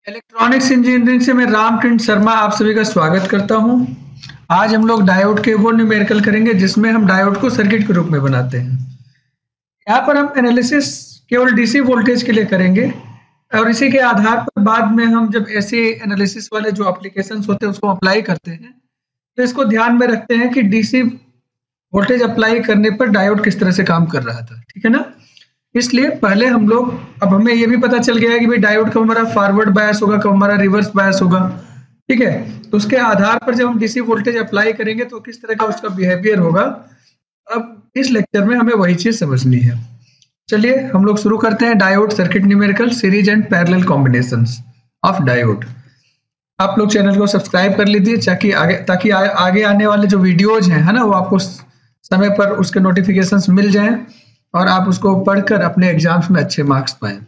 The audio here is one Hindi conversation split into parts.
इलेक्ट्रॉनिक्स इंजीनियरिंग से मैं रामकृष्ण शर्मा आप सभी का स्वागत करता हूं। आज हम लोग डायोड के वो न्यूमेरिकल करेंगे जिसमें हम डायोड को सर्किट के रूप में बनाते हैं। यहाँ पर हम एनालिसिस केवल डीसी वोल्टेज के लिए करेंगे और इसी के आधार पर बाद में हम जब ऐसे एनालिसिस वाले जो एप्लीकेशंस होते हैं उसको अप्लाई करते हैं तो इसको ध्यान में रखते हैं कि डीसी वोल्टेज अप्लाई करने पर डायोड किस तरह से काम कर रहा था, ठीक है ना। इसलिए पहले हम लोग, अब हमें ये भी पता चल गया है कि भाई डायोड कब हमारा फॉरवर्ड बायस होगा, कब हमारा रिवर्स बायस होगा, ठीक है। तो उसके आधार पर जब हम डीसी वोल्टेज अप्लाई करेंगे तो किस तरह का उसका बिहेवियर होगा, अब इस लेक्चर में हमें वही चीज समझनी है। चलिए हम लोग शुरू करते हैं। Diode circuit numerical series and parallel combinations of diode. आप लोग चैनल को सब्सक्राइब कर लीजिए ताकि आगे आने वाले जो वीडियोज हैं, है ना, वो आपको समय पर उसके नोटिफिकेशंस मिल जाएं और आप उसको पढ़कर अपने एग्जाम्स में अच्छे मार्क्स पाएं।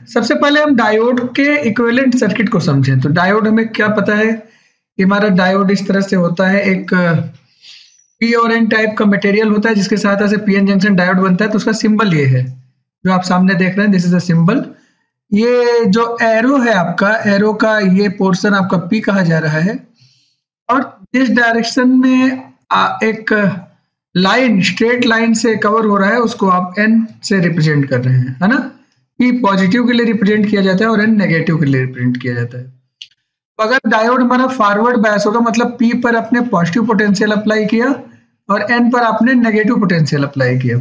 सबसे पहले हम डायोड के इक्विवेलेंट सर्किट को समझें। तो डायोड, हमें क्या पता है कि हमारा डायोड इस तरह से होता है, एक पी और एन टाइप का मटेरियल होता है जिसके सहायता से पीएन जंक्शन डायोड बनता है। तो उसका सिंबल ये है जो आप सामने देख रहे हैं, दिस इज अ सिंबल। ये जो एरो है आपका, एरो का ये पोर्शन आपका पी कहा जा रहा है और इस डायरेक्शन में एक लाइन, स्ट्रेट लाइन से कवर हो रहा है, उसको आप एन से रिप्रेजेंट कर रहे हैं, है ना। पी पॉजिटिव के लिए रिप्रेजेंट किया जाता है और एन नेगेटिव के लिए रिप्रेजेंट किया जाता है। तो अगर डायोड हमारा फॉरवर्ड बायस होगा, मतलब पी पर आपने पॉजिटिव पोटेंशियल अप्लाई किया और एन पर आपने नेगेटिव पोटेंशियल अप्लाई किया,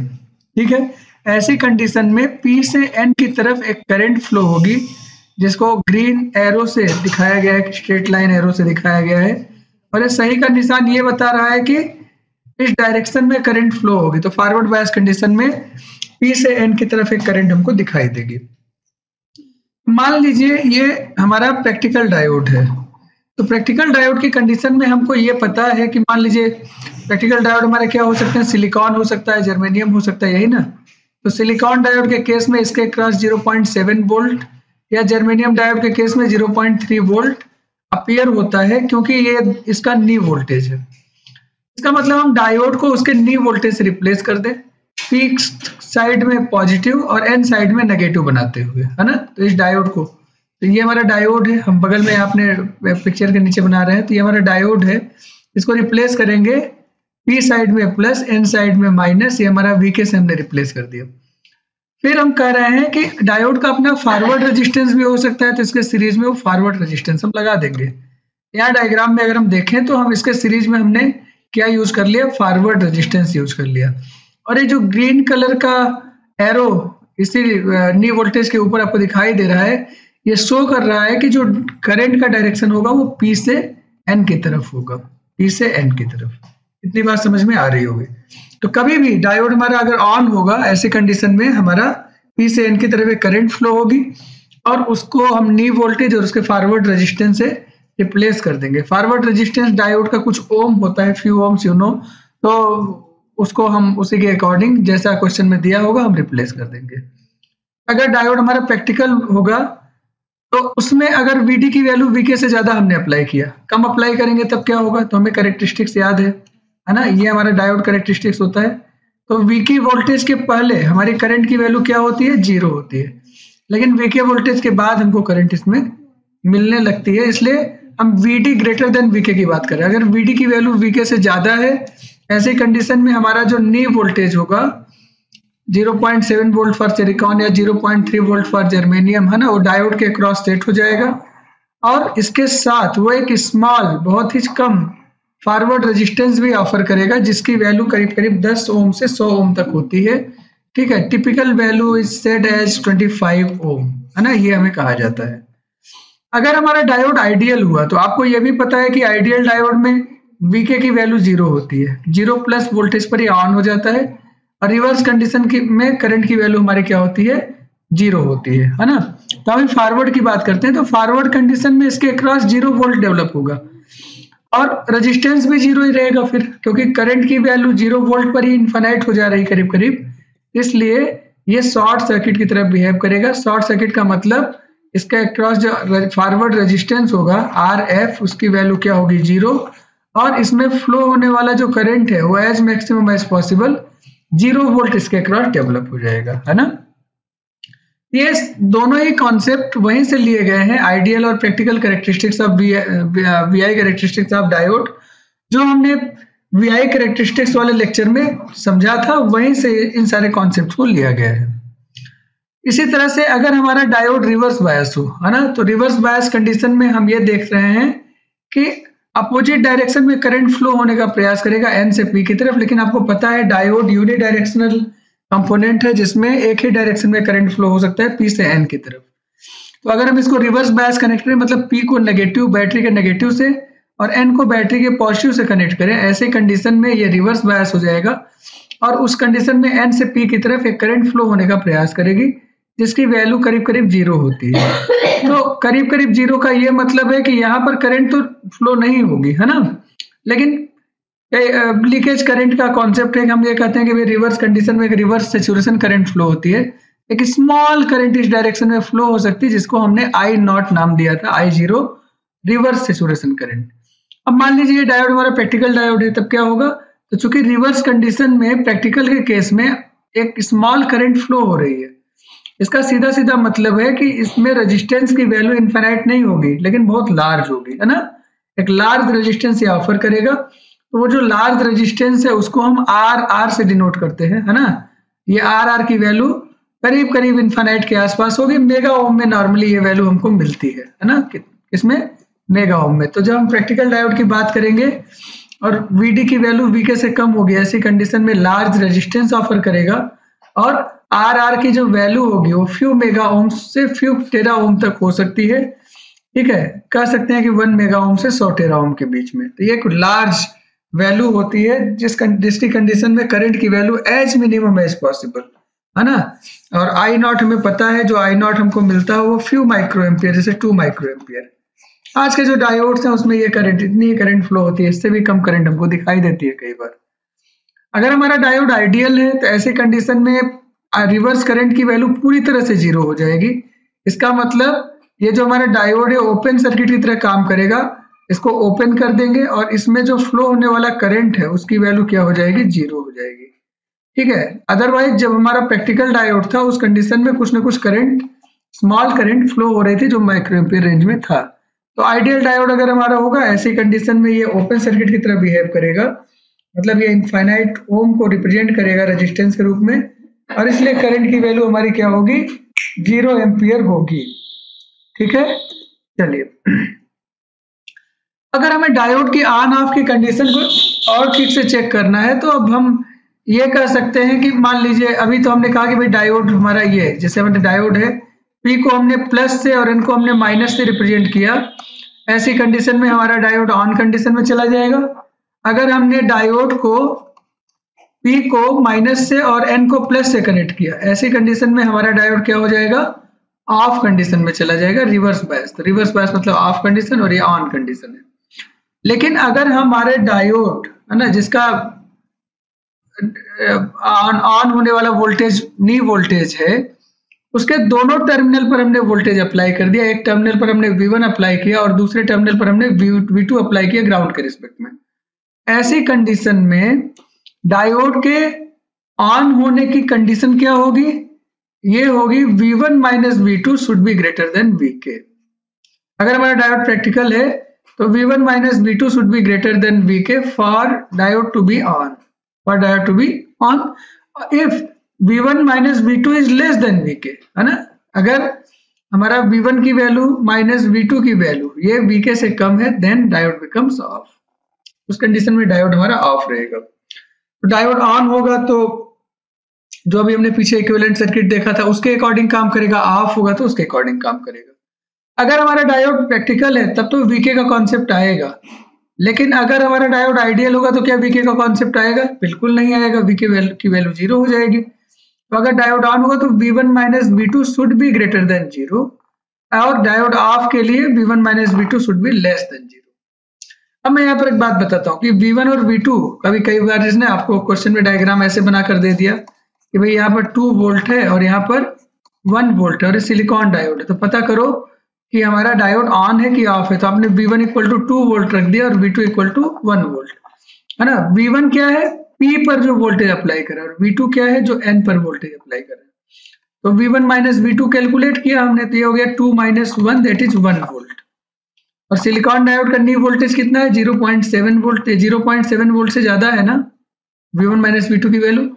ठीक है। ऐसी कंडीशन में पी से एन की तरफ एक करंट फ्लो होगी जिसको ग्रीन एरो से दिखाया गया है, स्ट्रेट लाइन एरो से दिखाया गया है, और इस सही का निशान ये बता रहा है कि इस डायरेक्शन में करंट फ्लो होगी। तो फॉरवर्ड बायस कंडीशन में पी से एन की तरफ एक करंट हमको दिखाई देगी। मान लीजिए ये हमारा प्रैक्टिकल डायोड है। तो प्रैक्टिकल डायोड की कंडीशन में हमको ये पता है कि मान लीजिए प्रैक्टिकल डायोड हमारे क्या हो सकते हैं, सिलिकॉन हो सकता है, जर्मेनियम हो सकता है, यही ना। तो सिलिकॉन डायोड के केस में इसके क्रॉस 0.7 वोल्ट या जर्मेनियम डायोड के केस में 0.3 वोल्ट अपीयर होता है, क्योंकि ये इसका नी वोल्टेज है। इसका मतलब हम डायोड को उसके नी वोल्टेज से रिप्लेस कर दें, पी साइड में पॉजिटिव और एन साइड में नेगेटिव बनाते हुए, है ना। तो इस डायोड को, तो ये हमारा डायोड है, हम बगल में आपने पिक्चर के नीचे बना रहे हैं, तो ये हमारा डायोड है। इसको रिप्लेस करेंगे पी साइड में प्लस, एन साइड में माइनस, ये हमारा वी से हमने रिप्लेस कर दिया। फिर हम कह रहे हैं कि डायोड का अपना फॉरवर्ड रेजिस्टेंस भी हो सकता है, तो इसके सीरीज में वो फॉरवर्ड रेजिस्टेंस हम लगा देंगे। यहाँ डायग्राम में अगर हम देखें तो हम इसके सीरीज में हमने क्या यूज कर लिया, फॉरवर्ड रेजिस्टेंस यूज कर लिया। और ये जो ग्रीन कलर का एरो इसी नी वोल्टेज के ऊपर आपको दिखाई दे रहा है, ये शो कर रहा है कि जो करंट का डायरेक्शन होगा वो पी से एन की तरफ होगा, पी से एन की तरफ। इतनी बात समझ में आ रही होगी। तो कभी भी डायोड हमारा अगर ऑन होगा, ऐसी कंडीशन में हमारा पी से एन की तरफ एक करंट फ्लो होगी और उसको हम नी वोल्टेज और उसके फॉरवर्ड रेजिस्टेंस से रिप्लेस कर देंगे। फॉरवर्ड रेजिस्टेंस डायोड का कुछ ओम होता है, फ्यू ओम्स, यू नो, तो उसको हम उसी के अकॉर्डिंग जैसा क्वेश्चन में दिया होगा हम रिप्लेस कर देंगे। अगर डायोड हमारा प्रैक्टिकल होगा तो उसमें अगर वीडी की वैल्यू वीके से ज्यादा हमने अप्लाई किया, कम अप्लाई करेंगे तब क्या होगा, तो हमें कैरेक्टरिस्टिक्स याद है ना, ये हमारा डायोड कैरेक्टरिस्टिक्स होता है। तो वीके वोल्टेज के पहले हमारी करंट की वैल्यू क्या होती है, 0 होती है, लेकिन वीके वोल्टेज के बाद हमको करंट इसमें मिलने लगती है, इसलिए हम वीडी ग्रेटर देन वीके की बात करें। अगर वीडी की वैल्यू वीके से ज्यादा है, ऐसी कंडीशन में हमारा जो नी वोल्टेज होगा 0.7 वोल्ट फॉर सिलिकॉन या 0.3 वोल्ट फॉर जर्मेनियम, है ना, वो डायोड के क्रॉस सेट हो जाएगा और इसके साथ वो एक स्मॉल, बहुत ही कम फॉरवर्ड रेजिस्टेंस भी ऑफर करेगा जिसकी वैल्यू करीब करीब 10 ओम से 100 ओम तक होती है, ठीक है। Typical value is set as 25 ohm, है ना, ये हमें कहा जाता है। अगर हमारा डायोड आइडियल हुआ तो आपको यह भी पता है कि आइडियल डायोड में वीके की वैल्यू 0 होती है, 0 प्लस वोल्टेज पर ही ऑन हो जाता है, और रिवर्स कंडीशन की में करंट की वैल्यू हमारी क्या होती है, 0 होती है ना। तो हम फॉरवर्ड की बात करते हैं, तो फॉरवर्ड कंडीशन में इसके अक्रॉस 0 वोल्ट डेवलप होगा और रेजिस्टेंस भी 0 ही रहेगा फिर, क्योंकि करंट की वैल्यू 0 वोल्ट पर ही इनफाइनाइट हो जा रही करीब करीब, इसलिए ये शॉर्ट सर्किट की तरफ बिहेव करेगा। शॉर्ट सर्किट का मतलब इसके अक्रॉस जो फॉरवर्ड रेजिस्टेंस होगा RF, उसकी वैल्यू क्या होगी, 0, और इसमें फ्लो होने वाला जो करंट है वो as maximum as possible 0 volt इसके अक्रॉस डेवलप हो जाएगा, है ना। ये दोनों ही कॉन्सेप्ट वहीं से लिए गए हैं, आइडियल और practical characteristics of VI characteristics of diode, जो हमने वीआई कैरेक्टरिस्टिक्स वाले लेक्चर में समझा था, वहीं से इन सारे कॉन्सेप्ट को लिया गया है। इसी तरह से अगर हमारा डायोड रिवर्स बायस हो, है ना, तो रिवर्स बायस कंडीशन में हम ये देख रहे हैं कि अपोजिट डायरेक्शन में करंट फ्लो होने का प्रयास करेगा एन से पी की तरफ, लेकिन आपको पता है डायोड यूनिडायरेक्शनल कंपोनेंट है जिसमें एक ही डायरेक्शन में करंट फ्लो हो सकता है पी से एन की तरफ। तो अगर हम इसको रिवर्स बायस कनेक्ट करें, मतलब पी को नेगेटिव, बैटरी के नेगेटिव से, और एन को बैटरी के पॉजिटिव से कनेक्ट करें, ऐसे कंडीशन में ये रिवर्स बायस हो जाएगा और उस कंडीशन में एन से पी की तरफ एक करंट फ्लो होने का प्रयास करेगी जिसकी वैल्यू करीब करीब 0 होती है। तो करीब करीब 0 का ये मतलब है कि यहाँ पर करंट तो फ्लो नहीं होगी, है ना, लेकिन लीकेज करंट का कॉन्सेप्ट है कि हम ये कहते हैं कि रिवर्स कंडीशन में एक रिवर्स सैचुरेशन करंट फ्लो होती है, एक स्मॉल करंट इस डायरेक्शन में फ्लो हो सकती है जिसको हमने आई नॉट नाम दिया था, I0 रिवर्स सैचुरेशन करंट। अब मान लीजिए ये डायोड हमारा प्रैक्टिकल डायोड है, तब क्या होगा, तो चूंकि रिवर्स कंडीशन में प्रैक्टिकल के केस में एक स्मॉल करंट फ्लो हो रही है, इसका सीधा सीधा मतलब है कि इसमें रेजिस्टेंस की वैल्यू इनफाइनाइट नहीं होगी लेकिन बहुत लार्ज होगी, है ना, एक लार्ज रेजिस्टेंस ये ऑफर करेगा। तो वो जो लार्ज रेजिस्टेंस है उसको हम आर से डिनोट करते हैं, है ना, ये आर की वैल्यू करीब करीब इनफाइनाइट के आसपास होगी। मेगा ओम में नॉर्मली ये वैल्यू हमको मिलती है ना, इसमें मेगा ओम में। तो जब हम प्रैक्टिकल डायोड की बात करेंगे और वीडी की वैल्यू वीके से कम होगी, ऐसी कंडीशन में लार्ज रेजिस्टेंस ऑफर करेगा और आर की जो वैल्यू होगी वो फ्यू मेगा ओम से फ्यू टेरा ओम तक हो सकती है, ठीक है, कह सकते हैं कि 1 मेगा ओम से 100 टेरा ओम के बीच में। तो ये एक लार्ज वैल्यू होती है जिसकी कंडीशन में करंट की value as minimum as possible, है ना। और आई नॉट हमें पता है, जो आई नॉट हमको मिलता है वो फ्यू माइक्रो एम्पियर, जैसे 2 माइक्रो एम्पियर। आज के जो डायोड्स हैं उसमें ये करंट, इतनी करंट फ्लो होती है, इससे भी कम करंट हमको दिखाई देती है कई बार। अगर हमारा डायोड आइडियल है तो ऐसे कंडीशन में रिवर्स करंट की वैल्यू पूरी तरह से 0 हो जाएगी। इसका मतलब ये जो हमारा डायोड है ओपन सर्किट की तरह काम करेगा, इसको ओपन कर देंगे और इसमें जो फ्लो होने वाला करंट है उसकी वैल्यू क्या हो जाएगी, 0 हो जाएगी, ठीक है। अदरवाइज जब हमारा प्रैक्टिकल डायोड था उस कंडीशन में कुछ ना कुछ करंट, स्मॉल करंट फ्लो हो रही थी जो माइक्रो एम्पियर रेंज में था। तो आइडियल डायोड अगर हमारा होगा ऐसी कंडीशन में ये ओपन सर्किट की तरह बिहेव करेगा, मतलब ये इनफाइनाइट ओम को रिप्रेजेंट करेगा रेजिस्टेंस के रूप में, और इसलिए करंट की वैल्यू हमारी क्या होगी, 0 एम्पियर होगी, ठीक है। चलिए, अगर हमें डायोड की ऑन ऑफ की कंडीशन को और ठीक से चेक करना है तो अब हम ये कह सकते हैं कि मान लीजिए अभी तो हमने कहा कि भाई डायोड हमारा ये, जैसे हमारे डायोड है पी को हमने प्लस से और इनको हमने माइनस से रिप्रेजेंट किया, ऐसी कंडीशन में हमारा डायोड ऑन कंडीशन में चला जाएगा। अगर हमने डायोड को पी को माइनस से और एन को प्लस से कनेक्ट किया, ऐसी कंडीशन में हमारा डायोड क्या हो जाएगा, ऑफ कंडीशन में चला जाएगा, रिवर्स बायस। तो रिवर्स बायस मतलब ऑफ कंडीशन और ये ऑन कंडीशन है। लेकिन अगर हमारे डायोड, है ना, जिसका ऑन होने वाला वोल्टेज नी वोल्टेज है, उसके दोनों टर्मिनल पर हमने वोल्टेज अप्लाई कर दिया, एक टर्मिनल पर हमने V1 अप्लाई किया और दूसरे टर्मिनल पर हमने V2 अप्लाई किया ग्राउंड के रिस्पेक्ट में। ऐसी कंडीशन में डायोड के ऑन होने की कंडीशन क्या होगी, ये होगी V1 minus V2 should be greater than Vk। अगर हमारा डायोड प्रैक्टिकल है तो V1 minus V2 should be greater than Vk for diode two be on, for diode two be on. If V1 minus V2 is less than Vk, है ना, अगर हमारा V1 की वैल्यू माइनस V2 की वैल्यू ये Vk से कम है, देन डायोड बिकम्स ऑफ। उस कंडीशन में डायोड हमारा ऑफ रहेगा। तो डायोड ऑन होगा तो जो अभी हमने पीछे इक्विवेलेंट सर्किट देखा था उसके अकॉर्डिंग काम करेगा, ऑफ होगा तो उसके अकॉर्डिंग काम करेगा। अगर हमारा डायोड प्रैक्टिकल है तब तो Vk का कॉन्सेप्ट आएगा, लेकिन अगर हमारा डायोड आइडियल होगा तो क्या Vk का कॉन्सेप्ट आएगा, बिल्कुल नहीं आएगा, Vk की वैल्यू 0 हो जाएगी। तो अगर डायोड ऑन होगा तो V1 minus V2 should be greater than 0 और डायोड ऑफ के लिए V1 minus V2 should be less than 0। अब मैं यहाँ पर एक बात बताता हूँ कि V1 और V2 कई बार इसने आपको क्वेश्चन में डायग्राम ऐसे बनाकर दे दिया कि भाई यहाँ पर 2 वोल्ट है और यहाँ पर 1 वोल्ट है और सिलिकॉन डायोड है, तो पता करो कि हमारा डायोड ऑन है कि ऑफ है। तो आपने V1 इक्वल टू 2 वोल्ट रख दिया और V2 इक्वल टू 1 वोल्ट, है ना। V1 क्या है, P पर जो वोल्टेज अप्लाई कर रहा है और V2 क्या है, जो N पर वोल्टेज अप्लाई कर रहा है। तो V1 माइनस V2 कैलकुलेट किया हमने, तो ये हो गया 2 माइनस 1 दैट इज 1 वोल्ट। और सिलिकॉन डायोड का न्यू वोल्टेज कितना है 0.7 वोल्ट। 0.7 वोल्ट से ज्यादा है ना V1 माइनस V2 की वैल्यू,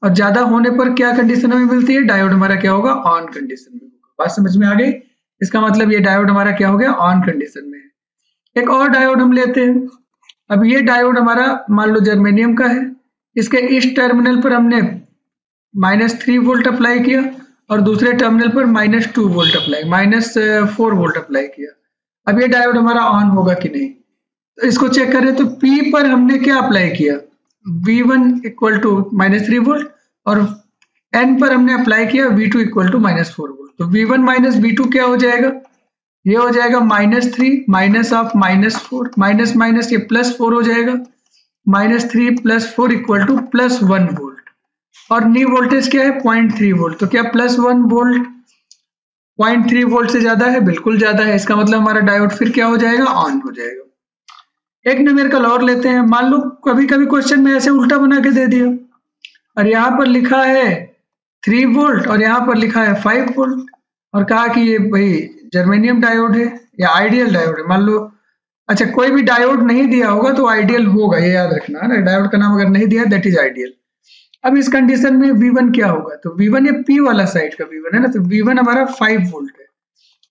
और ज्यादा होने पर क्या कंडीशन हमें मिलती है, डायोड हमारा क्या होगा, ऑन कंडीशन में होगा। बात समझ में आ गई? इसका मतलब ये डायोड हमारा क्या हो गया, ऑन कंडीशन में है। एक और डायोड हम लेते हैं। अब ये डायोड हमारा मान लो जर्मेनियम का है, इसके इस टर्मिनल पर हमने -3 वोल्ट अप्लाई किया और दूसरे टर्मिनल पर -2 वोल्ट अप्लाई, -4 वोल्ट अप्लाई किया। अब ये डायोड हमारा ऑन होगा कि नहीं, तो इसको चेक करें। तो P पर हमने क्या अप्लाई किया, V1 इक्वल टू -3 वोल्ट, और N पर हमने अप्लाई किया V2 इक्वल टू -4 वोल्ट। तो V1 माइनस V2 क्या हो जाएगा, ये हो जाएगा -3 माइनस ऑफ -4, माइनस माइनस ये +4 हो जाएगा, -3 + 4 इक्वल टू +1 वोल्ट। और न्यू वोल्टेज क्या है 0.3 वोल्ट। तो क्या +1 वोल्ट 0.3 वोल्ट से ज्यादा है, बिल्कुल ज्यादा है। इसका मतलब हमारा डायोड फिर क्या हो जाएगा, ऑन हो जाएगा। एक न्यूमेरिकल और लेते हैं। मान लो कभी कभी क्वेश्चन में ऐसे उल्टा बना के दे दिया, और यहाँ पर लिखा है 3 वोल्ट और यहाँ पर लिखा है 5 वोल्ट, और कहा कि ये भाई जर्मेनियम डायोड है या आइडियल डायोड है। मान लो अच्छा कोई भी डायोड नहीं दिया होगा तो आइडियल होगा, ये याद रखना है ना। डायोड का नाम अगर नहीं दिया दैट इज आइडियल। अब इस कंडीशन में V1 क्या होगा, तो V1 ये P वाला साइड का V1 है ना, तो V1 हमारा 5 वोल्ट है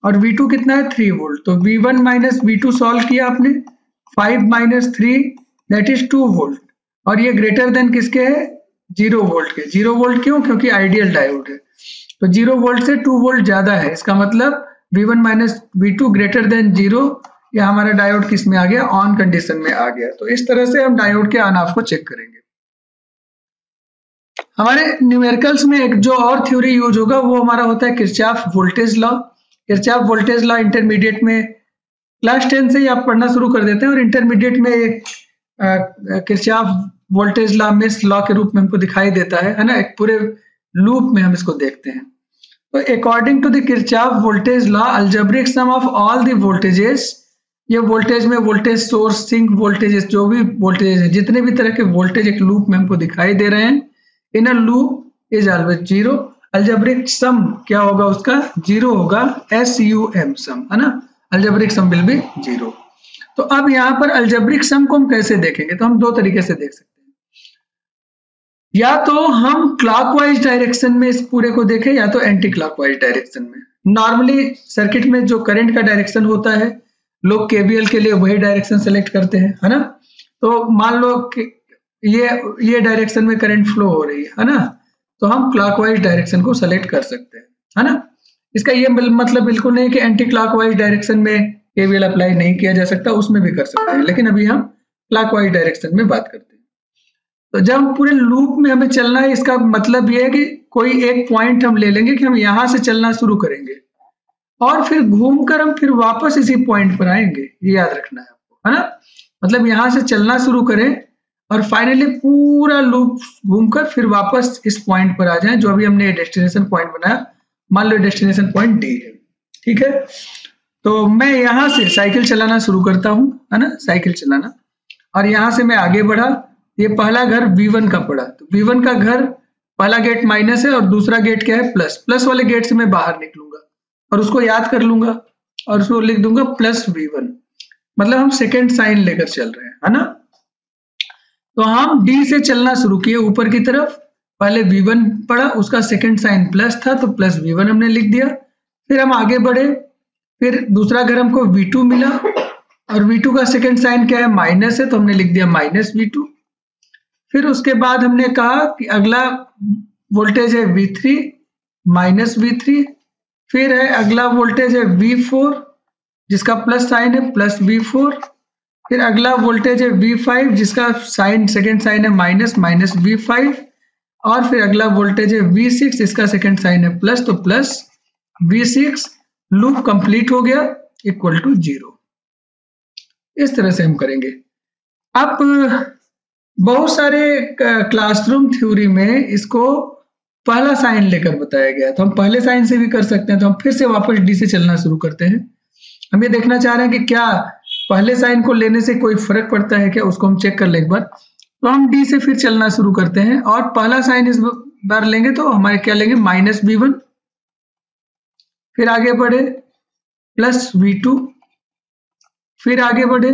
और V2 कितना है 3 वोल्ट। तो V1 माइनस V2 सॉल्व किया आपने, 5 माइनस 3 दैट इज 2 वोल्ट, और ये ग्रेटर देन किसके है 0 वोल्ट के। 0 वोल्ट क्यों, क्योंकि आइडियल डायोड है। तो 0 वोल्ट से 2 वोल्ट ज्यादा है, इसका मतलब V1 minus V2 greater than 0, या हमारा डायोड किस में आ गया, ऑन कंडीशन में आ गया। तो इस तरह से हम डायोड के ऑन ऑफ को चेक करेंगे। हमारे न्यूमेरिकल्स में एक जो और थ्योरी यूज होगा वो हमारा होता है Kirchhoff voltage law. Kirchhoff voltage law intermediate में क्लास 10 से ही आप पढ़ना शुरू कर देते हैं, और इंटरमीडिएट में एक Kirchhoff voltage law mesh law के रूप में हमको दिखाई देता है ना, एक पूरे लूप में हम इसको देखते हैं। तो according to the Kirchhoff voltage law, algebraic sum of all the voltages, ये वोल्टेज में वोल्टेज सोर्स, सिंक वोल्टेजेस, जो भी वोल्टेज है, जितने भी तरह के वोल्टेज एक लूप में हमको दिखाई दे रहे हैं, in a loop is always 0। Algebraic sum क्या होगा उसका, 0 होगा, SUM सम, है ना, अलजेब्रिक सम विल बी 0। तो अब यहाँ पर अलजेब्रिक सम को हम कैसे देखेंगे, तो हम दो तरीके से देख सकते हैं। या तो हम क्लॉकवाइज डायरेक्शन में इस पूरे को देखें, या तो एंटी क्लॉकवाइज डायरेक्शन में। नॉर्मली सर्किट में जो करंट का डायरेक्शन होता है, लोग KVL के लिए वही डायरेक्शन सेलेक्ट करते हैं, है ना। तो मान लो कि ये डायरेक्शन में करंट फ्लो हो रही है ना, तो हम क्लॉकवाइज डायरेक्शन को सेलेक्ट कर सकते हैं, है ना। इसका ये मतलब बिल्कुल नहीं कि एंटी क्लॉकवाइज डायरेक्शन में KVL अप्लाई नहीं किया जा सकता, उसमें भी कर सकते हैं, लेकिन अभी हम क्लॉकवाइज डायरेक्शन में बात करते हैं। तो जब पूरे लूप में हमें चलना है, इसका मतलब ये है कि कोई एक पॉइंट हम ले लेंगे कि हम यहां से चलना शुरू करेंगे और फिर घूमकर हम फिर वापस इसी पॉइंट पर आएंगे, ये याद रखना है आपको, है ना। मतलब यहां से चलना शुरू करें और फाइनली पूरा लूप घूमकर फिर वापस इस पॉइंट पर आ जाएं, जो अभी हमने डेस्टिनेशन पॉइंट बनाया। मान लो डेस्टिनेशन पॉइंट D है, ठीक है। तो मैं यहाँ से साइकिल चलाना शुरू करता हूँ, है ना, साइकिल चलाना, और यहाँ से मैं आगे बढ़ा। ये पहला घर V1 का पड़ा, तो V1 का घर पहला गेट माइनस है और दूसरा गेट क्या है प्लस। प्लस वाले गेट से मैं बाहर निकलूंगा और उसको याद कर लूंगा और उसको लिख दूंगा +V1, मतलब हम सेकेंड साइन लेकर चल रहे हैं, है ना। तो हम D से चलना शुरू किए ऊपर की तरफ, पहले V1 पड़ा, उसका सेकंड साइन प्लस था तो +V1 हमने लिख दिया। फिर हम आगे बढ़े, फिर दूसरा घर हमको V2 मिला और V2 का सेकंड साइन क्या है, माइनस है, तो हमने लिख दिया -V2। फिर उसके बाद हमने कहा कि अगला वोल्टेज है V3 -V3, फिर है अगला वोल्टेज है V4 जिसका प्लस साइन है +V4, फिर अगला वोल्टेज है V5 जिसका साइन सेकंड साइन है -V5, और फिर अगला वोल्टेज है V6 इसका सेकंड साइन है प्लस, तो +V6। लूप कंप्लीट हो गया इक्वल टू 0। इस तरह से हम करेंगे। अब बहुत सारे क्लासरूम थ्योरी में इसको पहला साइन लेकर बताया गया, तो हम पहले साइन से भी कर सकते हैं। तो हम फिर से वापस D से चलना शुरू करते हैं। हम ये देखना चाह रहे हैं कि क्या पहले साइन को लेने से कोई फर्क पड़ता है क्या, उसको हम चेक कर ले एक बार। तो हम D से फिर चलना शुरू करते हैं और पहला साइन इस बार लेंगे तो हमारे क्या लेंगे -V1, फिर आगे बढ़े प्लस V2, फिर आगे बढ़े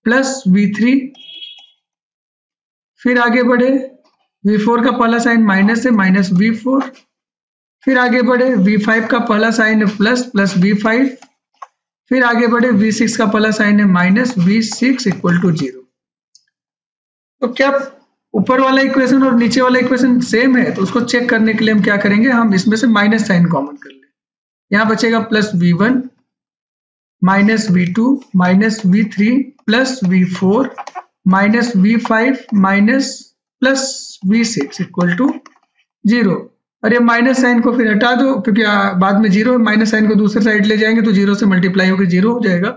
प्लस V3, फिर आगे बढ़े V4 का पहला साइन माइनस है, माइनस V4, फिर आगे बढ़े V5 का पहला साइन है प्लस, प्लस V5, फिर आगे बढ़े V6 का पहला साइन है माइनस, V6 इक्वल टू 0। तो क्या ऊपर वाला इक्वेशन और नीचे वाला इक्वेशन सेम है? तो उसको चेक करने के लिए हम क्या करेंगे, हम इसमें से माइनस साइन कॉमन कर ले। यहाँ बचेगा plus V1 minus V2 minus V3 plus V4 minus V5 minus plus V6 equal to 0। और ये माइनस साइन को फिर हटा दो, क्योंकि बाद में 0 है, माइनस साइन को दूसरे साइड ले जाएंगे तो 0 से मल्टीप्लाई होकर 0 हो जाएगा।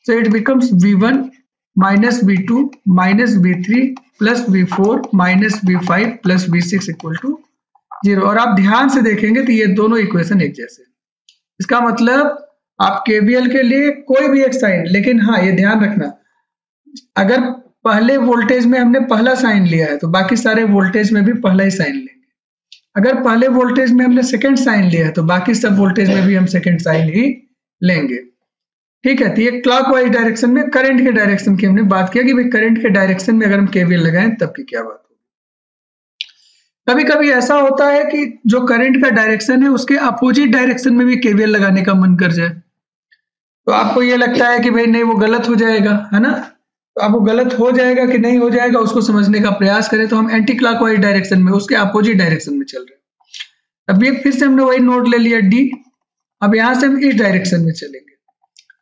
So it becomes V1 minus V2 minus V3 plus V4 minus V5 plus V6 equal to 0। और आप ध्यान से देखेंगे तो ये दोनों इक्वेशन एक जैसे। इसका मतलब आप KVL के लिए कोई भी एक साइन, लेकिन हाँ ये ध्यान रखना, अगर पहले वोल्टेज में हमने पहला साइन लिया है तो बाकी सारे वोल्टेज में भी पहला ही साइन लेंगे। अगर पहले वोल्टेज में हमने सेकंड साइन लिया है तो बाकी सब वोल्टेज में भी हम सेकंड साइन ही लेंगे। ठीक है, तो ये क्लॉकवाइज डायरेक्शन में करंट के डायरेक्शन की हमने बात किया कि भाई करंट के डायरेक्शन में अगर हम KVL लगाएं तब की क्या बात होगी। कभी कभी ऐसा होता है कि जो करंट का डायरेक्शन है उसके अपोजिट डायरेक्शन में भी KVL लगाने का मन कर जाए, तो आपको ये लगता है कि भाई नहीं वो गलत हो जाएगा, है ना। तो आपको गलत हो जाएगा कि नहीं हो जाएगा उसको समझने का प्रयास करें। तो हम एंटी क्लॉकवाइज डायरेक्शन में उसके अपोजिट डायरेक्शन में चल रहे हैं। अब ये फिर से हमने वही नोड ले लिया D, अब यहाँ से हम इस डायरेक्शन में चलेंगे,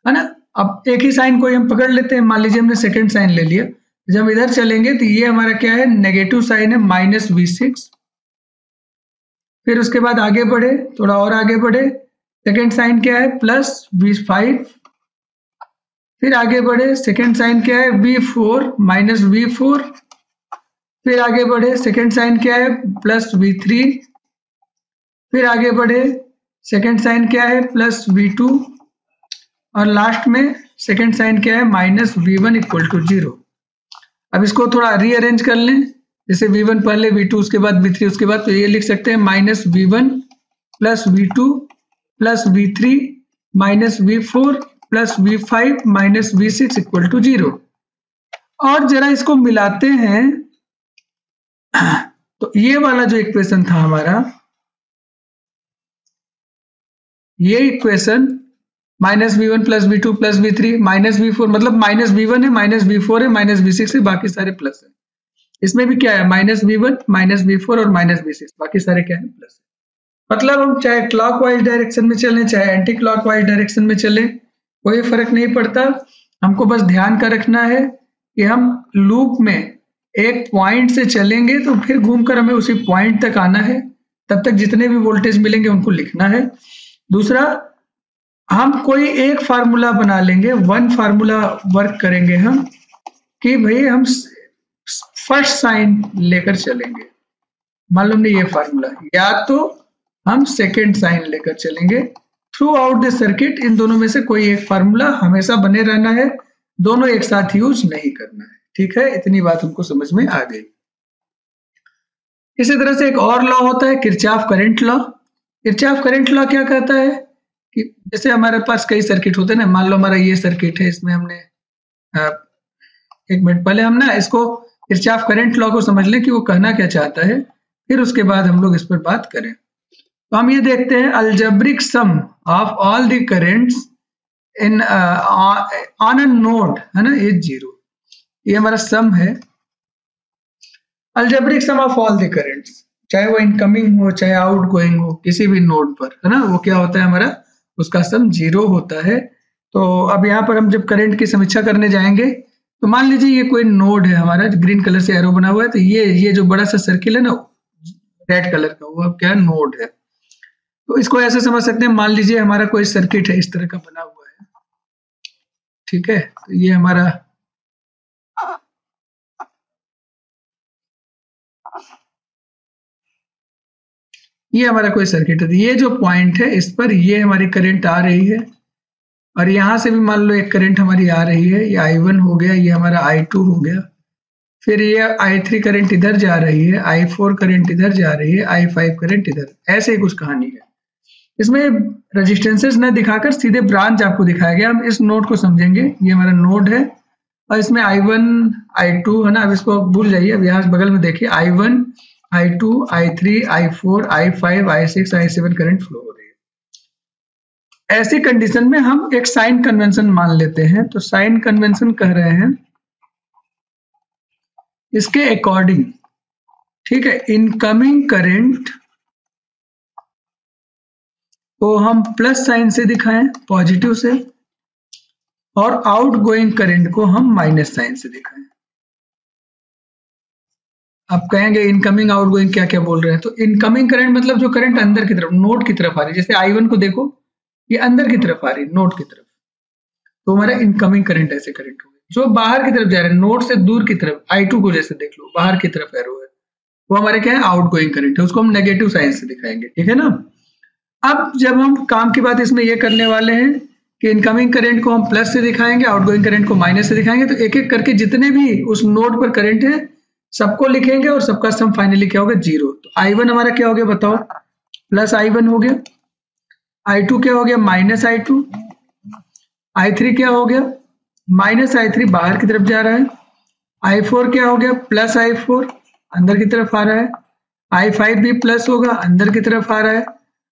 है ना। अब एक ही साइन को हम पकड़ लेते हैं, मान लीजिए हमने सेकंड साइन ले लिया, जब इधर चलेंगे तो ये हमारा क्या है, नेगेटिव साइन है माइनस V6। फिर उसके बाद आगे बढ़े, थोड़ा और आगे बढ़े, सेकंड साइन क्या है प्लस V5। फिर आगे बढ़े, सेकंड साइन क्या है V4 माइनस V4। फिर आगे बढ़े, सेकंड साइन क्या है प्लस V3। फिर आगे बढ़े, सेकंड साइन क्या है प्लस V2। और लास्ट में सेकंड साइन क्या है माइनस V1 इक्वल टू 0। अब इसको थोड़ा रीअरेंज कर लें, जैसे V1 पहले, V2 उसके बाद, V3 उसके बाद, तो ये लिख सकते हैं minus V1 plus V2 plus V3 minus V4 plus V5 minus V6 equal to 0। और जरा इसको मिलाते हैं तो ये वाला जो इक्वेशन था हमारा, ये equation minus V1 plus V2 plus V3 minus V4, मतलब माइनस V1 है, माइनस V4 है, माइनस V6 है, बाकी सारे प्लस है। इसमें भी क्या है, माइनस V1 माइनस V4 और माइनस V6, बाकी सारे क्या है प्लस है। मतलब हम चाहे क्लॉकवाइज डायरेक्शन में चलें चाहे एंटी क्लॉकवाइज डायरेक्शन में चलें, कोई फर्क नहीं पड़ता। हमको बस ध्यान का रखना है कि हम लूप में एक पॉइंट से चलेंगे तो फिर घूमकर हमें उसी पॉइंट तक आना है, तब तक जितने भी वोल्टेज मिलेंगे उनको लिखना है। दूसरा, हम कोई एक फार्मूला बना लेंगे, वन फार्मूला वर्क करेंगे हम, कि भाई हम फर्स्ट साइन लेकर चलेंगे। मान लो हमने ये फार्मूला, या तो हम सेकेंड साइन लेकर चलेंगे थ्रू आउट द सर्किट। इन दोनों में से कोई एक फार्मूला हमेशा बने रहना है, दोनों एक साथ यूज नहीं करना है। ठीक है, इतनी बात हमको समझ में आ गई। इसी तरह से एक और लॉ होता है Kirchhoff current law. Kirchhoff current law क्या कहता है कि जैसे हमारे पास कई सर्किट होते हैं ना, मान लो हमारा ये सर्किट है, इसमें हमने एक मिनट पहले हम ना इसको किरचॉफ करंट लॉ को समझ लें कि वो कहना क्या चाहता है, फिर उसके बाद हम लोग इस पर बात करें। तो हम ये देखते हैं, algebraic sum of all the currents in on a node, है ना, इज 0। ये हमारा सम है, algebraic sum of all the currents, चाहे वो इनकमिंग हो चाहे आउट गोइंग हो, किसी भी नोड पर, है ना, वो क्या होता है हमारा, उसका सम 0 होता है। तो अब यहाँ पर हम जब करंट की समीक्षा करने जाएंगे तो मान लीजिए ये कोई नोड है हमारा, ग्रीन कलर से एरो बना हुआ है, तो ये जो बड़ा सा सर्किल है ना रेड कलर का, वो अब क्या है, नोड है। तो इसको ऐसे समझ सकते हैं, मान लीजिए हमारा कोई सर्किट है इस तरह का बना हुआ है, ठीक है, तो ये हमारा कोई सर्किट है। तो ये जो पॉइंट है इस पर ये हमारी करंट आ रही है, और यहां से भी मान लो एक करंट हमारी आ रही है, ये I1 हो गया, ये हमारा I2 हो गया, फिर ये I3 करंट इधर जा रही है, I4 करंट इधर जा रही है, I5 करंट इधर, ऐसे ही कुछ कहानी है। इसमें रेजिस्टेंसेस न दिखाकर सीधे ब्रांच आपको दिखाया गया। हम इस नोड को समझेंगे, ये हमारा नोड है और इसमें I1 I2 है ना। अब इसको भूल जाइए, अब यहाँ बगल में देखिए I1 I2 I3 I4 I5 I6 I7 current flow हो रही है। ऐसी कंडीशन में हम एक साइन कन्वेंशन मान लेते हैं। तो साइन कन्वेंशन कह रहे हैं इसके अकॉर्डिंग, ठीक है, इनकमिंग करंट को हम प्लस साइन से दिखाएं, पॉजिटिव से, और आउटगोइंग करंट को हम माइनस साइन से दिखाएं। आप कहेंगे इनकमिंग आउटगोइंग क्या क्या बोल रहे हैं। तो इनकमिंग करंट मतलब जो करंट अंदर की तरफ नोड की तरफ आ रही है, जैसे I1 को देखो ये अंदर की तरफ आ रही है नोड की तरफ, तो हमारा इनकमिंग करंट ऐसे करंट होगा। जो बाहर की तरफ जा रहा है नोड से दूर की तरफ, I2 को जैसे देख लो बाहर की तरफ एरो है, वो हमारे क्या है, आउटगोइंग करंट है, उसको हम नेगेटिव साइन से दिखाएंगे, ठीक है ना। अब जब हम काम की बात इसमें ये करने वाले हैं कि इनकमिंग करंट को हम प्लस से दिखाएंगे, आउटगोइंग करंट को माइनस से दिखाएंगे, तो एक एक करके जितने भी उस नोड पर करंट है सबको लिखेंगे और सबका सम फाइनली क्या होगा, 0। तो I1 हमारा क्या हो गया बताओ, प्लस I1 हो गया, I2 क्या हो गया, माइनस I2, I3 क्या हो गया, माइनस I3 बाहर की तरफ जा रहा है, I4 क्या हो गया, प्लस I4 अंदर की तरफ आ रहा है, I5 भी प्लस होगा अंदर की तरफ आ रहा है,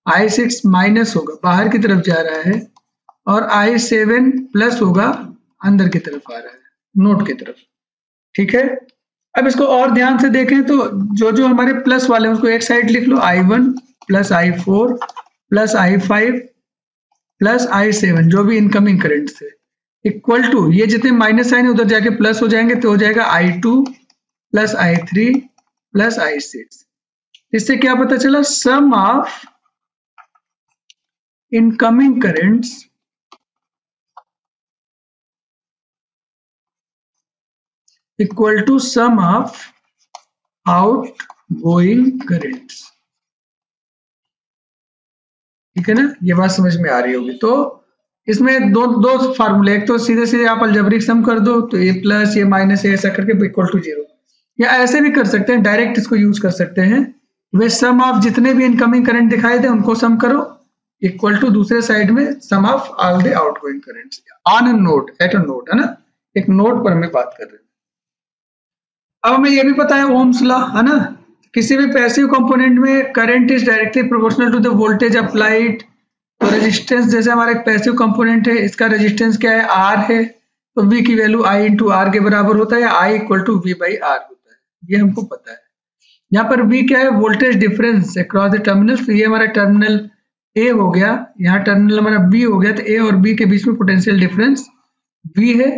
I6 माइनस होगा बाहर की तरफ जा रहा है, और I7 प्लस होगा अंदर की तरफ आ रहा है, नोड की तरफ, ठीक है। अब इसको और ध्यान से देखें तो जो जो हमारे प्लस वाले हैं उसको एक साइड लिख लो, I1 plus I4 plus I5 plus I7 जो भी इनकमिंग करंट से, इक्वल टू ये जितने माइनस साइन है उधर जाके प्लस हो जाएंगे, तो हो जाएगा I2 plus I3 plus I6। इससे क्या पता चला, sum of incoming currents equal to sum of outgoing currents, ठीक है ना। ये बात समझ में आ रही होगी। तो इसमें दो फार्मूले, एक तो सीधे सीधे आप अलजेब्रिक सम कर दो, तो a प्लस ये माइनस ए ऐसा करके इक्वल टू 0, या ऐसे भी कर सकते हैं, डायरेक्ट इसको यूज कर सकते हैं। वे सम ऑफ जितने भी इनकमिंग करंट दिखाए थे उनको सम करो, इक्वल टू दूसरे साइड में sum of all the outgoing currents on a node, at a node, है ना, एक नोड पर हमें बात कर रहे हैं। अब हमें ये भी पता है ओम्स लॉ, है ना, किसी भी पैसिव कंपोनेंट में current is directly proportional to the voltage applied. तो रेजिस्टेंस जैसे हमारा एक पैसिव कंपोनेंट है, इसका रेजिस्टेंस क्या है, R है, तो V की वैल्यू I इंटू R के बराबर होता है, या I equal to V by R होता है, ये हमको पता है। यहाँ पर V क्या है, voltage difference across the terminal, तो ये हमारा टर्मिनल A हो गया, यहाँ टर्मिनल हमारा B हो गया, तो A और B के बीच में पोटेंशियल डिफरेंस V है,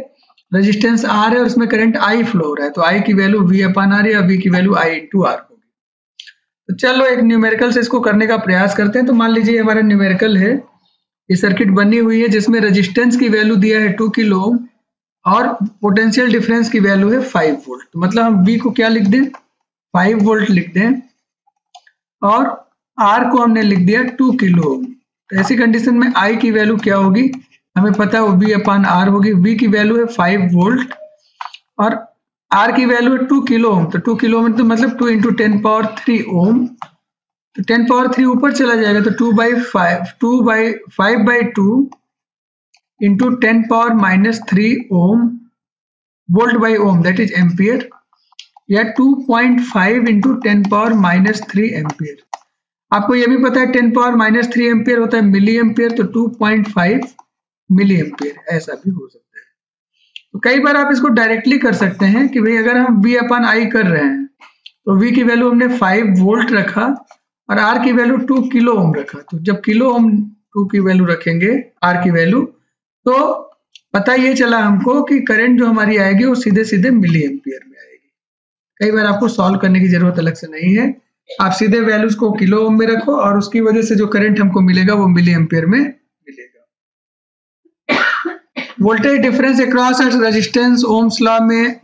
रेजिस्टेंस R है और उसमें करंट I फ्लो हो रहा है, तो I की वैल्यू V अपन R है, या V की वैल्यू I इंटू R होगी। तो चलो एक न्यूमेरिकल से इसको करने का प्रयास करते हैं। तो मान लीजिए हमारा न्यूमेरिकल है, ये सर्किट बनी हुई है जिसमें रेजिस्टेंस की वैल्यू दिया है 2 किलो ओम और पोटेंशियल डिफरेंस की वैल्यू है 5 वोल्ट। तो मतलब हम V को क्या लिख दें, 5 वोल्ट लिख दें, और R को हमने लिख दिया 2 किलो ओम। तो ऐसी कंडीशन में I की वैल्यू क्या होगी, हमें पता है वो V अपान R होगी। V की वैल्यू है 5 वोल्ट और R की वैल्यू है 2 किलो ओम, तो 2 किलो ओम तो मतलब 2 इंटू 10 पावर 3 ओम, तो 10 पावर 3 ऊपर चला जाएगा, तो 2 by 5 by 2 into 10 power minus 3 ohm volt by ohm, that is ampere, या 2.5 इंटू 10 पावर माइनस 3 एम्पियर। आपको यह भी पता है 10 पावर माइनस 3 एम्पियर होता है मिली एम्पियर, तो 2.5 मिली एम्पियर ऐसा भी हो सकता है। तो कई बार आप इसको डायरेक्टली कर सकते हैं कि भाई अगर हम V अपन I कर रहे हैं तो V की वैल्यू हमने 5 वोल्ट रखा और R की वैल्यू 2 किलो ओम रखा, तो जब किलो ओम 2 की वैल्यू रखेंगे R की वैल्यू, तो पता ये चला हमको कि करंट जो हमारी आएगी वो सीधे सीधे मिली एम्पियर में आएगी। कई बार आपको सॉल्व करने की जरूरत अलग से नहीं है, आप सीधे वैल्यूज को किलो ओम में रखो और उसकी वजह से जो करंट हमको मिलेगा वो मिली एम्पियर में मिलेगा। Voltage difference across resistance Ohm's law में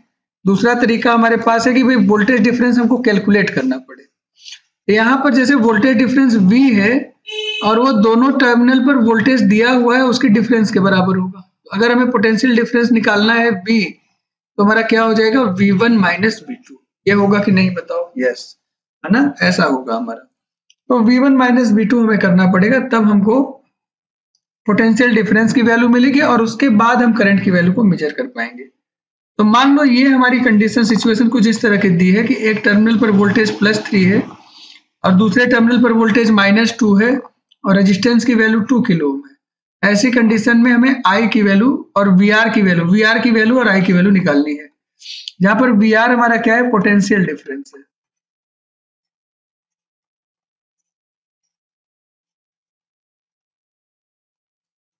दूसरा तरीका हमारे पास है कि भाई वोल्टेज डिफरेंस हमको कैलकुलेट करना पड़े। यहाँ पर जैसे वोल्टेज डिफरेंस V है और वो दोनों टर्मिनल पर वोल्टेज दिया हुआ है उसके डिफरेंस के बराबर होगा। अगर हमें पोटेंशियल डिफरेंस निकालना है V, तो हमारा क्या हो जाएगा, V1 माइनस V2। ये होगा कि नहीं बताओ, यस, है ना, ऐसा होगा हमारा। तो V1 माइनस V2 हमें करना पड़ेगा, तब हमको पोटेंशियल डिफरेंस की वैल्यू मिलेगी और उसके बाद हम करंट की वैल्यू को मेजर कर पाएंगे। तो मान लो ये हमारी कंडीशन सिचुएशन कुछ इस तरह की दी है कि एक टर्मिनल पर वोल्टेज +3 है और दूसरे टर्मिनल पर वोल्टेज -2 है और रेजिस्टेंस की वैल्यू 2 किलो ओम है। ऐसी कंडीशन में हमें I की वैल्यू और VR की वैल्यू और I की वैल्यू निकालनी है, जहां पर VR हमारा क्या है, पोटेंशियल डिफरेंस है।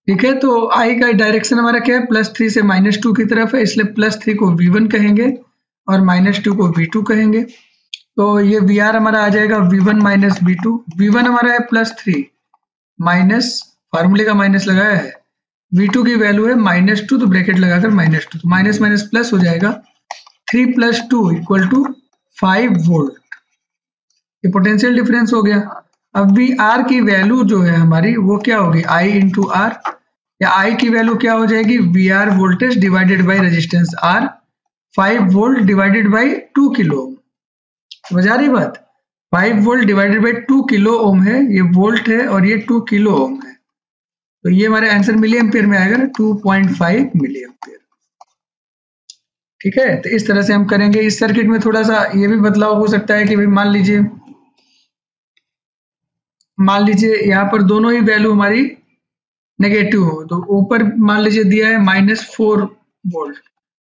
ठीक है, तो I का डायरेक्शन हमारा क्या है, +3 से -2 की तरफ है, इसलिए +3 को V1 कहेंगे और -2 को V2 कहेंगे। तो ये VR हमारा आ जाएगा V1 माइनस V2। V1 हमारा है +3 माइनस, फार्मूले का माइनस लगाया है, V2 की वैल्यू है -2, तो ब्रैकेट लगाकर -2, तो माइनस माइनस प्लस हो जाएगा, 3 + 2 = 5 वोल्ट। ये पोटेंशियल डिफरेंस हो गया। अब भी R की वैल्यू जो है हमारी वो क्या होगी, I × R, या I की वैल्यू क्या हो जाएगी, VR voltage divided by resistance R, 5 volt divided by 2 kilo ओम। समझ आ रही बात, 5 वोल्ट डिवाइडेड बाई 2 किलो ओम है, ये वोल्ट है और ये 2 किलो ओम है, तो ये हमारे आंसर मिली एम्पियर में आएगा ना, 2.5 मिली एम्पियर। ठीक है, तो इस तरह से हम करेंगे। इस सर्किट में थोड़ा सा ये भी बदलाव हो सकता है कि भाई मान लीजिए यहाँ पर दोनों ही वैल्यू हमारी नेगेटिव हो, तो ऊपर मान लीजिए दिया है -4 वोल्ट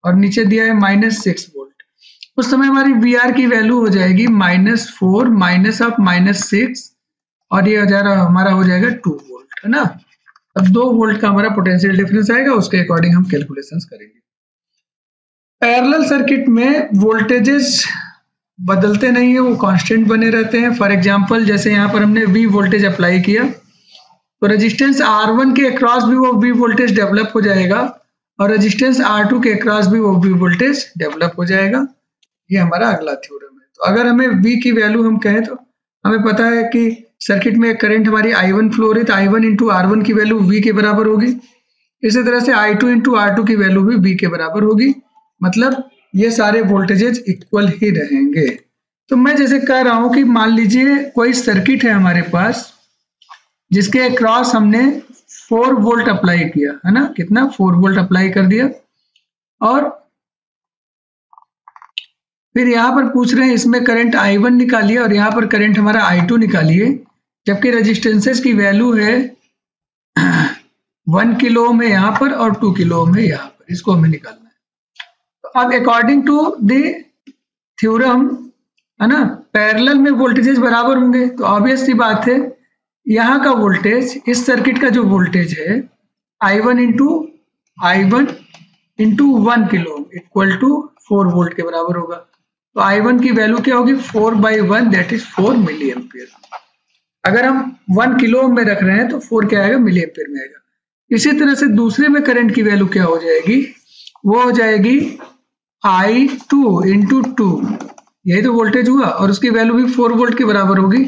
और नीचे दिया है -6 वोल्ट। उस समय हमारी VR की वैल्यू हो जाएगी -4 -6 और ये हमारा हो जाएगा 2 वोल्ट, है ना। अब 2 वोल्ट का हमारा पोटेंशियल डिफरेंस आएगा, उसके अकॉर्डिंग हम कैलकुलेशंस करेंगे। पैरेलल सर्किट में वोल्टेजेस बदलते नहीं है, वो कांस्टेंट बने रहते हैं। फॉर एग्जांपल जैसे यहाँ पर हमने V वोल्टेज अप्लाई किया, तो रेजिस्टेंस R1 के अक्रॉस भी वो V वोल्टेज डेवलप हो जाएगा और रेजिस्टेंस R2 के अक्रॉस भी वो V वोल्टेज डेवलप हो जाएगा। ये हमारा अगला थ्योरम है। तो अगर हमें V की वैल्यू हम कहें तो हमें पता है कि सर्किट में करंट हमारी I1 फ्लो रही, तो I1 × R1 की वैल्यू V के बराबर होगी। इसी तरह से I2 × R2 की वैल्यू भी V के बराबर होगी, मतलब ये सारे वोल्टेजेस इक्वल ही रहेंगे। तो मैं जैसे कह रहा हूं कि मान लीजिए कोई सर्किट है हमारे पास जिसके अक्रॉस हमने 4 वोल्ट अप्लाई किया, है ना, कितना 4 वोल्ट अप्लाई कर दिया, और फिर यहाँ पर पूछ रहे हैं इसमें करंट I1 निकालिए और यहाँ पर करंट हमारा I2 निकालिए, जबकि रेजिस्टेंसेस की वैल्यू है 1 किलो ओम है यहाँ पर और 2 किलो ओम है यहाँ पर, इसको हमें निकालना है। तो अब अकॉर्डिंग टू द थ्योरम, है ना, पैरेलल में वोल्टेजेस बराबर होंगे, तो ऑब्वियस सी बात है यहाँ का वोल्टेज, इस सर्किट का जो वोल्टेज है I1 × 1 किलो ओम = 4 वोल्ट के बराबर होगा। तो I1 की वैल्यू क्या होगी, 4/1, दैट इज 4 मिली एम्पियर। अगर हम 1 किलो ओम में रख रहे हैं तो 4 क्या आएगा, मिली एम्पियर में आएगा। इसी तरह से दूसरे में करंट की वैल्यू क्या हो जाएगी, वो हो जाएगी I2 × 2, यही तो वोल्टेज हुआ और उसकी वैल्यू भी 4 वोल्ट के बराबर होगी।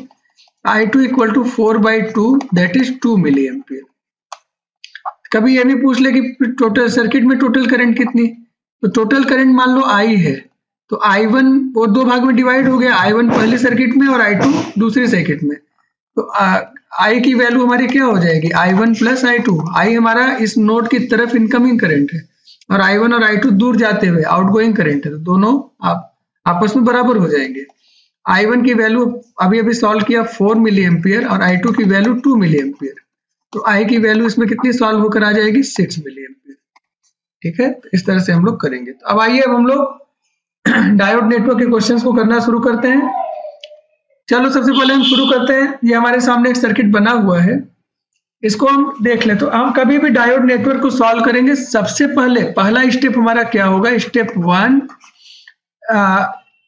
I2 = 4/2, that is 2 milli ampere. कभी ये भी पूछ ले कि टोटल सर्किट में टोटल करंट कितनी, तो टोटल करंट मान लो I है, तो I1 वो 2 भाग में डिवाइड हो गया, I1 पहले सर्किट में और I2 दूसरे सर्किट में। तो I की वैल्यू हमारी क्या हो जाएगी, I1 + I2। I हमारा इस नोड की तरफ इनकमिंग करंट है और I1 और I2 दूर जाते हुए आउटगोइंग करंट है, तो दोनों आपस में बराबर हो जाएंगे। I1 की वैल्यू अभी सॉल्व किया 4 मिली एम्पियर और I2 की वैल्यू 2 मिली एम्पियर, तो I की वैल्यू इसमें कितनी सॉल्व होकर आ जाएगी, 6 मिली एम्पियर। ठीक है, तो इस तरह से हम लोग करेंगे। तो अब आइए अब हम लोग डायोड नेटवर्क के क्वेश्चंस को करना शुरू करते हैं। चलो सबसे पहले हम शुरू करते हैं। ये हमारे सामने एक सर्किट बना हुआ है, इसको हम देख लें। तो हम कभी भी डायोड नेटवर्क को सॉल्व करेंगे, सबसे पहले पहला स्टेप हमारा क्या होगा, स्टेप 1,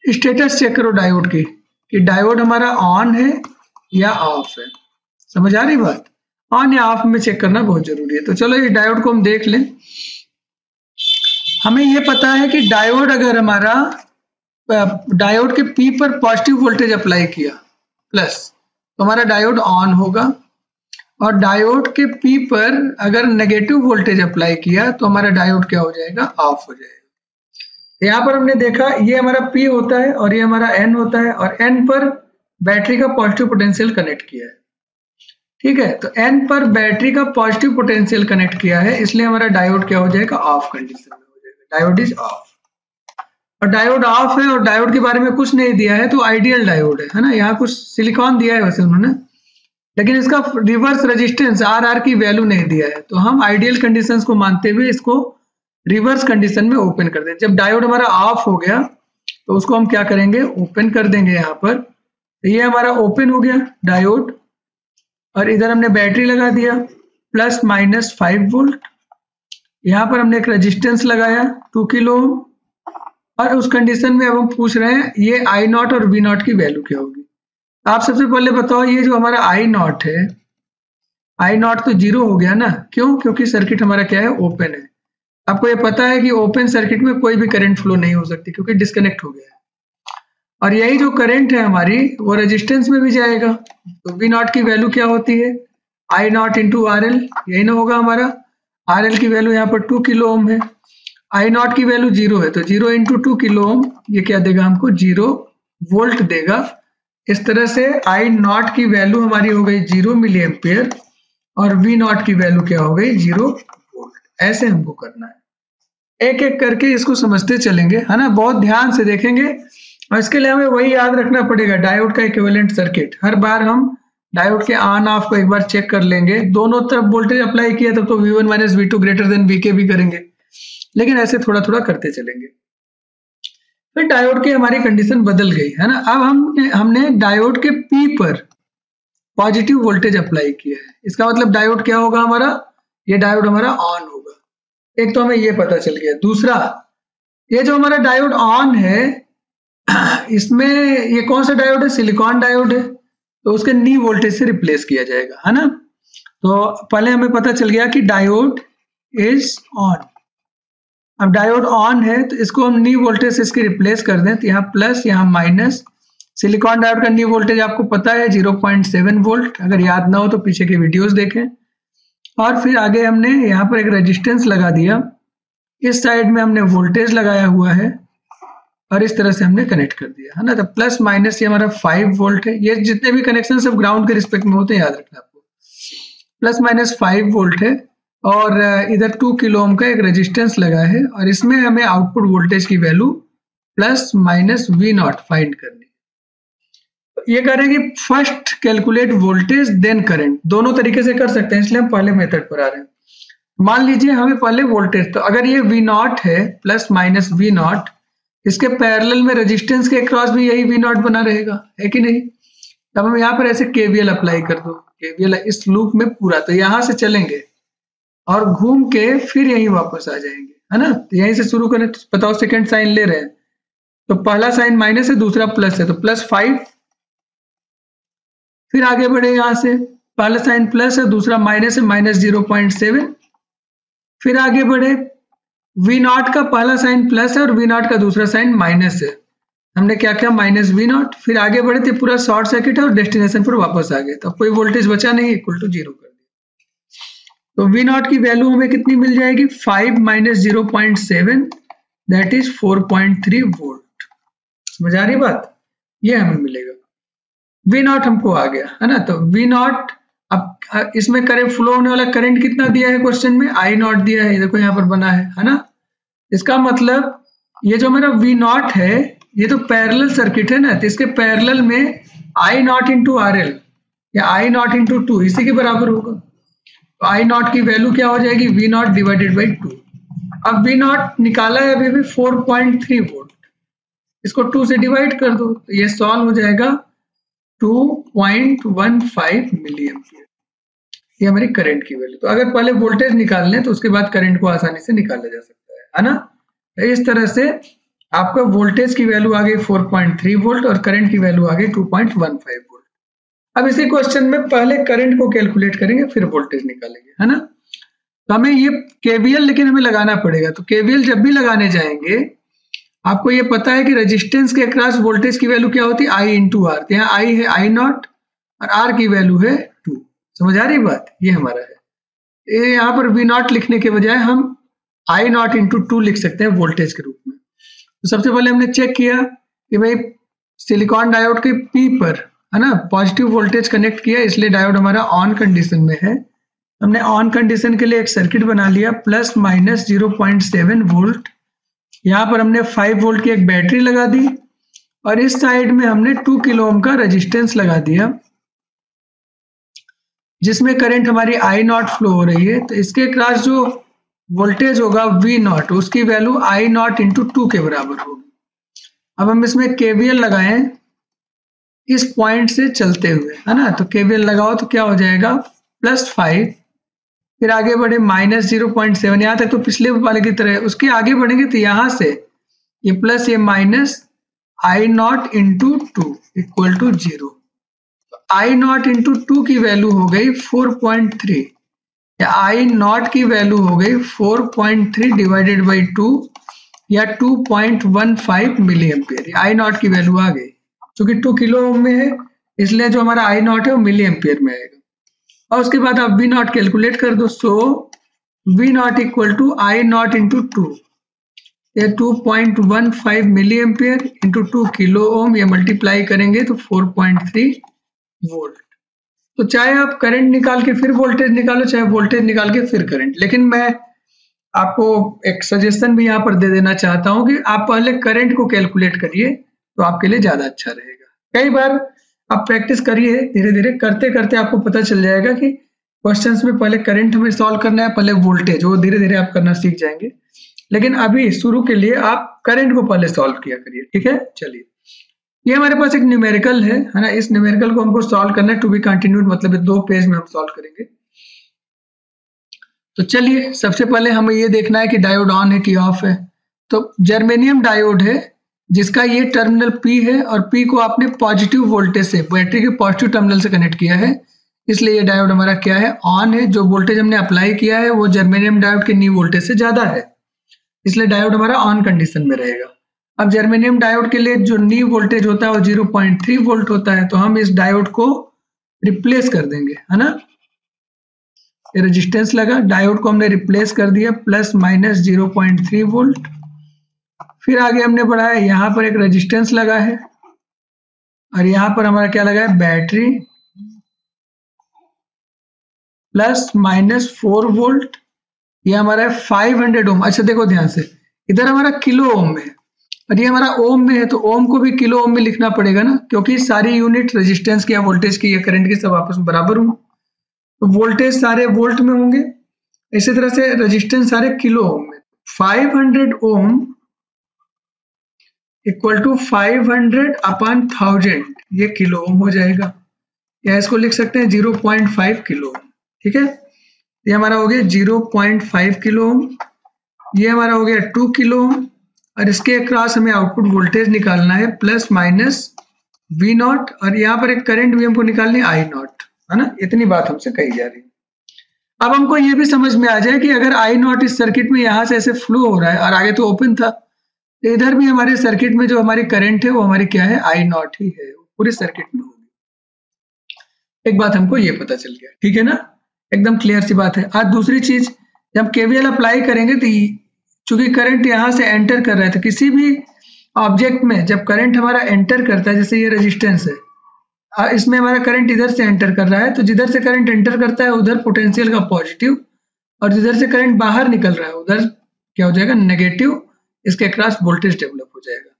स्टेटस चेक करो डायोड की कि डायोड हमारा ऑन है या ऑफ है। समझ आ रही बात, ऑन या ऑफ में चेक करना बहुत जरूरी है। तो चलो इस डायोड को हम देख लें। हमें ये पता है कि डायोड अगर हमारा डायोड के P पर पॉजिटिव वोल्टेज अप्लाई किया प्लस, तो हमारा डायोड ऑन होगा, और डायोड के P पर अगर नेगेटिव वोल्टेज अप्लाई किया तो हमारा डायोड क्या हो जाएगा, ऑफ हो जाएगा। यहाँ पर हमने देखा ये हमारा P होता है और ये हमारा N होता है, और N पर बैटरी का पॉजिटिव पोटेंशियल कनेक्ट किया है, ठीक है। तो N पर बैटरी का पॉजिटिव पोटेंशियल कनेक्ट किया है, इसलिए हमारा डायोड क्या हो जाएगा, ऑफ कंडीशन में हो जाएगा, डायोड इज ऑफ। और डायोड ऑफ है और डायोड के बारे में कुछ नहीं दिया है, तो आइडियल डायोड है ना। यहाँ कुछ सिलिकॉन दिया है वैसे उन्होंने, लेकिन इसका रिवर्स रेजिस्टेंस RR की वैल्यू नहीं दिया है, तो हम आइडियल कंडीशंस को मानते हुए इसको रिवर्स कंडीशन में ओपन कर दें। जब डायोड हमारा ऑफ हो गया तो उसको हम क्या करेंगे, ओपन कर देंगे यहाँ पर। तो ये हमारा ओपन हो गया डायोड, और इधर हमने बैटरी लगा दिया ±5 वोल्ट। यहाँ पर हमने एक रेजिस्टेंस लगाया 2 किलो ओम, और उस कंडीशन में अब हम पूछ रहे हैं ये I0 और V0 की वैल्यू क्या होगी। आप सबसे पहले बताओ, ये जो हमारा I0 है, I0 तो 0 हो गया ना, क्यों? क्योंकि सर्किट हमारा क्या है, ओपन है। आपको ये पता है कि ओपन सर्किट में कोई भी करंट फ्लो नहीं हो सकती क्योंकि डिस्कनेक्ट हो गया है। और यही जो करंट है हमारी, वो रेजिस्टेंस में भी जाएगा। तो V0 की वैल्यू क्या होती है, I0 इंटू RL, यही ना होगा हमारा। RL की वैल्यू यहाँ पर 2 किलो ओम है, I0 की वैल्यू 0 है, तो 0 इंटू 2 किलो ओम, ये क्या देगा हमको, 0 वोल्ट देगा। इस तरह से I0 की वैल्यू हमारी हो गई 0 मिली एम्पियर, और V0 की वैल्यू क्या हो गई, 0 वोल्ट। ऐसे हमको करना है, एक एक करके इसको समझते चलेंगे, है ना, बहुत ध्यान से देखेंगे। और इसके लिए हमें वही याद रखना पड़ेगा, डायोड का इक्विवेलेंट सर्किट। हर बार हम डायोड के ऑन ऑफ को एक बार चेक कर लेंगे, दोनों तरफ वोल्टेज अप्लाई किया तब तो V1 minus V2 greater than VK भी करेंगे, लेकिन ऐसे थोड़ा थोड़ा करते चलेंगे। फिर डायोड की हमारी कंडीशन बदल गई, है ना। अब हमने डायोड के P पर पॉजिटिव वोल्टेज अप्लाई किया है। इसका मतलब डायोड क्या होगा हमारा, ये डायोड हमारा ऑन होगा। एक तो हमें ये पता चल गया। दूसरा, ये जो हमारा डायोड ऑन है, इसमें ये कौन सा डायोड है, सिलिकॉन डायोड है, तो उसके नी वोल्टेज से रिप्लेस किया जाएगा, है ना। तो पहले हमें पता चल गया कि डायोड इज ऑन। अब डायोड ऑन है तो इसको हम नी वोल्टेज से इसकी रिप्लेस कर दें, तो यहाँ प्लस यहाँ माइनस। सिलिकॉन डायोड का नी वोल्टेज आपको पता है 0.7 वोल्ट, अगर याद ना हो तो पीछे के वीडियोस देखें। और फिर आगे हमने यहाँ पर एक रेजिस्टेंस लगा दिया, इस साइड में हमने वोल्टेज लगाया हुआ है, और इस तरह से हमने कनेक्ट कर दिया, है ना। तो प्लस माइनस ये हमारा 5 वोल्ट है। ये जितने भी कनेक्शन सब ग्राउंड के रिस्पेक्ट में होते हैं, याद रखना आपको। प्लस माइनस 5 वोल्ट है, और इधर 2 किलो ओम का एक रेजिस्टेंस लगा है, और इसमें हमें आउटपुट वोल्टेज की value plus minus V0 find करनी। ये कह रहे हैं कि first calculate voltage then current, दोनों तरीके से कर सकते हैं, इसलिए हम पहले मेथड पर आ रहे हैं। मान लीजिए हमें पहले वोल्टेज, तो अगर ये V0 है प्लस माइनस V0, इसके पैरेलल में रेजिस्टेंस के अक्रॉस भी यही V0 बना रहेगा, है कि नहीं। तब हम यहाँ पर ऐसे KVL अप्लाई कर दो, KVL इस लूप में पूरा, तो यहाँ से चलेंगे और घूम के फिर यहीं वापस आ जाएंगे, है ना। तो यहीं से शुरू करें, तो बताओ सेकंड साइन ले रहे हैं, तो पहला साइन माइनस है, दूसरा प्लस है, तो +5। फिर आगे बढ़े, यहाँ से पहला साइन प्लस है, दूसरा माइनस है, -0.7। फिर आगे बढ़े, V0 का पहला साइन प्लस है और V0 का दूसरा साइन माइनस है, हमने क्या किया, -V0। फिर आगे बढ़े थे, पूरा शॉर्ट सर्किट है और डेस्टिनेशन पर वापस आ गए, तो कोई वोल्टेज बचा नहीं, इक्वल टू 0 कर दिया। तो V0 की वैल्यू हमें कितनी मिल जाएगी, 5 - 0.7, दैट इज 4.3 वोल्ट। समझ आ रही बात, ये हमें मिलेगा। V0 हमको आ गया, है ना। तो V0, अब इसमें करंट फ्लो होने वाला करंट कितना दिया है क्वेश्चन में, I0 दिया है, देखो यहाँ पर बना है ना। इसका मतलब ये जो मेरा V0 है, ये तो पैरेलल सर्किट है ना, तो इसके पैरेलल में I0 इंटू RL या I0 इंटू 2 इसी के बराबर होगा। तो I0 की वैल्यू क्या हो जाएगी, V0 डिवाइडेड बाई 2। अब V0 निकाला है अभी भी 4.3 वोल्ट, इसको 2 से डिवाइड कर दो, तो ये सॉल्व हो जाएगा 2.15 मिली एम्पियर। ये हमारी करंट की वैल्यू। तो अगर पहले वोल्टेज निकाल लें तो उसके बाद करंट को आसानी से निकाला जा सकता है ना। तो इस तरह से आपका वोल्टेज की वैल्यू आ गई 4.3 वोल्ट और करंट की वैल्यू आ गई 2.15 वोल्ट। अब इसी क्वेश्चन में पहले करंट को कैलकुलेट करेंगे, फिर वोल्टेज निकालेंगे, है ना। तो हमें ये KVL लेकिन हमें लगाना पड़ेगा। तो KVL जब भी लगाने जाएंगे, आपको ये पता है कि रेजिस्टेंस के अक्रॉस वोल्टेज की वैल्यू क्या होती है, I इंटू R। तो यहाँ I है I0 और R की वैल्यू है 2। समझ आ रही बात, ये हमारा है। ये यहाँ पर V0 लिखने के बजाय हम I0 इंटू 2 लिख सकते हैं वोल्टेज के रूप में। तो सबसे पहले हमने चेक किया कि भाई सिलिकॉन डायोड के P पर है ना, पॉजिटिव वोल्टेज कनेक्ट किया, इसलिए डायोड हमारा ऑन कंडीशन में है। हमने ऑन कंडीशन के लिए एक सर्किट बना लिया, प्लस माइनस 0.7 वोल्ट। यहाँ पर हमने 5 वोल्ट की एक बैटरी लगा दी और इस साइड में हमने 2 किलो ओम का रेजिस्टेंस लगा दिया, जिसमें करंट हमारी आई नॉट फ्लो हो रही है। तो इसके क्रॉस जो वोल्टेज होगा वी नॉट, उसकी वैल्यू आई नॉट इंटू 2 के बराबर होगी। अब हम इसमें केवीएल लगाएं इस पॉइंट से चलते हुए, है ना, तो केवीएल लगाओ तो क्या हो जाएगा, +5, फिर आगे बढ़े -0.7, यहाँ तक तो पिछले वाले की तरह। उसके आगे बढ़ेंगे तो यहाँ से ये प्लस ये minus I naught into 2 equal to 0। I naught into 2 की वैल्यू हो गई 4.3, या आई नॉट की वैल्यू हो गई 4.3 डिवाइडेड बाई 2 या 2.15 मिली एम्पियर। आई नॉट की वैल्यू आ गई, क्योंकि 2 किलो ओम में है इसलिए जो हमारा आई नॉट है वो मिली एम्पियर में आएगा। और उसके बाद आप वी नॉट कैलकुलेट कर दो। So V naught equal to I naught into 2, ये 2.15 milli ampere into 2 kilo ohm, ये मल्टीप्लाई करेंगे तो 4.3 वोल्ट। तो चाहे आप करंट निकाल के फिर वोल्टेज निकालो, चाहे वोल्टेज निकाल के फिर करंट, लेकिन मैं आपको एक सजेशन भी यहाँ पर दे देना चाहता हूँ कि आप पहले करंट को कैलकुलेट करिए तो आपके लिए ज्यादा अच्छा रहेगा। कई बार आप प्रैक्टिस करिए, धीरे धीरे करते करते आपको पता चल जाएगा कि क्वेश्चंस में पहले करंट हमें सॉल्व करना है, पहले वोल्टेज, वो धीरे धीरे आप करना सीख जाएंगे। लेकिन अभी शुरू के लिए आप करंट को पहले सॉल्व किया करिए, ठीक है। चलिए, ये हमारे पास एक न्यूमेरिकल है ना, इस न्यूमेरिकल को हमको सॉल्व करना है, टू बी कंटिन्यूड, मतलब 2 पेज में हम सॉल्व करेंगे। तो चलिए, सबसे पहले हमें ये देखना है कि डायोड ऑन है कि ऑफ है। तो जर्मेनियम डायोड है जिसका ये टर्मिनल P है और P को आपने पॉजिटिव वोल्टेज से, बैटरी के पॉजिटिव टर्मिनल से कनेक्ट किया है, इसलिए ये डायोड हमारा क्या है, ऑन है। जो वोल्टेज हमने अप्लाई किया है वो जर्मेनियम डायोड के नी वोल्टेज से ज्यादा है, इसलिए डायोड हमारा ऑन कंडीशन में रहेगा। अब जर्मेनियम डायोड के लिए जो नी वोल्टेज होता है वो 0.3 वोल्ट होता है, तो हम इस डायोड को रिप्लेस कर देंगे, है ना। ये रेजिस्टेंस लगा, डायोड को हमने रिप्लेस कर दिया, प्लस माइनस 0.3 वोल्ट। फिर आगे हमने बढ़ाया, यहाँ पर एक रेजिस्टेंस लगा है और यहाँ पर हमारा क्या लगा है, बैटरी, प्लस माइनस 4 वोल्ट। ये हमारा 500 ओम। अच्छा देखो ध्यान से, इधर हमारा किलो ओम में है और ये हमारा ओम में है, तो ओम को भी किलो ओम में लिखना पड़ेगा ना, क्योंकि सारी यूनिट रेजिस्टेंस की या वोल्टेज की या करंट की सब आपस में बराबर होंगे, तो वोल्टेज सारे वोल्ट में होंगे। इसी तरह से रेजिस्टेंस सारे किलो ओम में। 500 ओम इक्वल टू 500 अपॉन 1000, ये किलो ओम हो जाएगा, या इसको लिख सकते हैं 0.5 किलो ओम, ठीक है। ये हमारा हो गया 0.5 किलो ओम, ये हमारा हो गया 2 किलो ओम, और इसके अक्रॉस हमें आउटपुट वोल्टेज निकालना है, प्लस माइनस वी नॉट, और यहाँ पर एक करंट भी हमको निकालनी है, आई नॉट, है ना। इतनी बात हमसे कही जा रही है। अब हमको ये भी समझ में आ जाए कि अगर आई नॉट इस सर्किट में यहाँ से ऐसे फ्लो हो रहा है और आगे तो ओपन था, तो इधर भी हमारे सर्किट में जो हमारी करंट है वो हमारी क्या है, आई नॉट ही है, पूरे सर्किट में होगी। एक बात हमको ये पता चल गया, ठीक है ना, एकदम क्लियर सी बात है। आज दूसरी चीज, जब केवीएल अप्लाई करेंगे तो चूंकि करंट यहाँ से एंटर कर रहा है, तो किसी भी ऑब्जेक्ट में जब करंट हमारा एंटर करता है, जैसे ये रेजिस्टेंस है, इसमें हमारा करंट इधर से एंटर कर रहा है, तो जिधर से करंट एंटर करता है उधर पोटेंशियल का पॉजिटिव, और जिधर से करंट बाहर निकल रहा है उधर क्या हो जाएगा, नेगेटिव। इसके अक्रॉस वोल्टेज डेवलप हो जाएगा।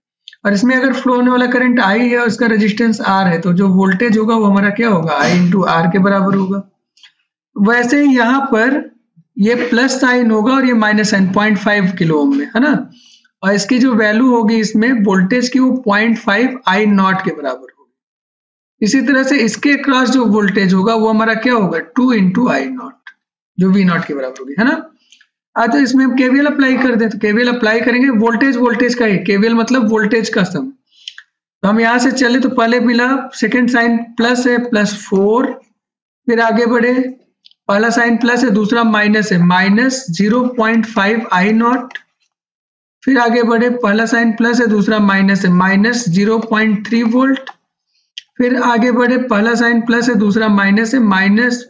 और इसमें अगर फ्लो होने वाला करंट आई है और इसका रेजिस्टेंस आर है, तो जो वोल्टेज होगा वो हमारा क्या होगा, आई इंटू आर के बराबर होगा। वैसे ही यहाँ पर ये प्लस साइन होगा और ये माइनस साइन 0.5 किलो ओम में, है ना, और इसकी जो वैल्यू होगी इसमें वोल्टेज की वो 0.5 आई नॉट के बराबर होगी। इसी तरह से इसके अक्रॉस जो वोल्टेज होगा वो हमारा क्या होगा, 2 इंटू आई नॉट, जो वी नॉट के बराबर होगी, है ना। तो इसमें हम केवीएल अप्लाई कर दें, तो केवीएल अप्लाई करेंगे, वोल्टेज वोल्टेज का ही, केवीएल मतलब वोल्टेज का सम। तो हम यहाँ से चले तो पहले मिला, सेकंड साइन प्लस है, +4, फिर आगे बढ़े, पहला साइन प्लस है, दूसरा माइनस है, माइनस 0.5 आई नॉट, फिर आगे बढ़े, पहला साइन प्लस है, दूसरा माइनस है, माइनस 0.3 वोल्ट, फिर आगे बढ़े, पहला साइन प्लस है, दूसरा माइनस है, minus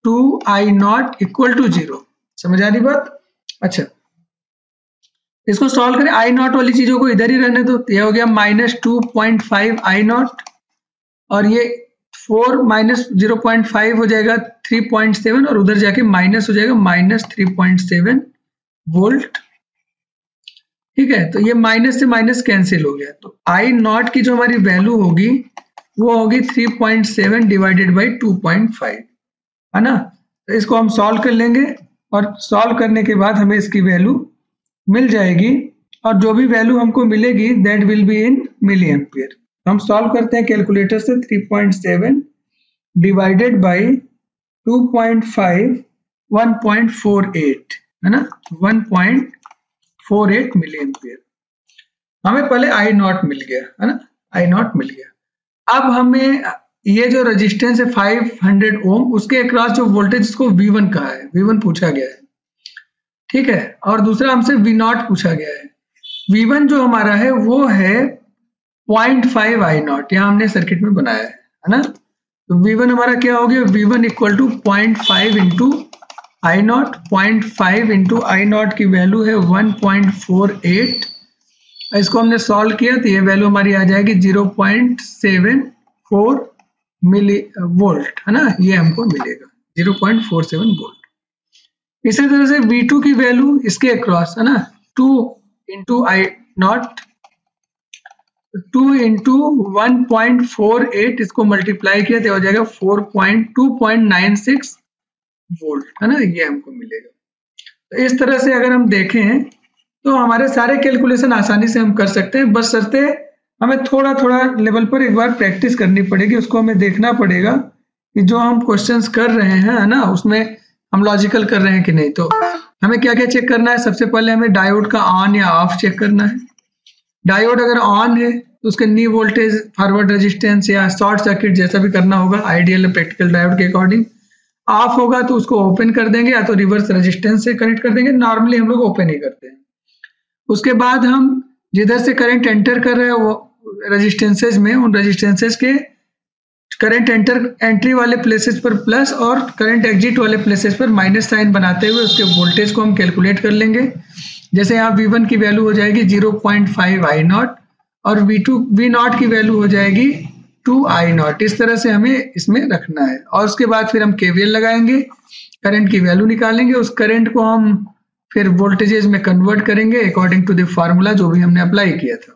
2 I naught equal to 0। समझ आ रही बात। अच्छा, इसको सॉल्व करें, आई नॉट वाली चीजों को इधर ही रहने दो, तो ये हो गया -2.5 आई नॉट, और ये 4 माइनस 0.5 हो जाएगा 3.7, और उधर जाके माइनस हो जाएगा -3.7 वोल्ट। ठीक है, तो ये माइनस से माइनस कैंसिल हो गया, तो आई नॉट की जो हमारी वैल्यू होगी वो होगी 3.7 डिवाइडेड बाई 2.5, है ना। तो इसको हम सॉल्व कर लेंगे, और सॉल्व करने के बाद हमें इसकी वैल्यू मिल जाएगी, और जो भी वैल्यू हमको मिलेगी that will be in milli ampere. हम सॉल्व करते हैं कैलकुलेटर से, 3.7 डिवाइडेड बाई 2.5 1.48, है ना, 1.48 मिली एम्पियर। हमें पहले आई नॉट मिल गया, है ना, आई नॉट मिल गया। अब हमें ये जो रेजिस्टेंस है 500 ओम, उसके अक्रॉस जो वोल्टेज, इसको V1 कहा है, V1 पूछा गया है। ठीक है, और दूसरा हमसे V0 पूछा गया है। V1 जो हमारा है वो है 0.5 आई नॉट, यहाँ हमने सर्किट में बनाया है ना। तो V1 हमारा क्या हो गया, V1 equal to 0.5 into I naught, 0.5 into I naught की वैल्यू है 1.48। इसको हमने सॉल्व किया तो ये वैल्यू हमारी आ जाएगी 0.74 मिली वोल्ट, है ना, ये हमको मिलेगा 0.47 वोल्ट। इसी तरह से V2 की वैल्यू इसके अक्रॉस, है ना, 2 इंटू आई नॉट, 2 इंटू 1.48, इसको मल्टीप्लाई किया तो हो जाएगा 2.96 वोल्ट, है ना, ये हमको मिलेगा। तो इस तरह से अगर हम देखें तो हमारे सारे कैलकुलेशन आसानी से हम कर सकते हैं, बस शर्ते हमें थोड़ा थोड़ा लेवल पर एक बार प्रैक्टिस करनी पड़ेगी। उसको हमें देखना पड़ेगा कि जो हम क्वेश्चंस कर रहे हैं, है ना, उसमें हम लॉजिकल कर रहे हैं कि नहीं। तो हमें क्या क्या चेक करना है, सबसे पहले हमें डायोड का ऑन या ऑफ चेक करना है। डायोड अगर ऑन है तो उसके नी वोल्टेज, फॉरवर्ड रेजिस्टेंस या शॉर्ट सर्किट जैसा भी करना होगा आइडियल प्रैक्टिकल डायोड के अकॉर्डिंग। ऑफ होगा तो उसको ओपन कर देंगे या तो रिवर्स रेजिस्टेंस से कनेक्ट कर देंगे, नॉर्मली हम लोग ओपन ही करते हैं। उसके बाद हम जिधर से करंट एंटर कर रहे हैं वो रेजिस्टेंसेज में, उन रेजिस्टेंसेज के करंट एंट्री वाले प्लेसेस पर प्लस और करंट एग्जिट वाले प्लेसेस पर माइनस साइन बनाते हुए उसके वोल्टेज को हम कैलकुलेट कर लेंगे। जैसे यहाँ V1 की वैल्यू हो जाएगी 0.5 आई नॉट, और V0 की वैल्यू हो जाएगी 2 आई नॉट। इस तरह से हमें इसमें रखना है, और उसके बाद फिर हम KVL लगाएंगे, करंट की वैल्यू निकालेंगे, उस करंट को हम फिर वोल्टेजेस में कन्वर्ट करेंगे अकॉर्डिंग टू द फार्मूला जो भी हमने अप्लाई किया था।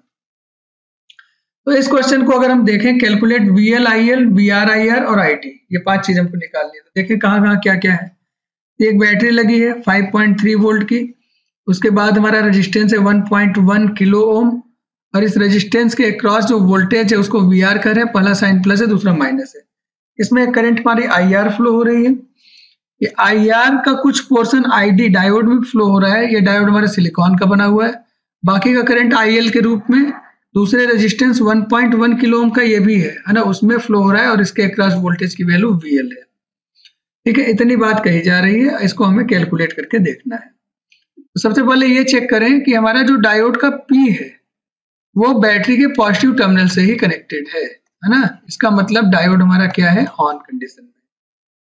तो इस क्वेश्चन को अगर हम देखें, calculate VL IL VR IR और IT, ये 5 चीज हमको निकालनी है। तो देखें कहाँ कहाँ क्या क्या है। एक बैटरी लगी है 5.3 वोल्ट की, उसके बाद हमारा रेजिस्टेंस है 1.1 किलो ओम, और इस रेजिस्टेंस के अक्रॉस जो वोल्टेज है उसको VR कर रहे हैं, पहला साइन प्लस है दूसरा माइनस है। इसमें करंट हमारी IR फ्लो हो रही है। ये IR का कुछ पोर्शन ID डायोड में फ्लो हो रहा है, ये डायोड हमारे सिलिकॉन का बना हुआ है। बाकी का करंट IL के रूप में दूसरे रेजिस्टेंस 1.1 किलो ओम का ये भी है ना, उसमें फ्लो हो रहा है, और इसके अक्रॉस वोल्टेज की वैल्यू VL है। ठीक है, इतनी बात कही जा रही है, इसको हमें कैलकुलेट करके देखना है। तो सबसे पहले ये चेक करें कि हमारा जो डायोड का P है वो बैटरी के पॉजिटिव टर्मिनल से ही कनेक्टेड है ना। इसका मतलब डायोड हमारा क्या है, ऑन कंडीशन में।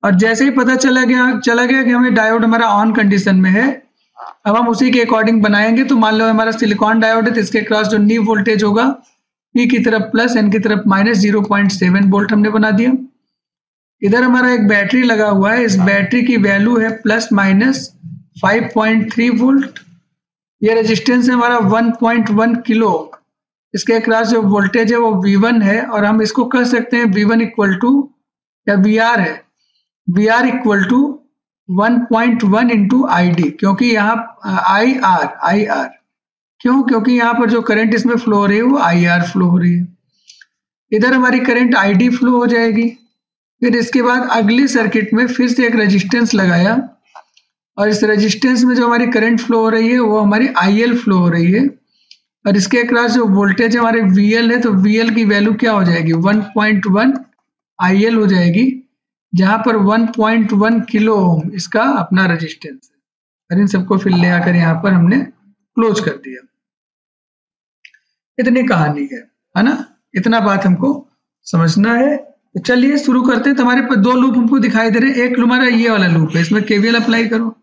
और जैसे ही पता चला गया कि हमें डायोड हमारा ऑन कंडीशन में है, अब हम उसी के अकॉर्डिंग बनाएंगे। तो मान लो हमारा सिलिकॉन डायोड है, तो इसके क्रॉस जो नी वोल्टेज होगा P की तरफ प्लस, N की तरफ माइनस, 0.7 वोल्ट हमने बना दिया। इधर हमारा एक बैटरी लगा हुआ है, इस बैटरी की वैल्यू है प्लस माइनस 5.3 वोल्ट। ये रेजिस्टेंस है हमारा 1.1 किलो, इसके अक्रॉस जो वोल्टेज है वो V1 है, और हम इसको कह सकते हैं V1 इक्वल टू, या VR है, VR equal to 1.1 into ID, क्योंकि यहाँ IR क्यों, क्योंकि यहाँ पर जो करंट इसमें फ्लो हो रही है वो IR फ्लो हो रही है। इधर हमारी करंट ID फ्लो हो जाएगी। फिर इसके बाद अगली सर्किट में फिर से एक रेजिस्टेंस लगाया, और इस रेजिस्टेंस में जो हमारी करंट फ्लो हो रही है वो हमारी IL फ्लो हो रही है, और इसके अक्रॉस जो वोल्टेज हमारे VL है, तो VL की वैल्यू क्या हो जाएगी, 1.1 IL हो जाएगी, जहां पर 1.1 किलो ओम इसका अपना रेजिस्टेंस है। और इन सबको फिर ले आकर यहाँ पर हमने क्लोज कर दिया। इतनी कहानी है ना, इतना बात हमको समझना है। तो चलिए शुरू करते हैं। तो हमारे पास 2 लूप हमको दिखाई दे रहे हैं। एक हमारा ये वाला लूप है, इसमें KVL अप्लाई करो।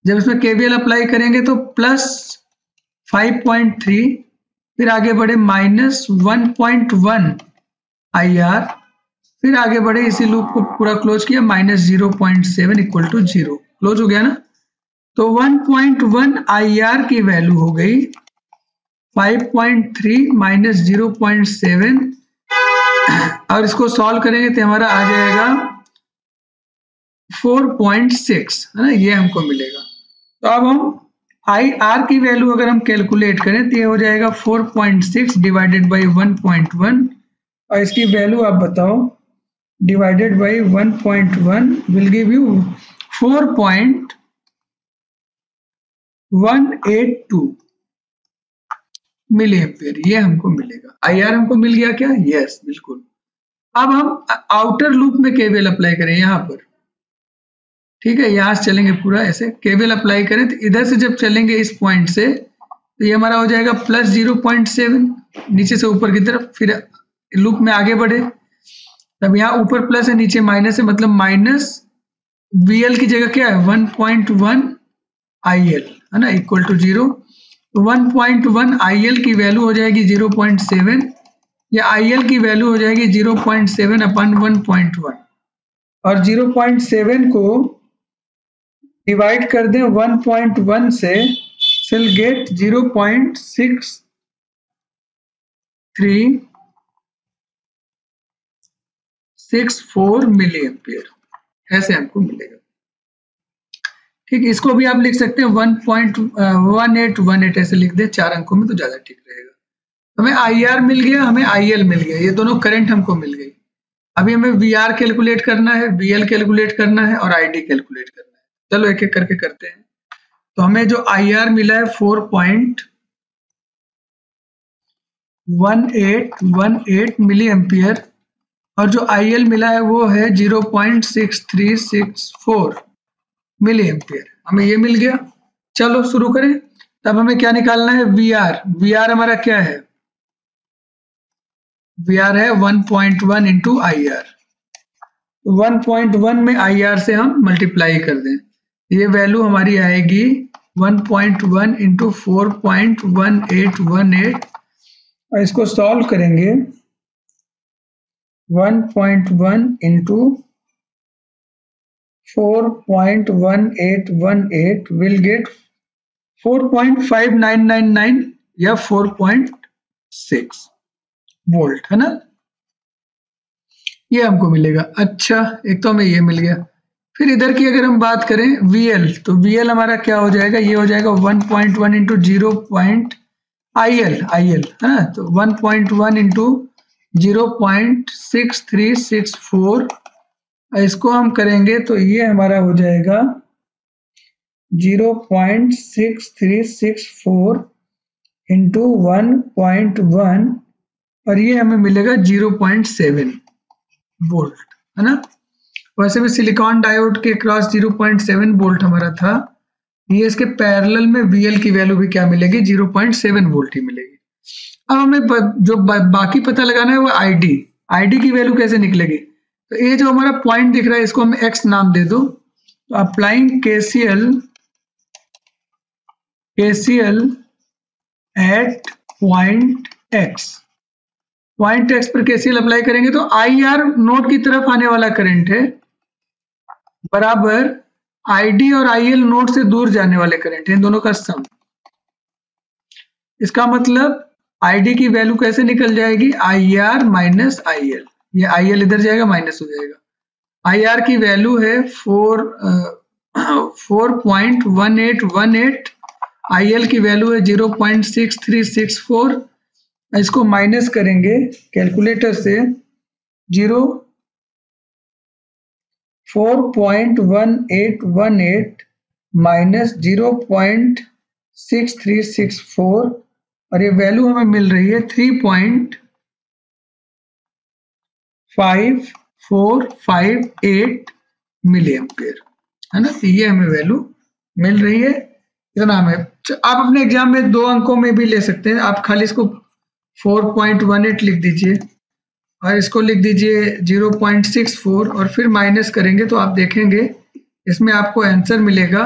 जब इसमें KVL अप्लाई करेंगे तो प्लस 5.3, फिर आगे बढ़े -1.1 IR, फिर आगे बढ़े, इसी लूप को पूरा क्लोज किया, -0.7 इक्वल टू 0, क्लोज हो गया ना। तो 1.1 IR की वैल्यू हो गई 5.3 माइनस 0.7, और इसको सॉल्व करेंगे तो हमारा आ जाएगा 4.6, है ना, ये हमको मिलेगा। तो अब हम IR की वैल्यू अगर हम कैलकुलेट करें तो ये हो जाएगा 4.6 डिवाइडेड बाई 1.1, और इसकी वैल्यू आप बताओ, divided by 1.1 will give you 4.182 milli ampere, ये हमको मिलेगा। IR हमको मिल गया क्या? यस, बिल्कुल। अब हम आउटर लूप में केवीएल अप्लाई करें यहाँ पर, ठीक है, यहाँ से चलेंगे पूरा ऐसे, केवीएल अप्लाई करें तो इधर से जब चलेंगे इस पॉइंट से, तो ये हमारा हो जाएगा +0.7 नीचे से ऊपर की तरफ, फिर लूप में आगे बढ़े, तब यहाँ ऊपर प्लस है नीचे माइनस है, मतलब माइनस VL की जगह क्या है 1.1 IL, है ना, इक्वल टू 0। 1.1 IL की वैल्यू हो जाएगी 0.7, या IL की वैल्यू हो जाएगी 0.7 अपन 1.1, और 0.7 को डिवाइड कर दें 1.1 से, she'll get 0.6364 मिली एम्पियर, ऐसे हमको मिलेगा। ठीक, इसको भी आप लिख सकते हैं 1.1818 ऐसे लिख दे 4 अंकों में, तो ज्यादा ठीक रहेगा। हमें IR मिल गया, हमें IL मिल गया, ये दोनों करंट हमको मिल गई। अभी हमें VR कैलकुलेट करना है, VL कैलकुलेट करना है, और ID कैलकुलेट करना है। चलो एक एक करके करते हैं। तो हमें जो IR मिला है 4.1818 मिली एम्पियर, और जो IL मिला है वो है 0.6364 मिली एम्पियर, हमें ये मिल गया। चलो शुरू करें। तब हमें क्या निकालना है? VR हमारा क्या है? VR है 1.1 इंटू IR, 1.1 में IR से हम मल्टीप्लाई कर दें, ये वैल्यू हमारी आएगी 1.1 इंटू 4.1818, और इसको सॉल्व करेंगे 1.1 इंटू 4.1818 विल गेट 4.5999 या 4.6 वोल्ट, है ना, ये हमको मिलेगा। अच्छा, एक तो हमें ये मिल गया। फिर इधर की अगर हम बात करें VL, तो VL हमारा क्या हो जाएगा? ये हो जाएगा 1.1 इंटू 0. IL है ना, तो 1.1 इंटू 0.6364, इसको हम करेंगे तो ये हमारा हो जाएगा 0.6364 इंटू 1.1, और ये हमें मिलेगा 0.7 वोल्ट, है ना। वैसे भी सिलिकॉन डायोड के क्रॉस 0.7 वोल्ट हमारा था, ये इसके पैरेलल में VL की वैल्यू भी क्या मिलेगी? 0.7 वोल्ट ही मिलेगी। अब हमें जो बाकी पता लगाना है वो ID की वैल्यू कैसे निकलेगी? तो ये जो हमारा पॉइंट दिख रहा है इसको हम X नाम दे दो। तो applying KCL at point X पर KCL अप्लाई करेंगे तो IR नोड की तरफ आने वाला करंट है, बराबर ID और IL नोड से दूर जाने वाले करंट है, इन दोनों का सम। इसका मतलब ID की वैल्यू कैसे निकल जाएगी? IR माइनस IL, ये IL इधर जाएगा, माइनस हो जाएगा। IR की वैल्यू है 4.1818, IL की वैल्यू है 0.6364, इसको माइनस करेंगे कैलकुलेटर से 4.1818 माइनस 0.6364, और ये वैल्यू हमें मिल रही है 3.5458 मिली एम्पियर, है ना, तो ये हमें वैल्यू मिल रही है, इतना हमें। आप अपने एग्जाम में 2 अंकों में भी ले सकते हैं, आप खाली इसको 4.18 लिख दीजिए और इसको लिख दीजिए 0.64, और फिर माइनस करेंगे तो आप देखेंगे इसमें आपको आंसर मिलेगा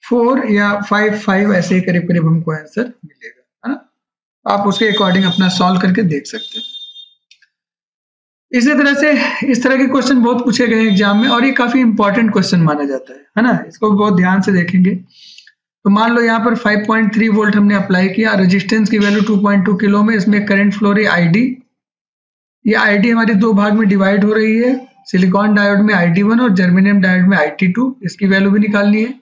4 या 5 ऐसे ही करीब करीब हमको आंसर मिलेगा, है ना। आप उसके अकॉर्डिंग अपना सॉल्व करके देख सकते हैं। इसी तरह से इस तरह के क्वेश्चन बहुत पूछे गए एग्जाम में और ये काफी इंपॉर्टेंट क्वेश्चन माना जाता है ना। इसको बहुत ध्यान से देखेंगे। तो मान लो यहाँ पर 5.3 वोल्ट हमने अप्लाई किया, रेजिस्टेंस की वैल्यू 2.2 किलो में, इसमें करंट फ्लो रही आईडी। ये आईडी हमारी दो भाग में डिवाइड हो रही है, सिलिकॉन डायोड में ID1 और जर्मेनियम डायोड में IT2। इसकी वैल्यू भी निकालनी है।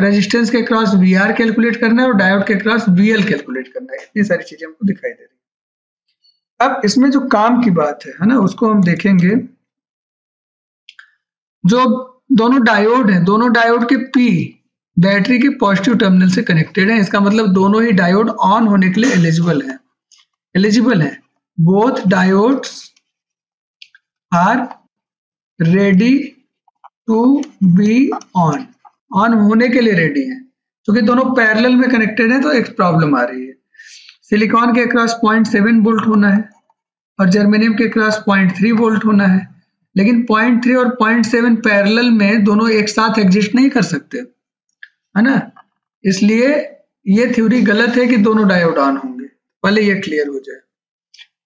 रेजिस्टेंस के क्रॉस VR कैलकुलेट करना है और डायोड के क्रॉस VL कैलकुलेट करना है। इतनी सारी चीजें हमको दिखाई दे रही है। अब इसमें जो काम की बात है ना, उसको हम देखेंगे। जो दोनों डायोड हैं, दोनों डायोड के P बैटरी के पॉजिटिव टर्मिनल से कनेक्टेड है। इसका मतलब दोनों ही डायोड ऑन होने के लिए एलिजिबल है। Both diodes are ready to be on होने के लिए रेडी है। क्योंकि दोनों पैरेलल में कनेक्टेड है तो एक प्रॉब्लम आ रही है। सिलिकॉन के क्रॉस 0.7 वोल्ट होना है और जर्मेनियम के क्रॉस 0.3 वोल्ट होना है। लेकिन 0.3 और 0.7 पैरेलल में दोनों एक साथ एग्जिस्ट नहीं कर सकते, है ना। इसलिए ये थ्योरी गलत है कि दोनों डायोड ऑन होंगे। पहले ये क्लियर हो जाए,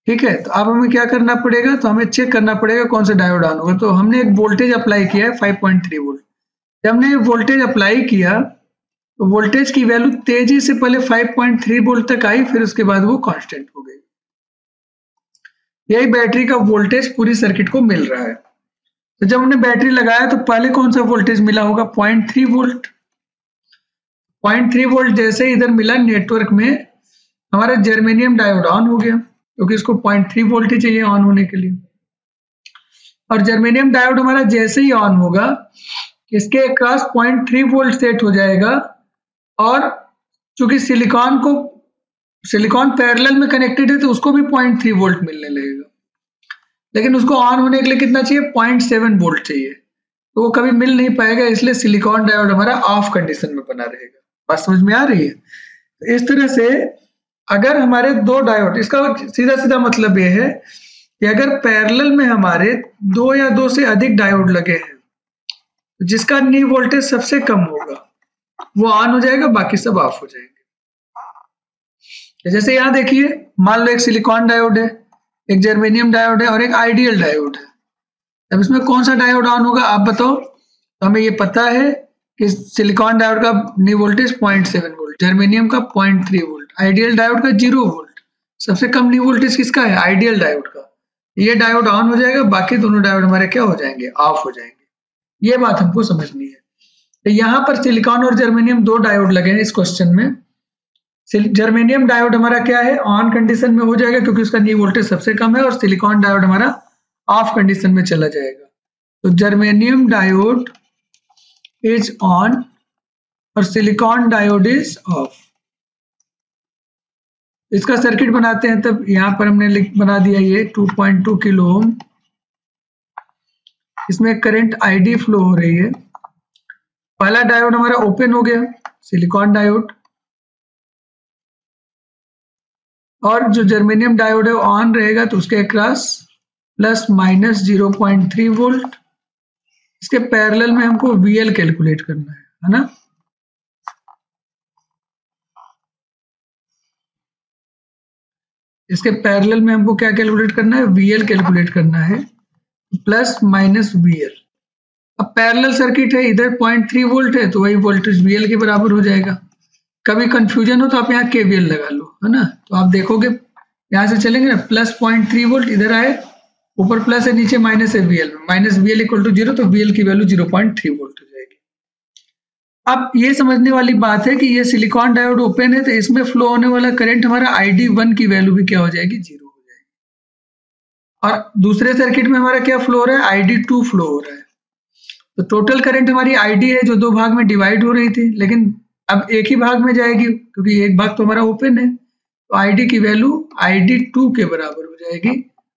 ठीक है। तो अब हमें क्या करना पड़ेगा, तो हमें चेक करना पड़ेगा कौन सा डायोड ऑन होगा। तो हमने एक वोल्टेज अप्लाई किया है 5.3 वोल्ट। जब हमने वोल्टेज अप्लाई किया तो वोल्टेज की वैल्यू तेजी से पहले 5.3 वोल्ट तक आई, फिर उसके बाद वो कांस्टेंट हो गई। यही बैटरी का वोल्टेज पूरी सर्किट को मिल रहा है। तो जब हमने बैटरी लगाया तो पहले कौन सा वोल्टेज मिला होगा, 0.3 वोल्ट। 0.3 वोल्ट जैसे इधर मिला नेटवर्क में, हमारा जर्मेनियम डायोड ऑन हो गया क्योंकि इसको 0.3 वोल्ट ही चाहिए ऑन होने के लिए। और जर्मेनियम डायोड हमारा जैसे ही ऑन होगा, इसके अक्रॉस 0.3 वोल्ट सेट हो जाएगा। और चूंकि सिलिकॉन पैरेलल में कनेक्टेड है तो उसको भी 0.3 वोल्ट मिलने लगेगा। लेकिन उसको ऑन होने के लिए कितना चाहिए, 0.7 वोल्ट चाहिए। तो वो कभी मिल नहीं पाएगा, इसलिए सिलिकॉन डायोड हमारा ऑफ कंडीशन में बना रहेगा। बात समझ में आ रही है। तो इस तरह से अगर हमारे दो डायोड, इसका सीधा सीधा मतलब ये है कि अगर पैरेलल में हमारे दो या दो से अधिक डायोड लगे हैं, जिसका नी वोल्टेज सबसे कम होगा वो ऑन हो जाएगा, बाकी सब ऑफ हो जाएंगे। जैसे यहां देखिए, मान लो एक सिलिकॉन डायोड है, एक जर्मेनियम डायोड है और एक आइडियल डायोड है। अब इसमें कौन सा डायोड ऑन होगा आप बताओ। तो हमें ये पता है कि सिलिकॉन डायोड का नी वोल्टेज 0.7 वोल्ट, जर्मेनियम का 0.3 वोल्ट, आइडियल डायोड का 0 वोल्ट। सबसे कम नी वोल्टेज किसका है, आइडियल डायोड का। ये डायोड ऑन हो जाएगा, बाकी दोनों डायोड हमारे क्या हो जाएंगे, ऑफ हो जाएंगे। ये बात हमको समझनी है। तो यहाँ पर सिलिकॉन और जर्मेनियम दो डायोड लगे हैं इस क्वेश्चन में। जर्मेनियम डायोड हमारा क्या है, ऑन कंडीशन में हो जाएगा क्योंकि उसका नी वोल्टेज सबसे कम है, और सिलिकॉन डायोड हमारा ऑफ कंडीशन में चला जाएगा। तो जर्मेनियम डायोड इज ऑन और सिलिकॉन डायोड इज ऑफ। इसका सर्किट बनाते हैं, तब यहां पर हमने बना दिया ये 2.2 किलो ओम। इसमें करंट ID फ्लो हो रही है। पहला डायोड हमारा ओपन हो गया, सिलिकॉन डायोड, और जो जर्मेनियम डायोड है वो ऑन रहेगा, तो उसके अक्रॉस प्लस माइनस 0.3 वोल्ट। इसके पैरेलल में हमको VL कैलकुलेट करना है ना। इसके पैरेलल में हमको क्या कैलकुलेट करना है, VL कैलकुलेट करना है, प्लस माइनस VL। अब पैरेलल सर्किट है, इधर 0.3 वोल्ट है तो वही वोल्टेज VL के बराबर हो जाएगा। कभी कंफ्यूजन हो तो आप यहाँ KVL लगा लो, है ना। तो आप देखोगे यहाँ से चलेंगे ना, प्लस 0.3 वोल्ट इधर आए, ऊपर प्लस है, नीचे माइनस है VL में, माइनस VL इक्वल टू 0, तो VL की वैल्यू 0.3 वोल्ट हो जाएगी। अब ये समझने वाली बात है कि ये सिलिकॉन डायोड ओपन है, तो इसमें फ्लो होने वाला करंट हमारा ID1 की वैल्यू भी क्या हो जाएगी, 0 हो जाएगी। और दूसरे सर्किट में हमारा क्या फ्लो हो रहा है, ID2 फ्लो हो रहा है। तो टोटल करंट हमारी ID है जो दो भाग में डिवाइड हो रही थी, लेकिन अब एक ही भाग में जाएगी क्योंकि एक भाग तो हमारा ओपन है। तो ID की वैल्यू ID2 के बराबर हो जाएगी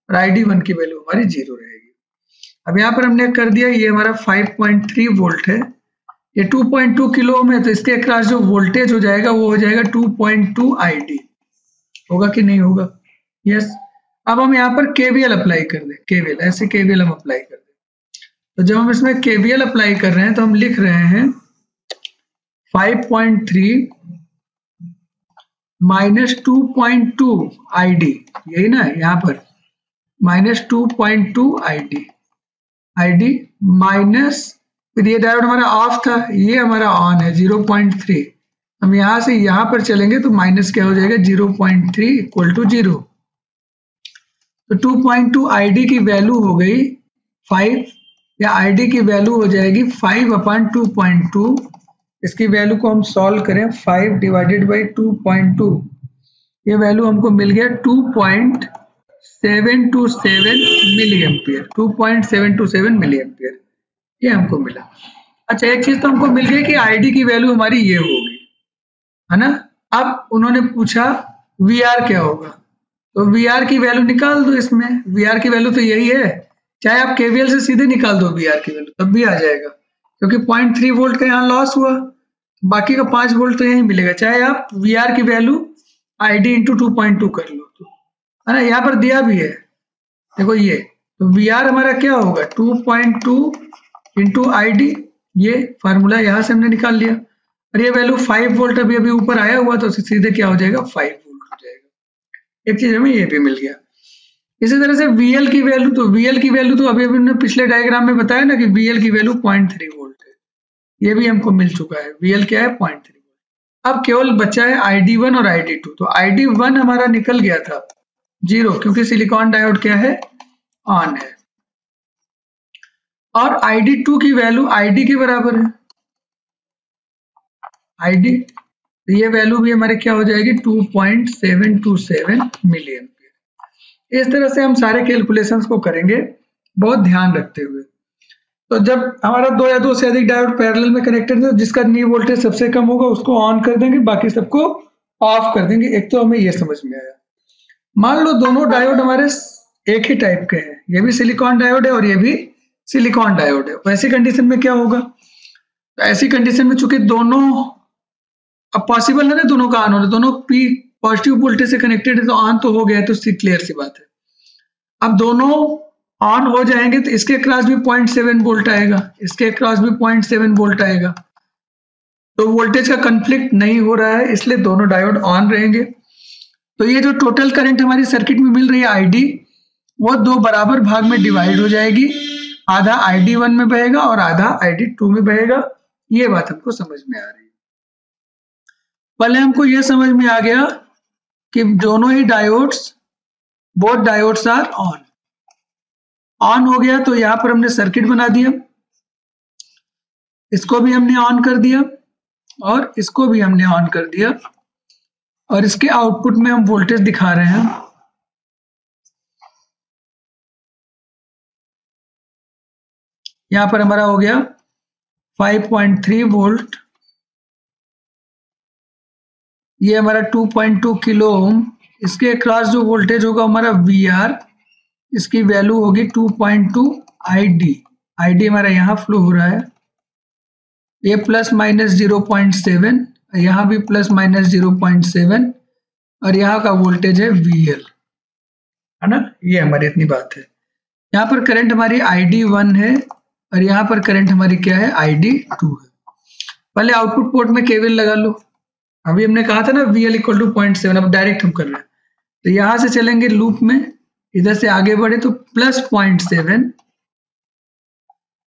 और ID1 की वैल्यू हमारी 0 रहेगी। अब यहाँ पर हमने कर दिया, ये हमारा 5.3 वोल्ट है, ये 2.2 किलो ओम है, तो इसके अक्रॉस जो वोल्टेज हो जाएगा वो हो जाएगा 2.2 ID। होगा कि नहीं होगा, यस। अब हम यहाँ पर KVL अप्लाई कर दें, KVL ऐसे KVL हम अप्लाई कर दें। तो जब हम इसमें KVL अप्लाई कर रहे हैं तो हम लिख रहे हैं 5.3 माइनस 2.2 ID, यही ना यहाँ पर माइनस 2.2 ID माइनस, फिर ये डायोड हमारा ऑफ था, ये हमारा ऑन है 0.3। हम यहाँ से यहाँ पर चलेंगे तो माइनस क्या हो जाएगा 0.3 इक्वल टू 0। तो 2.2 ID की वैल्यू हो गई 5, या ID की वैल्यू हो जाएगी 5/2.2। इसकी वैल्यू को हम सॉल्व करें, 5 डिवाइडेड बाई 2.2, ये वैल्यू हमको मिल गया 2.727 मिली एम्पियर, 2.727 मिली एम्पियर, ये हमको मिला। अच्छा, एक चीज तो हमको मिल गई कि ID की वैल्यू हमारी ये होगी, है ना। अब उन्होंने पूछा VR क्या होगा, तो VR की वैल्यू निकाल दो इसमें, VR की वैल्यू तो यही है, चाहे आप KVL से सीधे निकाल दो VR की वैल्यू तब भी आ जाएगा, क्योंकि 0.3 वोल्ट का यहाँ लॉस हुआ, बाकी का 5 वोल्ट तो यही मिलेगा, चाहे आप VR की वैल्यू ID इंटू 2.2 कर लो, तो है ना, यहाँ पर दिया भी है, देखो ये, तो VR हमारा क्या होगा 2.2 इंटू ID, ये फार्मूला यहाँ से हमने निकाल लिया, और ये वैल्यू 5 वोल्ट अभी अभी ऊपर आया हुआ, तो सीधे क्या हो जाएगा 5 वोल्ट हो जाएगा। एक चीज हमें ये भी मिल गया। इसी तरह से VL की वैल्यू, तो VL की वैल्यू तो अभी अभी हमने पिछले डायग्राम में बताया ना कि VL की वैल्यू 0.3 वोल्ट है, ये भी हमको मिल चुका है, VL क्या है 0.3 वोल्ट। अब केवल बचा है ID1 और ID2, तो ID1 हमारा निकल गया था 0, क्योंकि सिलिकॉन डायोड क्या है ऑन है, और ID2 की वैल्यू ID के बराबर है, ID, तो ये वैल्यू भी हमारे क्या हो जाएगी 2.727 मिली एम्पियर। इस तरह से हम सारे कैलकुलेशंस को करेंगे बहुत ध्यान रखते हुए। तो जब हमारा 2 या 2 से अधिक डायोड पैरेलल में कनेक्टेड है, जिसका नी वोल्टेज सबसे कम होगा उसको ऑन कर देंगे, बाकी सबको ऑफ कर देंगे। एक तो हमें ये समझ में आया। मान लो दोनों डायोड हमारे एक ही टाइप के हैं, ये भी सिलिकॉन डायोड है और ये भी सिलिकॉन डायोड है, तो ऐसी कंडीशन में क्या होगा, तो ऐसी कंडीशन में चूंकि दोनों, अब पॉसिबल है ना दोनों का ऑन होना, दोनों P पॉजिटिव वोल्टेज से कनेक्टेड है, तो ऑन तो हो गया, तो क्लियर सी बात है। अब दोनों ऑन हो जाएंगे तो इसके क्रॉस भी 0.7 वोल्ट आएगा, इसके क्रॉस भी 0.7 वोल्ट आएगा, तो वोल्टेज का कंफ्लिक्ट नहीं हो रहा है, इसलिए दोनों डायोड ऑन रहेंगे। तो ये जो टोटल करंट हमारी सर्किट में मिल रही है ID, वो 2 बराबर भाग में डिवाइड हो जाएगी, आधा ID1 में बहेगा और आधा ID2 में बहेगा। ये बात हमको समझ में आ रही है। पहले हमको ये समझ में आ गया कि दोनों ही diodes, both diodes are on हो गया, तो यहां पर हमने सर्किट बना दिया, इसको भी हमने ऑन कर दिया और इसको भी हमने ऑन कर दिया, और इसके आउटपुट में हम वोल्टेज दिखा रहे हैं। यहां पर हमारा हो गया 5.3 वोल्ट, ये हमारा 2.2 किलो ओम, इसके क्रॉस जो वोल्टेज होगा हमारा VR, इसकी वैल्यू होगी 2.2 ID हमारा यहाँ फ्लो हो रहा है, ये प्लस माइनस 0.7, यहाँ भी प्लस माइनस 0.7, और यहाँ का वोल्टेज है VL, है ना, ये हमारी इतनी बात है। यहाँ पर करंट हमारी ID1 है और यहाँ पर करंट हमारी क्या है ID2 है। पहले आउटपुट पोर्ट में KVL लगा लो, अभी हमने कहा था ना VL इक्वल टू 0.7, अब डायरेक्ट हम कर रहे हैं, तो यहां से चलेंगे लूप में, इधर से आगे बढ़े तो प्लस 0.7,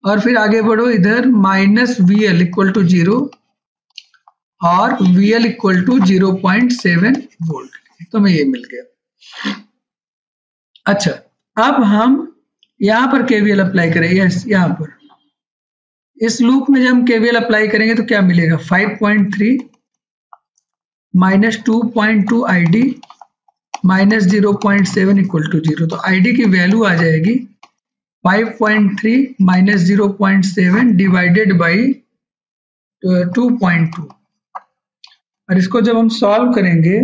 और फिर आगे बढ़ो इधर माइनस VL इक्वल टू 0 और VL इक्वल टू 0.7 वोल्ट, तो हमें ये मिल गया। अच्छा, अब हम यहां पर KVL अप्लाई करें, यस, यहां पर इस लूप में जब हम KVL अप्लाई करेंगे तो क्या मिलेगा 5.3 minus 2.2 ID minus 0.7 equal to 0, तो ID की वैल्यू आ जाएगी 5.3 माइनस 0.7 डिवाइडेड बाई 2.2, और इसको जब हम सॉल्व करेंगे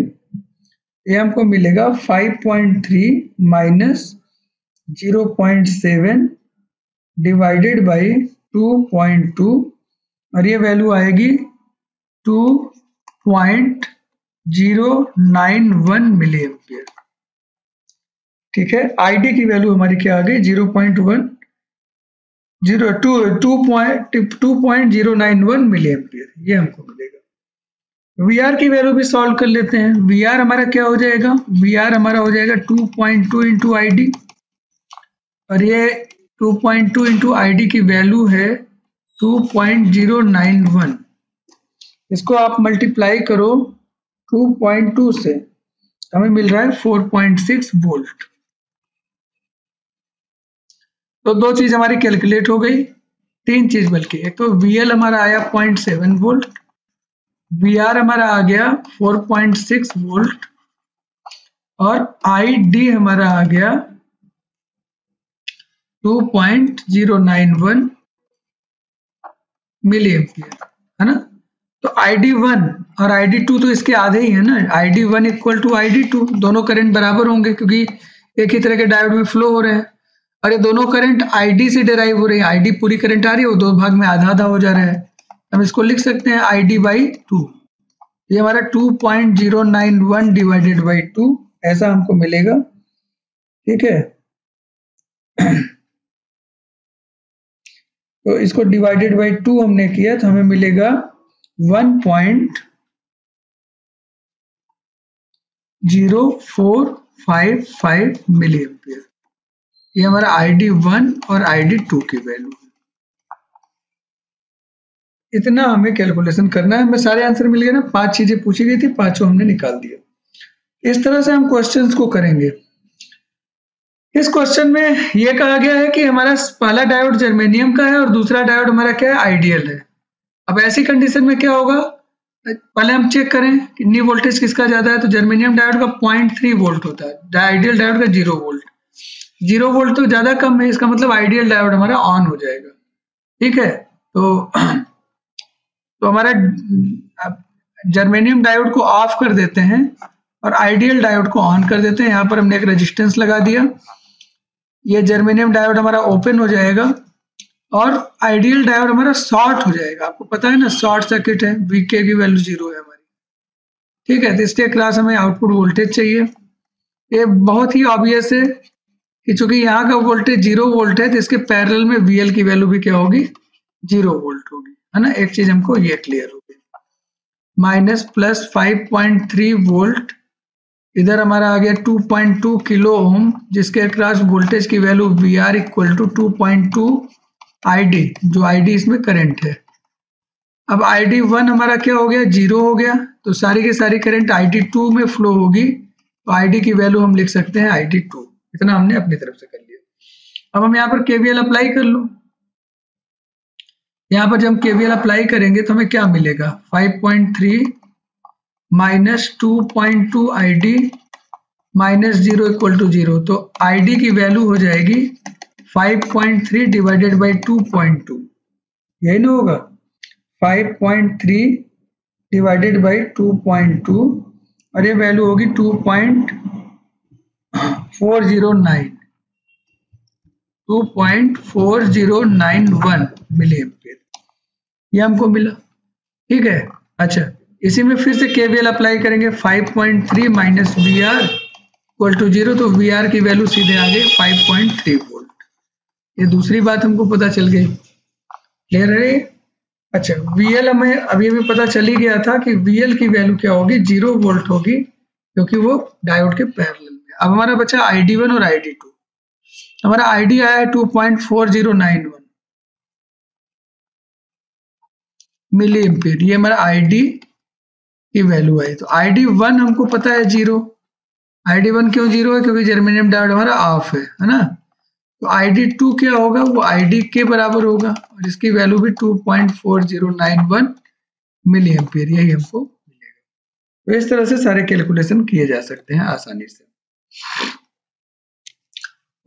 ये हमको मिलेगा 5.3 माइनस 0.7 डिवाइडेड बाई 2.2, और ये वैल्यू आएगी 2.091 मिली एम्पियर। ठीक है, ID की वैल्यू हमारी क्या आ गई 0.1, 2.091 मिली एम्पियर, ये हमको मिलेगा। VR की वैल्यू भी सॉल्व कर लेते हैं। VR हमारा क्या हो जाएगा, VR हमारा हो जाएगा 2.2 इंटू ID, और ये 2.2 इंटू ID की वैल्यू है 2.091। इसको आप मल्टीप्लाई करो 2.2 से, हमें मिल रहा है 4.6 वोल्ट। तो दो चीज हमारी कैलकुलेट हो गई, तीन चीज बल्कि। एक तो VL हमारा आया 0.7 वोल्ट, VR हमारा आ गया 4.6 वोल्ट, और ID हमारा आ गया 2.091 मिली एम्पियर, है ना। तो ID1 और ID2 तो इसके आधे ही है ना। ID1 इक्वल टू ID2, दोनों करंट बराबर होंगे क्योंकि एक ही तरह के डायोड में फ्लो हो रहे हैं, और ये दोनों करंट ID से डिराइव हो रही है। ID पूरी करंट आ रही है, वो दो भाग में आधा आधा हो जा रहा है। हम इसको लिख सकते हैं ID/2। ये हमारा 2.091 डिवाइडेड बाई 2 ऐसा हमको मिलेगा, ठीक है। तो इसको डिवाइडेड बाई 2 हमने किया तो हमें मिलेगा 1.0455 मिली एम्पियर। ये हमारा ID1 और ID2 की वैल्यू है। इतना हमें कैलकुलेशन करना है। हमें सारे आंसर मिल गए ना, 5 चीजें पूछी गई थी, पांचों हमने निकाल दिया। इस तरह से हम क्वेश्चंस को करेंगे। इस क्वेश्चन में ये कहा गया है कि हमारा पहला डायोड जर्मेनियम का है और दूसरा डायोड हमारा क्या है, आइडियल है। अब ऐसी कंडीशन में क्या होगा, पहले हम चेक करें कि नी वोल्टेज किसका ज्यादा है। तो जर्मेनियम डायोड का 0.3 वोल्ट होता है, आइडियल डायोड का 0 वोल्ट। 0 वोल्ट तो ज्यादा कम है, इसका मतलब आइडियल डायोड हमारा ऑन हो जाएगा, ठीक है। तो हमारा जर्मेनियम डायोड को ऑफ कर देते हैं और आइडियल डायोड को ऑन कर देते हैं। यहाँ पर हमने एक रेजिस्टेंस लगा दिया, ये जर्मेनियम डायोड हमारा ओपन हो जाएगा और आइडियल डायोड हमारा शॉर्ट हो जाएगा। आपको पता है ना, शॉर्ट सर्किट है, VK की वैल्यू 0 है हमारी, ठीक है। तो इसके क्लास हमें आउटपुट वोल्टेज चाहिए। ये बहुत ही ऑब्वियस है कि चूंकि यहाँ का वोल्टेज 0 वोल्ट है तो इसके पैरेलल में VL की वैल्यू भी क्या होगी, 0 वोल्ट होगी, है ना। एक चीज हमको ये क्लियर हो गई। -+5.3 वोल्ट, इधर हमारा आ गया 2.2 किलो ओम, जिसके अक्रॉस वोल्टेज की value VR equal to 2.2 ID, जो ID इसमें करंट है। अब ID1 हमारा क्या हो गया, 0 हो गया, तो सारी की सारी करंट ID2 में फ्लो होगी, तो ID की वैल्यू हम लिख सकते हैं ID2। इतना हमने अपनी तरफ से कर लिया। अब हम यहाँ पर KVL अप्लाई कर लो। यहाँ पर जब हम KVL अप्लाई करेंगे तो हमें क्या मिलेगा, 5.3 minus 2.2 ID minus 0 equal to 0। तो ID की वैल्यू हो जाएगी 5.3 डिवाइडेड बाई 2.2, यही ना होगा, 5.3 डिवाइडेड बाई 2.2, और ये वैल्यू होगी 2.4091 मिली एम्पियर, ये हमको मिला, ठीक है। अच्छा, इसी में फिर से KVL अप्लाई करेंगे। 5.3 माइनस VR इक्वल टू 0, तो VR की वैल्यू सीधे आ गई 5.3 वोल्ट। ये दूसरी बात हमको पता चल गई, क्लियर है। अच्छा, VL हमें अभी भी पता चल ही गया था कि VL की वैल्यू क्या होगी, 0 वोल्ट होगी, क्योंकि वो डायोड के पैरेलल में। अब हमारा बचा ID1 और ID2। हमारा ID आया 2.4091 मिली एम्पियर, ये हमारा ID की वैल्यू आई। तो ID1 हमको पता है 0। ID1 क्यों 0 है, क्योंकि जर्मेनियम डायोड हमारा ऑफ है ना। तो ID2 क्या होगा, वो ID के बराबर होगा, और इसकी वैल्यू भी 2.4091 मिली एम्पियर, यही हमको मिलेगा। तो इस तरह से सारे कैलकुलेशन किए जा सकते हैं आसानी से।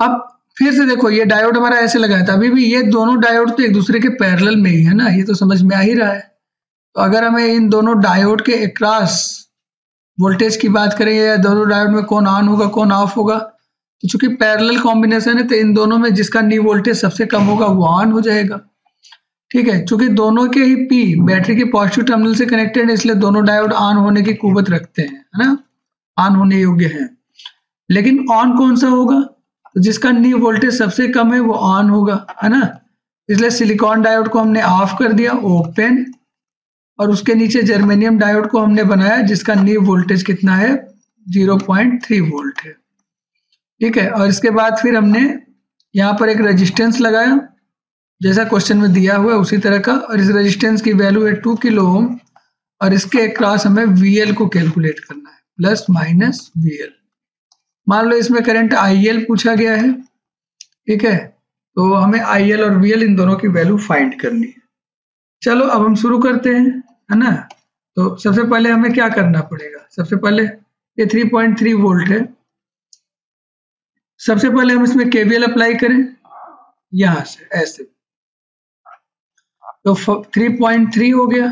अब फिर से देखो, ये डायोड हमारा ऐसे लगाया था, अभी भी ये दोनों डायोड तो एक दूसरे के पैरेलल में ही है ना, ये तो समझ में आ ही रहा है। तो अगर हमें इन दोनों डायोड के अक्रॉस वोल्टेज की बात करें, या दोनों डायोड में कौन ऑन होगा कौन ऑफ होगा, तो चूंकि पैरेलल कॉम्बिनेशन है तो इन दोनों में जिसका नी वोल्टेज सबसे कम होगा वो ऑन हो जाएगा, ठीक है। चूंकि दोनों के ही P बैटरी के पॉजिटिव टर्मिनल से कनेक्टेड है, इसलिए दोनों डायोड ऑन होने की कुव्वत रखते हैं, है ना, ऑन होने योग्य है। लेकिन ऑन कौन सा होगा, तो जिसका नी वोल्टेज सबसे कम है वो ऑन होगा, है ना। इसलिए सिलिकॉन डायोड को हमने ऑफ कर दिया, ओपन, और उसके नीचे जर्मेनियम डायोड को हमने बनाया जिसका नीव वोल्टेज कितना है 0.3 वोल्ट है। ठीक है, और इसके बाद फिर हमने यहाँ पर एक रेजिस्टेंस लगाया जैसा क्वेश्चन में दिया हुआ है उसी तरह का, और इस रेजिस्टेंस की वैल्यू है 2 किलो ओम, और इसके अक्रॉस हमें VL को कैलकुलेट करना है, प्लस माइनस VL। मान लो इसमें करंट IL पूछा गया है, ठीक है, तो हमें IL और VL इन दोनों की वैल्यू फाइंड करनी है। चलो अब हम शुरू करते हैं, है ना। तो सबसे पहले हमें क्या करना पड़ेगा, सबसे पहले ये 3.3 वोल्ट है, सबसे पहले हम इसमें KVL अप्लाई करें यहां से ऐसे, तो 3.3 हो गया।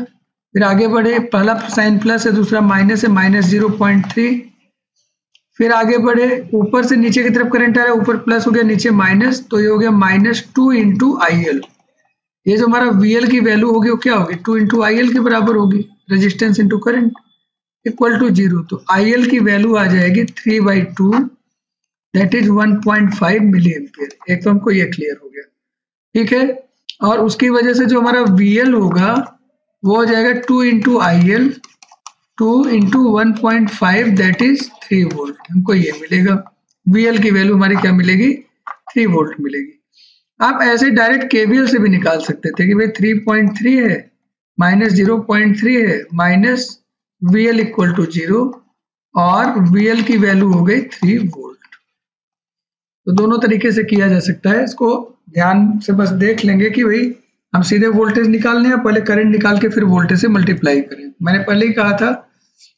फिर आगे बढ़े, पहला साइन प्लस है, दूसरा माइनस है, माइनस 0.3। फिर आगे बढ़े, ऊपर से नीचे की तरफ करंट आ रहा है, ऊपर प्लस हो गया, नीचे माइनस, तो ये हो गया -2 इंटू IL। ये जो हमारा VL की वैल्यू होगी वो क्या होगी 2 इंटू IL के बराबर होगी, resistance into current equal to 0। तो IL की वैल्यू आ जाएगी 3/2, दैट इज 1.5 मिली एम्पियर। एक तो हमको ये क्लियर हो गया, ठीक है। और उसकी वजह से जो हमारा VL होगा वो हो जाएगा 2 into IL, 2 into 1.5 that is 3 volt. हमको ये मिलेगा, VL की वैल्यू हमारी क्या मिलेगी 3 वोल्ट मिलेगी। आप ऐसे डायरेक्ट KVL से भी निकाल सकते थे कि भाई 3.3 है माइनस 0.3 है माइनस VL इक्वल टू 0, और VL की वैल्यू हो गई 3 वोल्ट। तो दोनों तरीके से किया जा सकता है, इसको ध्यान से बस देख लेंगे कि भाई हम सीधे वोल्टेज निकालने हैं, पहले करंट निकाल के फिर वोल्टेज से मल्टीप्लाई करें। मैंने पहले ही कहा था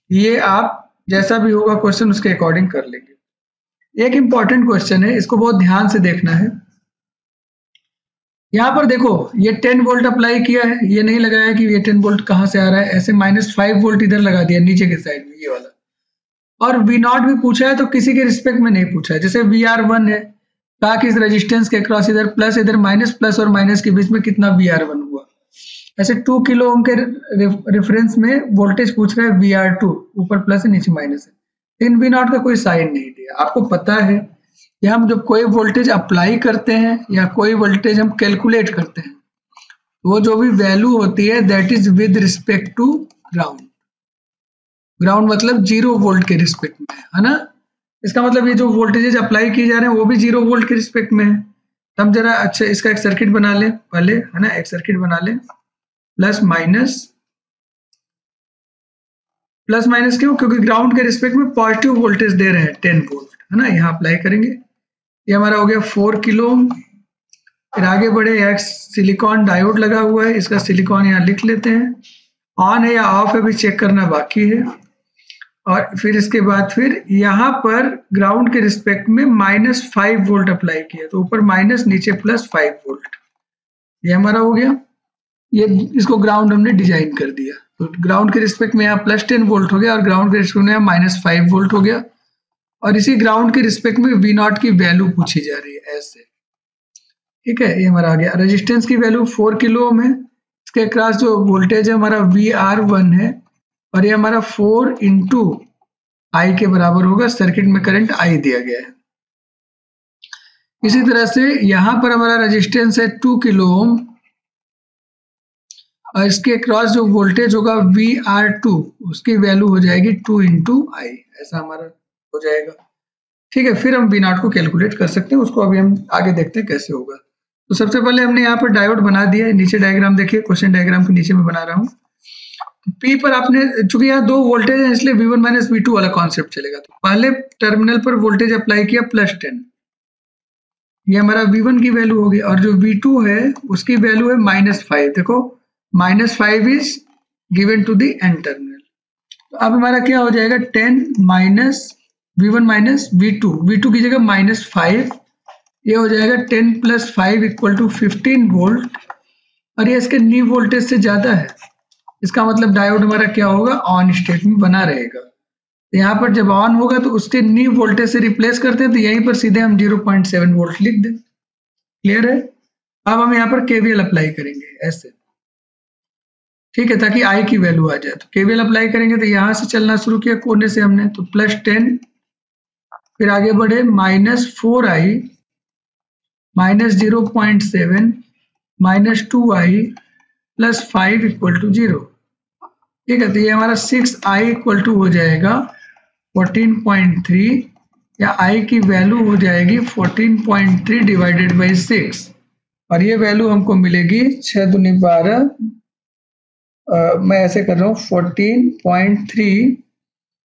ये आप जैसा भी होगा क्वेश्चन उसके अकॉर्डिंग कर लेंगे। एक इंपॉर्टेंट क्वेश्चन है, इसको बहुत ध्यान से देखना है। यहाँ पर देखो ये 10 वोल्ट अप्लाई किया है, ये नहीं लगाया कि ये 10 वोल्ट कहाँ से आ रहा है, ऐसे -5 वोल्ट इधर लगा दिया नीचे के साइड में ये वाला, और V0 भी पूछा है तो किसी के रिस्पेक्ट में नहीं पूछा है। जैसे VR1 है, कहा कि इस रेजिस्टेंस के अक्रॉस इधर प्लस इधर माइनस, प्लस और माइनस के बीच में कितना VR1 हुआ। ऐसे 2 किलो ओम के रेफरेंस में वोल्टेज पूछ रहा है VR2, ऊपर प्लस है नीचे माइनस है, लेकिन V0 का कोई साइन नहीं दिया। आपको पता है कि हम जब कोई वोल्टेज अप्लाई करते हैं या कोई वोल्टेज हम कैलकुलेट करते हैं, वो जो भी वैल्यू होती है that is with respect to ground. Ground मतलब 0 वोल्ट के रिस्पेक्ट में है ना। इसका मतलब ये जो वोल्टेजेस अप्लाई किए जा रहे हैं वो भी 0 वोल्ट के रिस्पेक्ट में है। तो हम जरा अच्छा इसका एक सर्किट बना लें पहले, है ना, एक सर्किट बना लें। प्लस माइनस क्यों, क्योंकि ग्राउंड के रिस्पेक्ट में पॉजिटिव वोल्टेज दे रहे हैं 10 वोल्ट, है ना। यहाँ अप्लाई करेंगे, ये हमारा हो गया 4 किलो। फिर आगे बढ़े, एक सिलिकॉन डायोड लगा हुआ है, इसका सिलिकॉन यहाँ लिख लेते हैं, ऑन है या ऑफ है भी चेक करना बाकी है। और फिर इसके बाद फिर यहाँ पर ग्राउंड के रिस्पेक्ट में -5 वोल्ट अप्लाई किया, तो ऊपर माइनस नीचे +5 वोल्ट, ये हमारा हो गया। ये इसको ग्राउंड हमने डिजाइन कर दिया, तो ग्राउंड के रिस्पेक्ट में यहाँ +10 वोल्ट हो गया और ग्राउंड के रिस्पेक्ट में यहाँ -5 वोल्ट हो गया। और इसी ग्राउंड के रिस्पेक्ट में V0 की वैल्यू पूछी जा रही है ऐसे, ठीक है। ये हमारा आ गया। रेजिस्टेंस की वैल्यू 4 किलो ओम है, इसके अक्रॉस जो वोल्टेज है हमारा VR1 है, और ये हमारा 4 इंटू I के बराबर होगा। सर्किट में करंट I दिया गया है। इसी तरह से यहाँ पर हमारा रेजिस्टेंस है 2 किलो ओम, और इसके अक्रॉस जो वोल्टेज होगा VR2, उसकी वैल्यू हो जाएगी 2 इंटू I, ऐसा हमारा हो जाएगा, ठीक है। फिर हम V0 को कैलकुलेट कर सकते हैं, उसको अभी हम आगे देखते हैं कैसे होगा। तो सबसे पहले हमने यहाँ पर डायोड बना दिया है, नीचे डायग्राम देखिए, क्वेश्चन डायग्राम के नीचे में बना रहा हूँ। P पर आपने, चूंकि यहाँ 2 वोल्टेज है इसलिए V1 माइनस V2 वाला कॉन्सेप्ट चलेगा। तो पहले टर्मिनल पर वोल्टेज अप्लाई किया +10, ये हमारा V1 की वैल्यू होगी, और जो V2 है उसकी वैल्यू है -5। देखो -5 is given to the N terminal. तो अब हमारा क्या हो जाएगा 10 माइनस V1 माइनस V2 की जगह -5, ये हो जाएगा 10 + 5 इक्वल टू 15 वोल्ट, और ये इसके न्यू वोल्टेज से ज्यादा है। इसका मतलब डायोड हमारा क्या होगा ऑन स्टेट में बना रहेगा। तो यहाँ पर जब ऑन होगा तो उसके न्यू वोल्टेज से रिप्लेस करते हैं, तो यहीं पर सीधे हम 0.7 वोल्ट लिख दें। क्लियर है। अब हम यहाँ पर KVL अप्लाई करेंगे ऐसे, ठीक है, ताकि I की वैल्यू आ जाए। तो KVL अप्लाई करेंगे, तो यहाँ से चलना शुरू किया कोने से हमने, तो +10, फिर आगे बढ़े -4I, -0.7, -2i plus 5 equal to 0। ठीक है, तो ये हमारा 6i इक्वल टू हो जाएगा 14.3, या i की वैल्यू हो जाएगी 14.3 डिवाइडेड बाई 6, और ये वैल्यू हमको मिलेगी 6 दूनी 12, मैं ऐसे कर रहा हूँ 14.3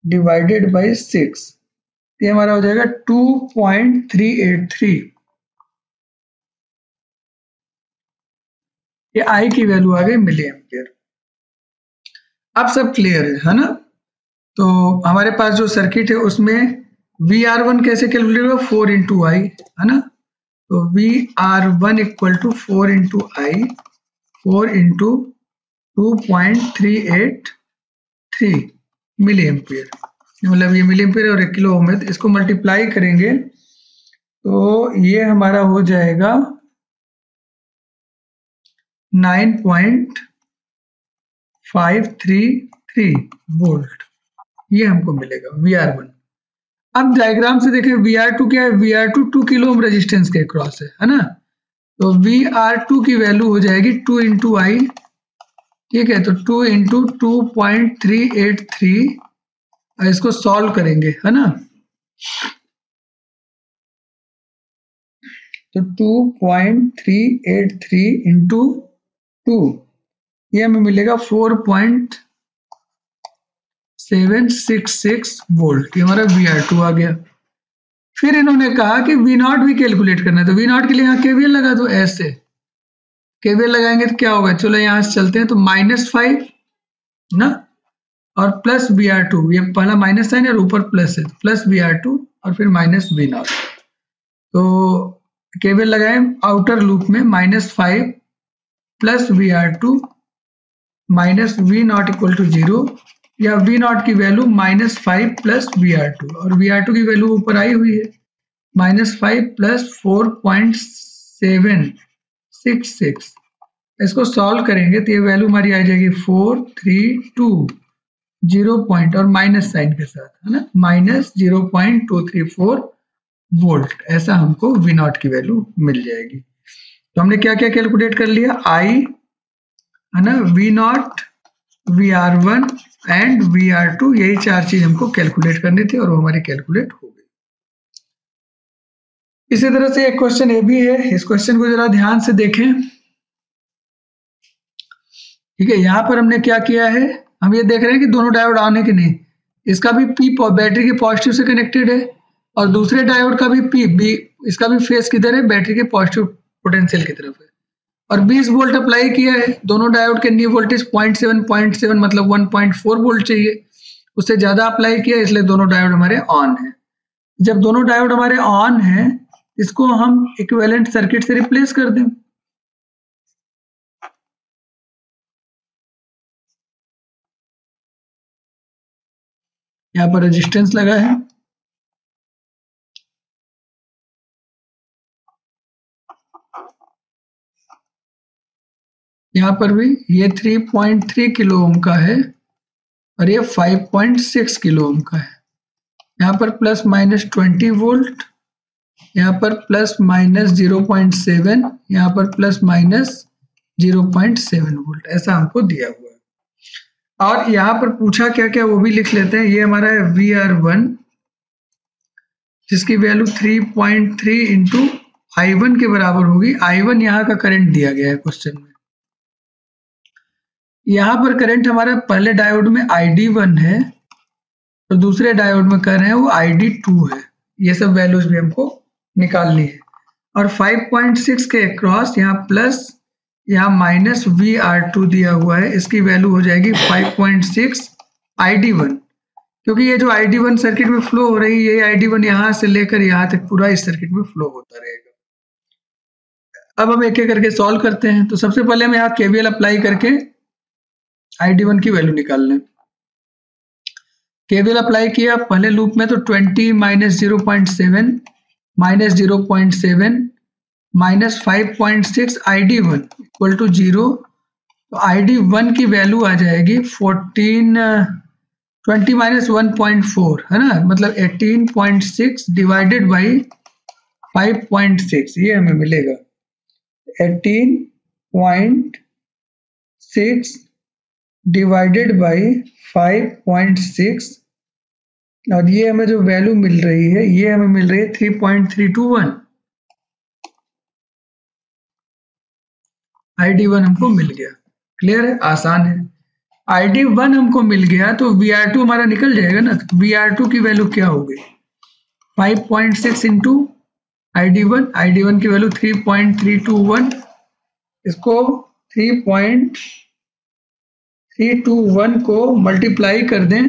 डिवाइडेड बाई 6, ये हमारा हो जाएगा 2.383। ये आई की वैल्यू आ गई मिली एम्पियर। अब सब क्लियर है ना? तो हमारे पास जो सर्किट है उसमें VR1 कैसे कैलकुलेट होगा, 4 इंटू आई, है ना? तो VR1 equal to 4 into I, 4 into 2.383 milli ampere, मतलब ये मिली एम्पियर और 1 किलो ओम है, तो इसको मल्टीप्लाई करेंगे तो ये हमारा हो जाएगा 9.533 वोल्ट, ये हमको मिलेगा VR1। अब डायग्राम से देखें VR2 क्या है, VR2 2 किलो ओम रेजिस्टेंस के क्रॉस है ना? तो VR2 की वैल्यू हो जाएगी 2 इंटू आई, ठीक है, तो 2 इंटू 2.383, इसको सॉल्व करेंगे, है ना? तो 2.383 इंटू 2, ये हमें मिलेगा 4.766 वोल्ट, ये हमारा VR2 आ गया। फिर इन्होंने कहा कि V0 भी कैलकुलेट करना है, तो V0 के लिए यहाँ KVL लगा दो, ऐसे KVL लगाएंगे तो क्या होगा, चलो यहाँ से चलते हैं, तो -5 ना और प्लस VR2, ये पहला माइनस साइन है और ऊपर प्लस है, तो प्लस VR2 और फिर माइनस V0। तो KVL लगाए आउटर लूप में, -5 plus VR2 minus V0 equal to 0, या V0 की वैल्यू -5 प्लस VR2, और VR2 की वैल्यू ऊपर आई हुई है, -5 प्लस 4.766, इसको सॉल्व करेंगे तो ये वैल्यू हमारी आ जाएगी 432, 0 पॉइंट और माइनस साइन के साथ, है ना, -0.234 वोल्ट, ऐसा हमको V0 की वैल्यू मिल जाएगी। तो हमने क्या क्या कैलकुलेट कर लिया, I, है ना, V0, VR1 एंड VR2, यही 4 चीज हमको कैलकुलेट करनी थी और वो हमारी कैलकुलेट हो गई। इसी तरह से एक क्वेश्चन ये भी है, इस क्वेश्चन को जरा ध्यान से देखें। ठीक है, यहाँ पर हमने क्या किया है, हम ये देख रहे हैं कि दोनों डायोड ऑन है कि नहीं, इसका भी P बैटरी के पॉजिटिव से कनेक्टेड है और दूसरे डायोड का भी P, इसका भी फेस किधर है, बैटरी के पॉजिटिव पोटेंशियल की तरफ है, और 20 वोल्ट अप्लाई किया है। दोनों डायोड के न्यू वोल्टेज 0.7 मतलब 1.4 वोल्ट चाहिए, उससे ज्यादा अप्लाई किया, इसलिए दोनों डायोड हमारे ऑन है। जब दोनों डायोड हमारे ऑन है, इसको हम इक्विवेलेंट सर्किट से रिप्लेस कर दें। यहाँ पर रेजिस्टेंस लगा है, यहाँ पर भी ये 3.3 किलो ओम का है और ये 5.6 किलो ओम का है। यहाँ पर प्लस माइनस 20 वोल्ट, यहाँ पर प्लस माइनस 0.7, यहाँ पर प्लस माइनस 0.7 वोल्ट, ऐसा हमको दिया हुआ है। और यहाँ पर पूछा क्या क्या वो भी लिख लेते हैं। ये हमारा है VR1 जिसकी वैल्यू 3.3 इंटू I1 के बराबर होगी। I1 यहाँ का करंट दिया गया है क्वेश्चन में। यहाँ पर करंट हमारा पहले डायोड में ID1 है और दूसरे डायोड में कर रहे हैं वो ID2 है। ये सब वैल्यूज भी हमको निकालनी है। और 5.6 के अक्रॉस यहाँ प्लस यहाँ माइनस VR2 दिया हुआ है, इसकी वैल्यू हो जाएगी 5.6 ID1, क्योंकि ये जो ID1 सर्किट में फ्लो हो रही है, ये ID1 यहाँ से लेकर यहाँ तक पूरा इस सर्किट में फ्लो होता रहेगा। अब हम एक एक करके सॉल्व करते हैं। तो सबसे पहले हम यहाँ KVL अप्लाई करके ID1 की वैल्यू निकाल लें। KVL अप्लाई किया पहले लूप में, तो 20 minus 0.7 minus 0.7 minus 5.6 ID1 equal to 0। तो ID1 की वैल्यू आ जाएगी 20 माइनस 1.4 है ना, मतलब 18.6 डिवाइडेड बाई 5.6, ये हमें मिलेगा 18 0.6 डिवाइडेड बाई 5.6 और ये हमें जो वैल्यू मिल रही है ये हमें मिल रही है 3.321। ID1 हमको मिल गया। क्लियर है, आसान है। ID1 हमको मिल गया तो VR2 हमारा निकल जाएगा ना। तो VR2 की वैल्यू क्या होगी? 5.6 इंटू ID1 की वैल्यू 3.321। इसको 3.321 को मल्टीप्लाई कर दें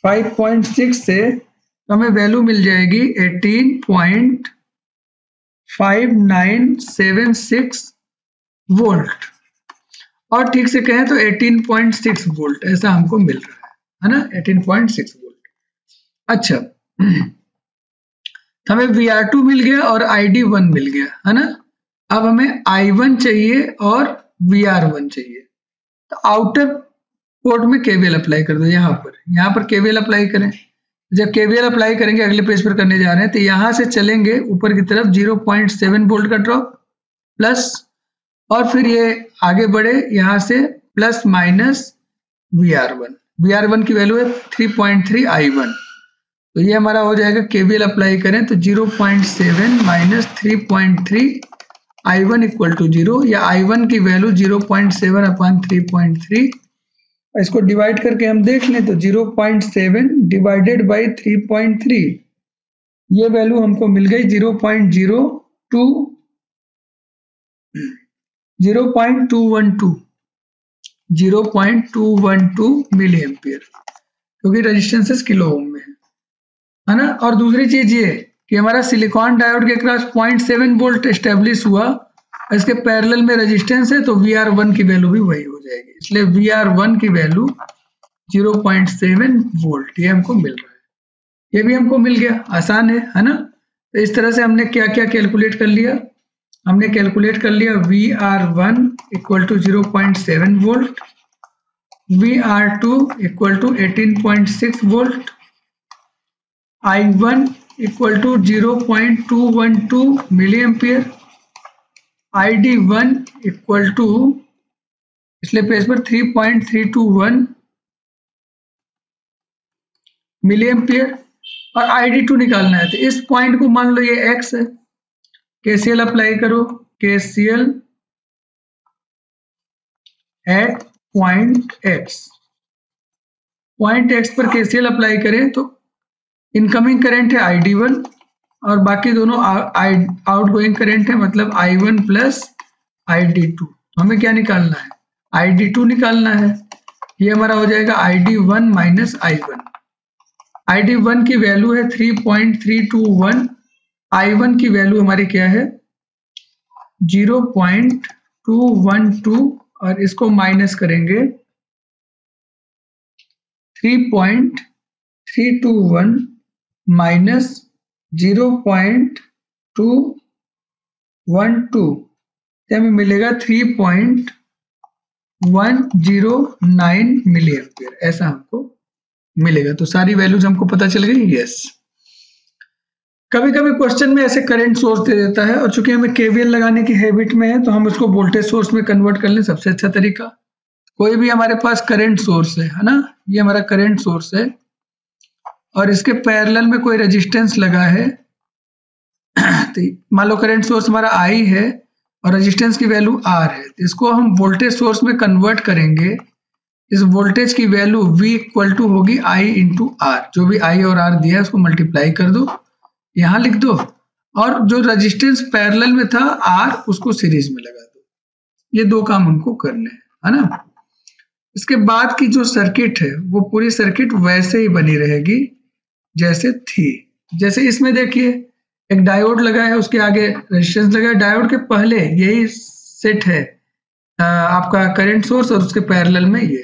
5.6 से तो हमें वैल्यू मिल जाएगी 18.5976 वोल्ट, और ठीक से कहें तो 18.6 वोल्ट ऐसा हमको मिल रहा है ना, 18.6 वोल्ट। अच्छा, तो हमें VR2 मिल गया और ID1 मिल गया है ना। अब हमें I1 चाहिए और VR1 चाहिए। तो आउटर पोर्ट में KVL अप्लाई कर दो। यहाँ पर KVL अप्लाई करें। जब KVL अप्लाई करेंगे, अगले पेज पर करने जा रहे हैं, तो यहाँ से चलेंगे ऊपर की तरफ 0.7 वोल्ट का ड्रॉप प्लस, और फिर ये आगे बढ़े यहाँ से प्लस माइनस VR1 की वैल्यू है 3.3 I1। तो ये हमारा हो जाएगा, KVL अप्लाई करें तो 0.7 माइनस 3.3 I1 इक्वल टू 0, या I1 की वैल्यू 0.7 अपॉन 3.3। इसको डिवाइड करके हम देख लें तो 0.7 डिवाइडेड बाई 3.3, ये वैल्यू हमको मिल गई 0.212 मिली एम्पियर, क्योंकि रेजिस्टेंसेस किलो ओम में है ना। और दूसरी चीज ये कि हमारा सिलिकॉन डायोड के क्रॉस 0.7 वोल्ट एस्टेब्लिश हुआ, इसके पैरेलल में रेजिस्टेंस है, तो VR1 की वैल्यू भी वही हो जाएगी। इसलिए VR1 की वैल्यू 0.7 वोल्ट ये हमको मिल रहा है। ये भी हमको मिल गया, आसान है ना। तो इस तरह से हमने क्या क्या कैलकुलेट कर लिया? हमने कैलकुलेट कर लिया VR1 equal to 0.7 volt, VR2 equal to 18.6 volt, I1 equal to 0.212 milli ampere, ID1 equal to, इसलिए पेज पर 3.321 मिली एम्पियर, और ID2 निकालना है। तो इस पॉइंट को मान लो ये X है, KCL अप्लाई करो, KCL एट पॉइंट X पर KCL अप्लाई करें तो इनकमिंग करंट है ID1 और बाकी दोनों आउटगोइंग करंट है, मतलब I1 प्लस ID2। तो हमें क्या निकालना है? ID2 निकालना है। ये हमारा हो जाएगा ID1 माइनस I1। ID1 की वैल्यू है 3.321, I1 की वैल्यू हमारी क्या है 0.212, और इसको माइनस करेंगे 3.321 माइनस 0.212, हमें मिलेगा 3.109 मिली एम्पियर, ऐसा हमको मिलेगा। तो सारी वैल्यूज हमको पता चल गई। यस, कभी कभी क्वेश्चन में ऐसे करंट सोर्स दे देता है, और चूंकि हमें KVL लगाने की हैबिट में है तो हम उसको वोल्टेज सोर्स में कन्वर्ट कर लें, सबसे अच्छा तरीका। कोई भी हमारे पास करंट सोर्स है ना, ये हमारा करंट सोर्स है और इसके पैरेलल में कोई रेजिस्टेंस लगा है। तो मान लो करंट सोर्स हमारा I है और रेजिस्टेंस की वैल्यू R है, तो इसको हम वोल्टेज सोर्स में कन्वर्ट करेंगे। इस वोल्टेज की वैल्यू V इक्वल टू होगी I इंटू R, जो भी I और R दिया है उसको मल्टीप्लाई कर दो, यहाँ लिख दो, और जो रेजिस्टेंस पैरेलल में था R उसको सीरीज में लगा दो। ये दो काम हमको करने हैं, है ना। इसके बाद की जो सर्किट है वो पूरी सर्किट वैसे ही बनी रहेगी जैसे थी। जैसे इसमें देखिए एक डायोड लगा है, उसके आगे रेजिस्टेंस लगा है, डायोड के पहले यही सेट है आपका करंट सोर्स और उसके पैरेलल में ये,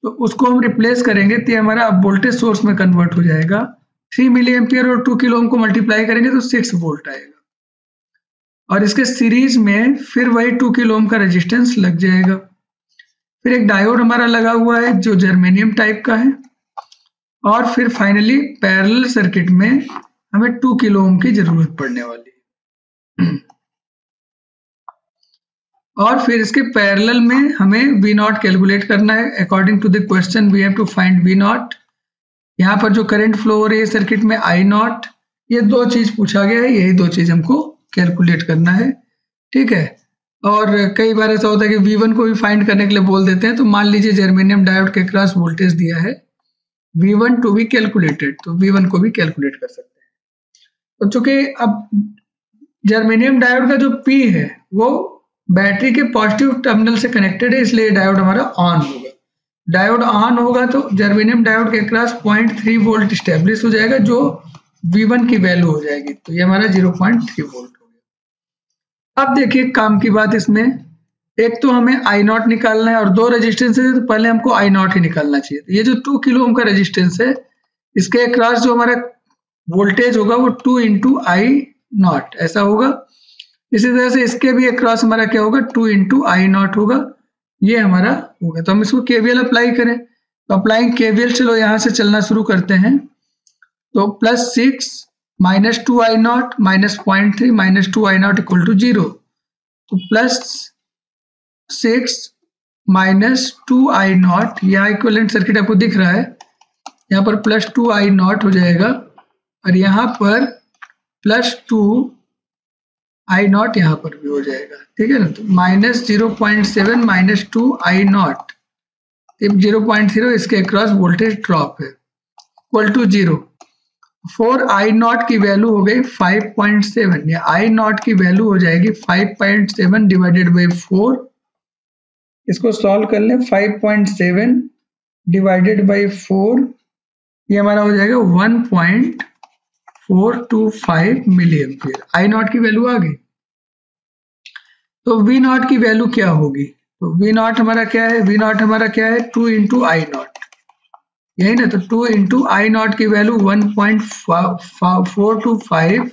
तो उसको हम रिप्लेस करेंगे तो हमारा अब वोल्टेज सोर्स में कन्वर्ट हो जाएगा। 3 मिली एम्पियर और 2 किलो ओम को मल्टीप्लाई करेंगे तो 6 वोल्ट आएगा, और इसके सीरीज में फिर वही 2 किलो ओम का रेजिस्टेंस लग जाएगा। फिर एक डायोड हमारा लगा हुआ है जो जर्मेनियम टाइप का है, और फिर फाइनली पैरेलल सर्किट में हमें 2 किलो ओम की जरूरत पड़ने वाली है। और फिर इसके पैरेलल में हमें V नॉट कैलकुलेट करना है। According to the question we have to find V naught. यहाँ पर जो करंट फ्लो हो रही है सर्किट में I नॉट, ये दो चीज पूछा गया है, यही दो चीज हमको कैलकुलेट करना है, ठीक है। और कई बार ऐसा होता है कि V1 को भी फाइंड करने के लिए बोल देते हैं। तो मान लीजिए जर्मेनियम डायोड के क्रॉस वोल्टेज दिया है V1 टू बी कैलकुलेटेड, तो V1 को भी कैलकुलेट कर सकते हैं। तो चूंकि अब जर्मेनियम डायोड का जो P है वो बैटरी के पॉजिटिव टर्मिनल से कनेक्टेड है, इसलिए डायोड हमारा ऑन होगा। डायोड ऑन होगा तो जर्मेनियम डायोड के क्रॉस 0.3 वोल्ट स्टेब्लिश हो जाएगा, जो V1 की वैल्यू हो जाएगी। तो ये हमारा 0.3 वोल्ट हो गया। अब देखिए काम की बात इसमें, एक तो हमें I नॉट निकालना है और दो रेजिस्टेंस है, तो पहले हमको I नॉट ही निकालना चाहिए। तो ये जो 2 किलो ओम का रेजिस्टेंस है, इसके अक्रॉस जो हमारा वोल्टेज होगा वो 2 इंटू I नॉट ऐसा होगा। इसी तरह से इसके भी अक्रॉस हमारा क्या होगा, 2 इंटू I नॉट होगा, ये हमारा होगा। तो हम इसको KVL अप्लाई करें, तो अप्लाइंग KVL, चलो यहाँ से चलना शुरू करते हैं। तो +6 minus 2I naught minus 0.3 minus 2I naught equal to 0। तो +6 माइनस 2I नॉट, यहाँ इक्विवेलेंट सर्किट आपको दिख रहा है, यहाँ पर +2I नॉट हो जाएगा और यहाँ पर +2I नॉट यहाँ पर भी हो जाएगा, ठीक है ना। तो -0.7 माइनस 2I नॉट, 0.0 इसके अक्रॉस वोल्टेज ड्रॉप है, इक्वल टू 0। 4I नॉट की वैल्यू हो गई 5.7, या I नॉट की वैल्यू हो जाएगी 5.7 डिवाइडेड बाई 4। इसको सॉल्व कर लें, 5.7 डिवाइडेड बाई 4, ये हमारा हो जाएगा 1.425 मिली एम्पियर। I नॉट की वैल्यू आ गई। तो V नॉट की वैल्यू क्या होगी, तो V नॉट हमारा क्या है, V नॉट हमारा क्या है, 2 इंटू I नॉट, यही ना। तो 2 इंटू I नॉट की वैल्यू 1.425,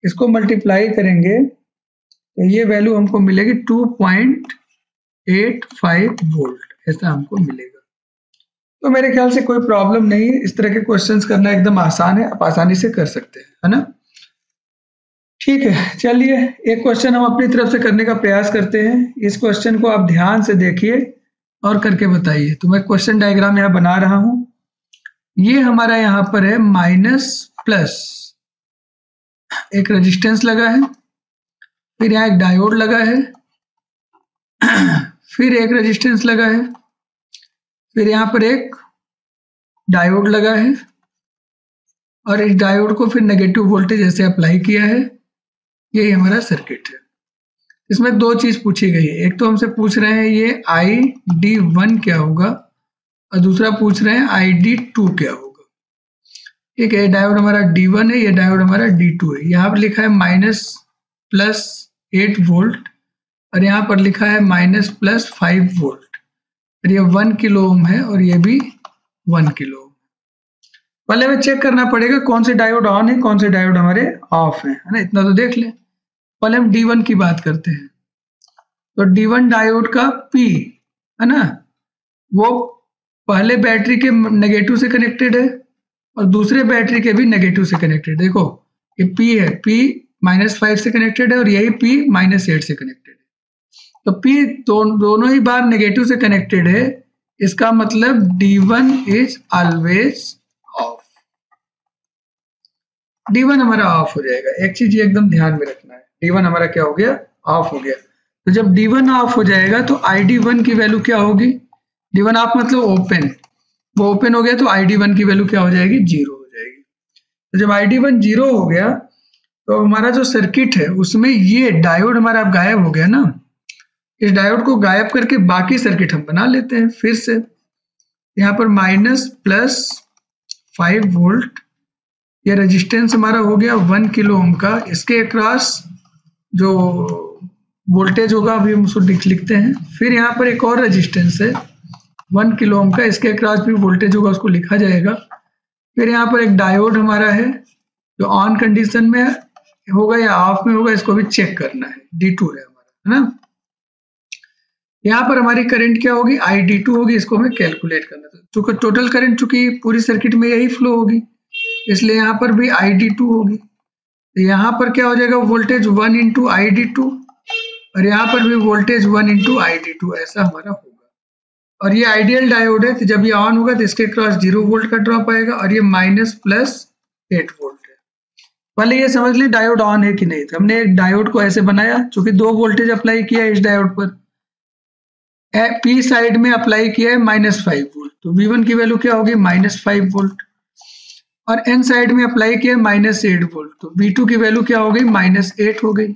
इसको मल्टीप्लाई करेंगे तो ये वैल्यू हमको मिलेगी 2.85 वोल्ट, ऐसा हमको मिलेगा। तो मेरे ख्याल से कोई प्रॉब्लम नहीं है, इस तरह के क्वेश्चंस करना एकदम आसान है, आप आसानी से कर सकते हैं, है ना। ठीक है, चलिए एक क्वेश्चन हम अपनी तरफ से करने का प्रयास करते हैं। इस क्वेश्चन को आप ध्यान से देखिए और करके बताइए। तो मैं क्वेश्चन डायग्राम यहाँ बना रहा हूं। ये हमारा यहाँ पर है माइनस प्लस, एक रेजिस्टेंस लगा है, फिर यहाँ एक डायोड लगा है, फिर एक रेजिस्टेंस लगा है, फिर यहाँ पर एक डायोड लगा है और इस डायोड को फिर नेगेटिव वोल्टेज ऐसे अप्लाई किया है। यही हमारा सर्किट है। इसमें दो चीज पूछी गई है, एक तो हमसे पूछ रहे हैं ये ID1 क्या होगा और दूसरा पूछ रहे हैं ID2 क्या होगा। ठीक है, ये डायोड हमारा D1 है, ये डायोड हमारा D2 है। यहाँ पर लिखा है -+8 वोल्ट और यहाँ पर लिखा है -+5 वोल्ट और ये 1 किलो ओम है और ये भी 1 किलो ओम। पहले हमें चेक करना पड़ेगा कौन से डायोड ऑन है, कौन से डायोड हमारे ऑफ है ना, इतना तो देख लें। पहले हम D1 की बात करते हैं। तो D1 डायोड का P है ना, वो पहले बैटरी के नेगेटिव से कनेक्टेड है और दूसरे बैटरी के भी नेगेटिव से कनेक्टेड। देखो ये P है, P -5 से कनेक्टेड है और यही P -8 से कनेक्टेड है। तो P दोनों ही बार नेगेटिव से कनेक्टेड है, इसका मतलब D1 is always of. D1 हमारा ऑफ हो जाएगा। एक चीज ये एकदम ध्यान में रखना है, D1 हमारा क्या हो गया, ऑफ हो गया। तो जब D1 ऑफ हो जाएगा तो ID1 की वैल्यू क्या होगी, D1 ऑफ मतलब ओपन, वो ओपन हो गया तो ID1 की वैल्यू क्या हो जाएगी, 0 हो जाएगी। तो जब ID1 0 हो गया तो हमारा जो सर्किट है उसमें ये डायोड हमारा अब गायब हो गया ना। इस डायोड को गायब करके बाकी सर्किट हम बना लेते हैं फिर से। यहाँ पर -+5 वोल्ट, ये रेजिस्टेंस हमारा हो गया 1 किलो ओम का। इसके अक्रॉस जो वोल्टेज होगा अभी हम उसको लिखते हैं। फिर यहाँ पर एक और रेजिस्टेंस है 1 किलो ओम का, इसके अक्रॉस भी वोल्टेज होगा, उसको लिखा जाएगा। फिर यहाँ पर एक डायोड हमारा है जो ऑन कंडीशन में होगा या ऑफ में होगा, इसको भी चेक करना है। D2 है हमारा, है ना। यहाँ पर हमारी करंट क्या होगी, ID2 होगी, इसको हमें कैलकुलेट करना है। चूंकि टोटल करंट चूंकि पूरी सर्किट में यही फ्लो होगी, इसलिए यहाँ पर भी ID2 होगी। तो यहाँ पर क्या हो जाएगा, वोल्टेज 1 इंटू ID2 और यहाँ पर भी वोल्टेज 1 इंटू ID2 ऐसा हमारा होगा। और ये आइडियल डायोड है, तो जब ये ऑन होगा तो इसके क्रॉस 0 वोल्ट का ड्रॉप आएगा और ये -+8 वोल्ट है। पहले ये समझ लें डायोड ऑन है कि नहीं। तो हमने एक डायोड को ऐसे बनाया, चूंकि 2 वोल्टेज अप्लाई किया है इस डायोड पर, पी साइड में अप्लाई किया है -5 वोल्ट, तो V1 की वैल्यू क्या होगी -5 वोल्ट, और एन साइड में अप्लाई किया है -8 वोल्ट, तो V2 की वैल्यू क्या हो गई -8 हो गई।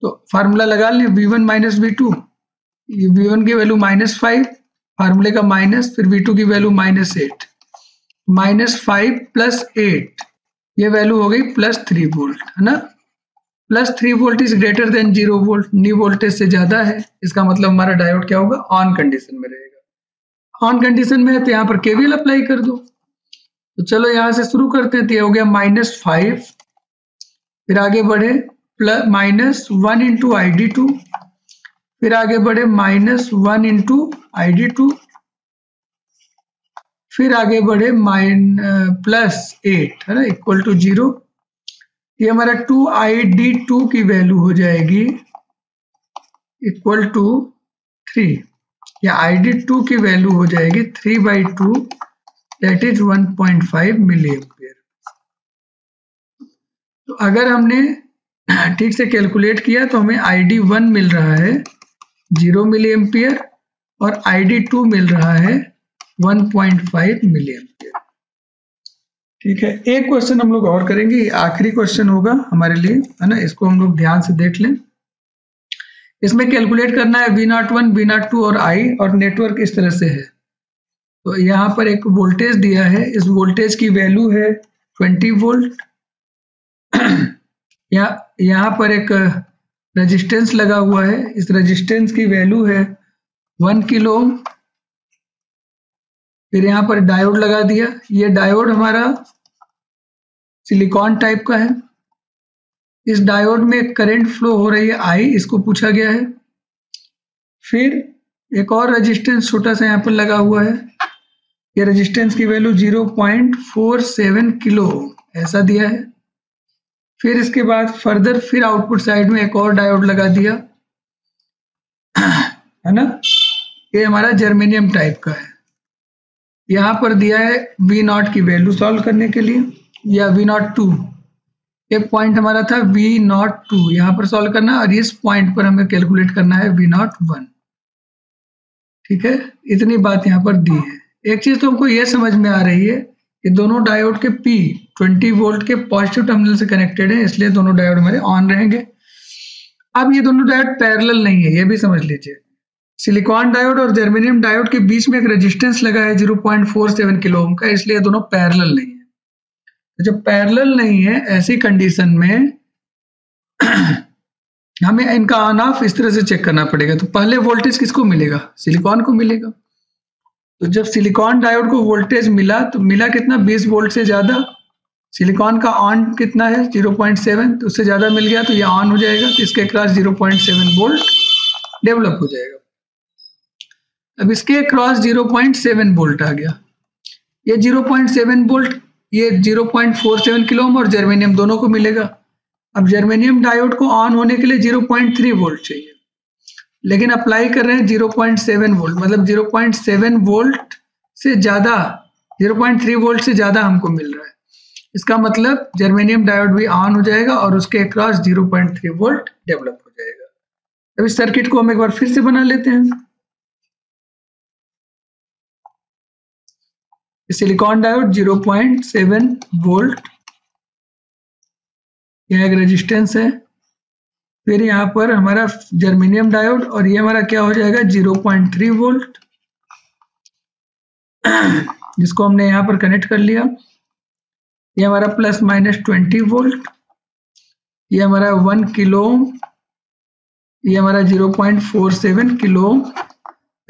तो फार्मूला लगा लें V1 -V2, V1 की वैल्यू -5, फार्मूले का माइनस, फिर V2 की वैल्यू -8, -5 + 8 ये वैल्यू हो गई +3 वोल्ट, है ना। +3 volt is greater than 0 volt, knee voltage से ज्यादा है, इसका मतलब हमारा डायोड क्या होगा, ऑन कंडीशन में रहेगा। ऑन कंडीशन में है तो यहाँ पर केवीएल अप्लाई कर दो। तो चलो यहाँ से शुरू करते हैं। तो ये हो गया -5, फिर आगे बढ़े -1 इंटू ID2, फिर आगे बढ़े -1 इंटू ID2, फिर आगे बढ़े +8, है ना, इक्वल टू 0। ये हमारा 2ID2 की वैल्यू हो जाएगी इक्वल टू 3, या ID2 की वैल्यू हो जाएगी 3/2, दैट इज 1.5 मिली एम्पियर। तो अगर हमने ठीक से कैलकुलेट किया तो हमें ID1 मिल रहा है 0 मिली एम्पियर और ID2 मिल रहा है 1.5 मिली एम्पियर। ठीक है, एक क्वेश्चन हम लोग और करेंगे, आखिरी क्वेश्चन होगा हमारे लिए, है ना, इसको हम लोग ध्यान से देख लें। इसमें कैलकुलेट करना है V01, V02 और I, और नेटवर्क इस तरह से है। तो यहाँ पर एक वोल्टेज दिया है, इस वोल्टेज की वैल्यू है 20 वोल्ट। यहाँ पर एक रेजिस्टेंस लगा हुआ है, इस रेजिस्टेंस की वैल्यू है 1 किलो ओम। फिर यहाँ पर डायोड लगा दिया, ये डायोड हमारा सिलिकॉन टाइप का है। इस डायोड में करंट फ्लो हो रही है I, इसको पूछा गया है। फिर एक और रेजिस्टेंस छोटा सा यहाँ पर लगा हुआ है, ये रेजिस्टेंस की वैल्यू 0.47 किलो ओम ऐसा दिया है। फिर इसके बाद फर्दर फिर आउटपुट साइड में एक और डायोड लगा दिया, है ना, ये हमारा जर्मेनियम टाइप का है। यहाँ पर दिया है V0 की वैल्यू सॉल्व करने के लिए, या V02, एक पॉइंट हमारा था V02, यहाँ पर सॉल्व करना, और इस पॉइंट पर हमें कैलकुलेट करना है V01। ठीक है, इतनी बात यहाँ पर दी है। एक चीज तो हमको ये समझ में आ रही है कि दोनों डायोड के P 20 वोल्ट के पॉजिटिव टर्मिनल से कनेक्टेड है, इसलिए दोनों डायोड हमारे ऑन रहेंगे। अब ये दोनों डायोड पैरेलल नहीं है, ये भी समझ लीजिए। सिलिकॉन डायोड और जर्मेनियम डायोड के बीच में एक रेजिस्टेंस लगा है 0.47 किलो ओम का, इसलिए दोनों पैरेलल नहीं है। तो जब पैरेलल नहीं है, ऐसी कंडीशन में हमें इनका ऑन ऑफ इस तरह से चेक करना पड़ेगा। तो पहले वोल्टेज किसको मिलेगा, सिलिकॉन को मिलेगा। तो जब सिलिकॉन डायोड को वोल्टेज मिला तो मिला कितना, 20 वोल्ट से ज्यादा। सिलिकॉन का ऑन कितना है 0.7, तो उससे ज्यादा मिल गया तो ये ऑन हो जाएगा, तो इसके क्रॉस 0.7 वोल्ट डेवलप हो जाएगा। अब इसके क्रॉस 0.7 वोल्ट आ गया, ये 0.7 वोल्ट, ये 0.47 किलो ओम और जर्मेनियम दोनों को मिलेगा। अब जर्मेनियम डायोड को ऑन होने के लिए 0.3 वोल्ट चाहिए, लेकिन अप्लाई कर रहे हैं 0.7 वोल्ट, मतलब 0.7 वोल्ट से ज्यादा, 0.3 वोल्ट से ज्यादा हमको मिल रहा है। इसका मतलब जर्मेनियम डायोड भी ऑन हो जाएगा और उसके अक्रॉस 0.3 वोल्ट डेवलप हो जाएगा। अब इस सर्किट को हम एक बार फिर से बना लेते हैं। सिलिकॉन डायोड 0.7 वोल्ट, यह एक रेजिस्टेंस है। फिर यहाँ पर हमारा जर्मेनियम डायोड, और ये हमारा क्या हो जाएगा 0.3 वोल्ट, जिसको हमने यहाँ पर कनेक्ट कर लिया। ये हमारा ±20 वोल्ट, ये हमारा 1 किलो ओम, ये हमारा 0.47 किलो ओम,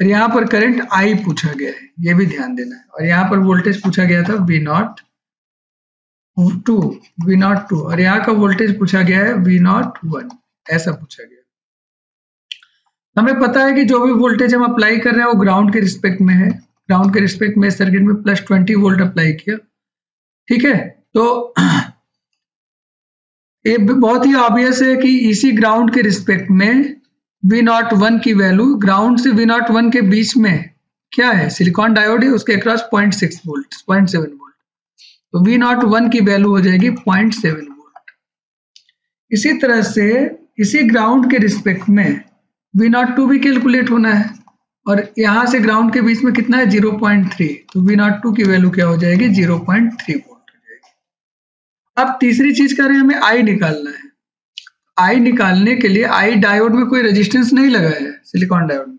और यहाँ पर करंट I पूछा गया है, ये भी ध्यान देना है। और यहाँ पर वोल्टेज पूछा गया था V02, और यहाँ का वोल्टेज पूछा गया है V01, ऐसा पूछा गया। हमें पता है कि जो भी वोल्टेज हम अप्लाई कर रहे हैं वो ग्राउंड के रिस्पेक्ट में है। ग्राउंड के रिस्पेक्ट में सर्किट में +20 वोल्ट अप्लाई किया। ठीक है, तो ये बहुत ही ऑब्वियस है कि इसी ग्राउंड के रिस्पेक्ट में V01 की वैल्यू ग्राउंड से V01 के बीच में क्या है, सिलिकॉन डायोड है, उसके अक्रॉस 0.6 वोल्ट 0.7 वोल्ट, तो V01 की वैल्यू हो जाएगी 0.7 वोल्ट। इसी तरह से इसी ग्राउंड के रिस्पेक्ट में V02 भी कैलकुलेट होना है, और यहाँ से ग्राउंड के बीच में कितना है 0.3, तो V02 की वैल्यू क्या हो जाएगी 0.3 वोल्ट हो जाएगी। अब तीसरी चीज कर रहे हैं, हमें I निकालना है। I निकालने के लिए I डायोड में कोई रेजिस्टेंस नहीं लगा है सिलिकॉन डायोड में,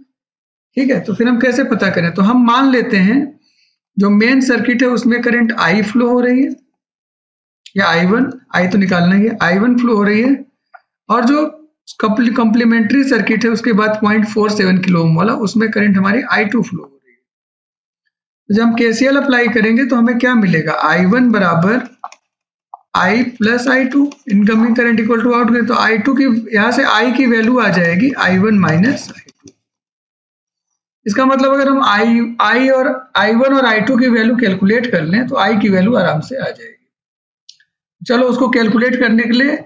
ठीक है, तो फिर हम कैसे पता करें, तो हम मान लेते हैं जो मेन सर्किट है उसमें करंट I फ्लो हो रही है, या I तो निकालना ही है, I1 फ्लो हो रही है, और जो कॉम्प्लीमेंट्री सर्किट है उसके बाद 0.47 किलो ओम वाला, उसमें करंट हमारी I2 फ्लो हो रही है। तो जब हम KCL अप्लाई करेंगे तो हमें क्या मिलेगा, I1 बराबर I plus I2, incoming current equal to outgoing, तो I2 की यहाँ से I की वैल्यू आ जाएगी I1 माइनस I2। इसका मतलब अगर हम I1 और I2 की वैल्यू कैलकुलेट कर लें तो I की वैल्यू आराम से आ जाएगी। चलो उसको कैलकुलेट करने के लिए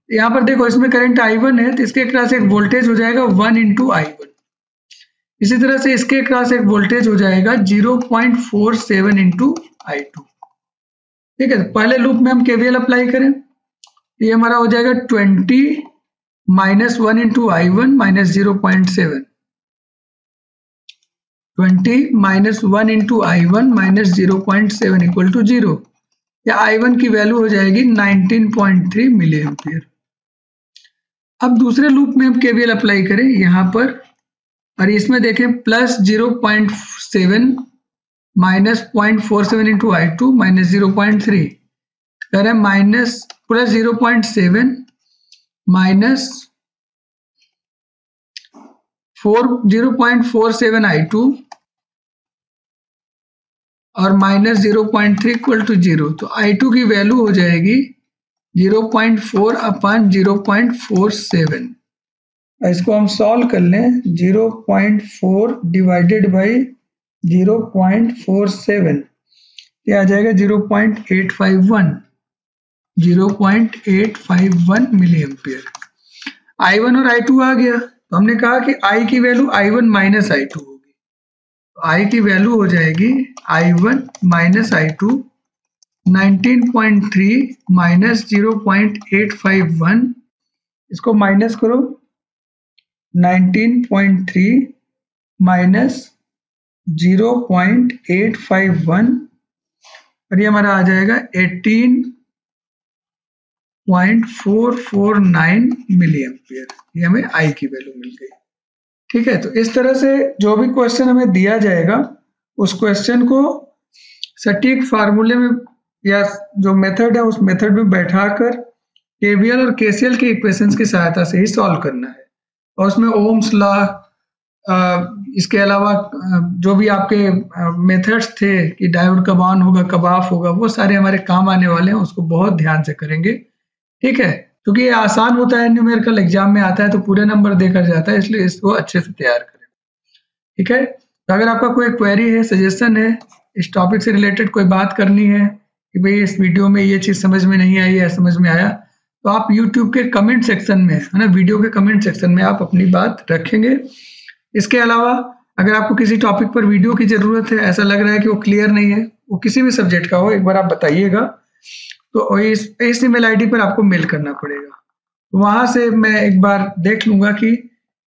यहाँ पर देखो, इसमें करंट I1 है तो इसके अक्रॉस एक वोल्टेज हो जाएगा 1 इंटू I1। इसी तरह से इसके अक्रॉस एक वोल्टेज हो जाएगा 0.47 इंटू I2। ठीक है, पहले लूप में हम KVL अप्लाई करें, ये हमारा हो जाएगा 20 minus 1 into I1 minus 0.7, 20 minus 1 into I1 minus 0.7 equal to 0, या I1 की वैल्यू हो जाएगी 19.3 मिली एम्पियर। अब दूसरे लूप में हम KVL अप्लाई करें यहाँ पर, और इसमें देखें plus 0.7 minus 0.47 into I2 minus 0.3, कह रहे हैं माइनस प्लस 0.7 माइनस 0.47 I2 और माइनस 0.3 इक्वल टू 0, तो I2 की वैल्यू हो जाएगी 0.4 अपॉन 0.47। इसको हम सॉल्व कर लें, 0.4 डिवाइडेड बाई 0.47, ये आ जाएगा 0.851 मिली एम्पियर। I1 और I2 आ गया, तो हमने कहा कि I की वैल्यू I1 माइनस I2 होगी, तो I की वैल्यू हो जाएगी I1 माइनस I2, 19.3 माइनस 0.851, इसको माइनस करो, 19.3 माइनस 0.851, और ये हमारा आ जाएगा 18.449 मिली एम्पियर। ये हमें I की वैल्यू मिल गई। ठीक है, तो इस तरह से जो भी क्वेश्चन हमें दिया जाएगा उस क्वेश्चन को सटीक फार्मूले में या जो मेथड है उस मेथड में बैठाकर KVL और KCL के इक्वेशंस की सहायता से ही सॉल्व करना है, और उसमें ओम्स लॉ, इसके अलावा जो भी आपके मेथड्स थे कि डायोड कब ऑन होगा कब ऑफ होगा, वो सारे हमारे काम आने वाले हैं, उसको बहुत ध्यान से करेंगे। ठीक है, क्योंकि ये आसान होता है, न्यूमेरिकल एग्जाम में आता है तो पूरे नंबर देकर जाता है, इसलिए इसको अच्छे से तैयार करें। ठीक है, तो अगर आपका कोई क्वेरी है, सजेशन है, इस टॉपिक से रिलेटेड कोई बात करनी है कि भाई इस वीडियो में ये चीज़ समझ में नहीं आई या समझ में आया, तो आप YouTube के कमेंट सेक्शन में, है ना, वीडियो के कमेंट सेक्शन में आप अपनी बात रखेंगे। इसके अलावा अगर आपको किसी टॉपिक पर वीडियो की ज़रूरत है, ऐसा लग रहा है कि वो क्लियर नहीं है, वो किसी भी सब्जेक्ट का हो, एक बार आप बताइएगा, तो इस ईमेल आईडी पर आपको मेल करना पड़ेगा, तो वहाँ से मैं एक बार देख लूँगा कि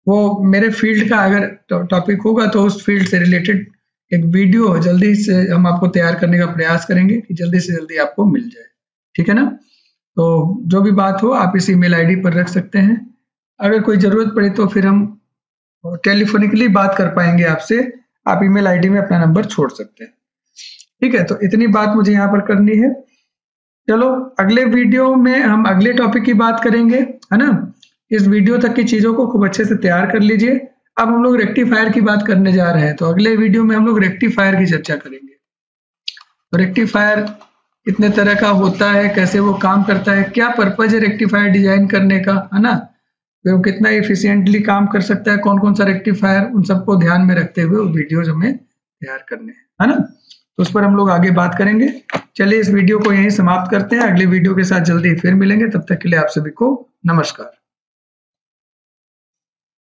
वो मेरे फील्ड का अगर टॉपिक होगा तो उस फील्ड से रिलेटेड एक वीडियो जल्दी से हम आपको तैयार करने का प्रयास करेंगे कि जल्दी से जल्दी आपको मिल जाए। ठीक है ना, तो जो भी बात हो आप इस ईमेल आईडी पर रख सकते हैं। अगर कोई ज़रूरत पड़े तो फिर हम टेलीफोनिकली बात कर पाएंगे आपसे, आप ईमेल आईडी में अपना नंबर छोड़ सकते हैं। ठीक है, तो इतनी बात मुझे यहाँ पर करनी है। चलो अगले वीडियो में हम अगले टॉपिक की बात करेंगे, है ना। इस वीडियो तक की चीज़ों को खूब अच्छे से तैयार कर लीजिए। अब हम लोग रेक्टिफायर की बात करने जा रहे हैं, तो अगले वीडियो में हम लोग रेक्टिफायर की चर्चा करेंगे। तो रेक्टिफायर कितने तरह का होता है, कैसे वो काम करता है, क्या पर्पज है रेक्टिफायर डिजाइन करने का, है ना, वो कितना एफिशिएंटली काम कर सकता है, कौन कौन सा रेक्टिफायर, उन सबको ध्यान में रखते हुए वो वीडियोज हमें तैयार करने हैं, है ना। तो उस पर हम लोग आगे बात करेंगे। चलिए इस वीडियो को यहीं समाप्त करते हैं, अगले वीडियो के साथ जल्दी फिर मिलेंगे, तब तक के लिए आप सभी को नमस्कार।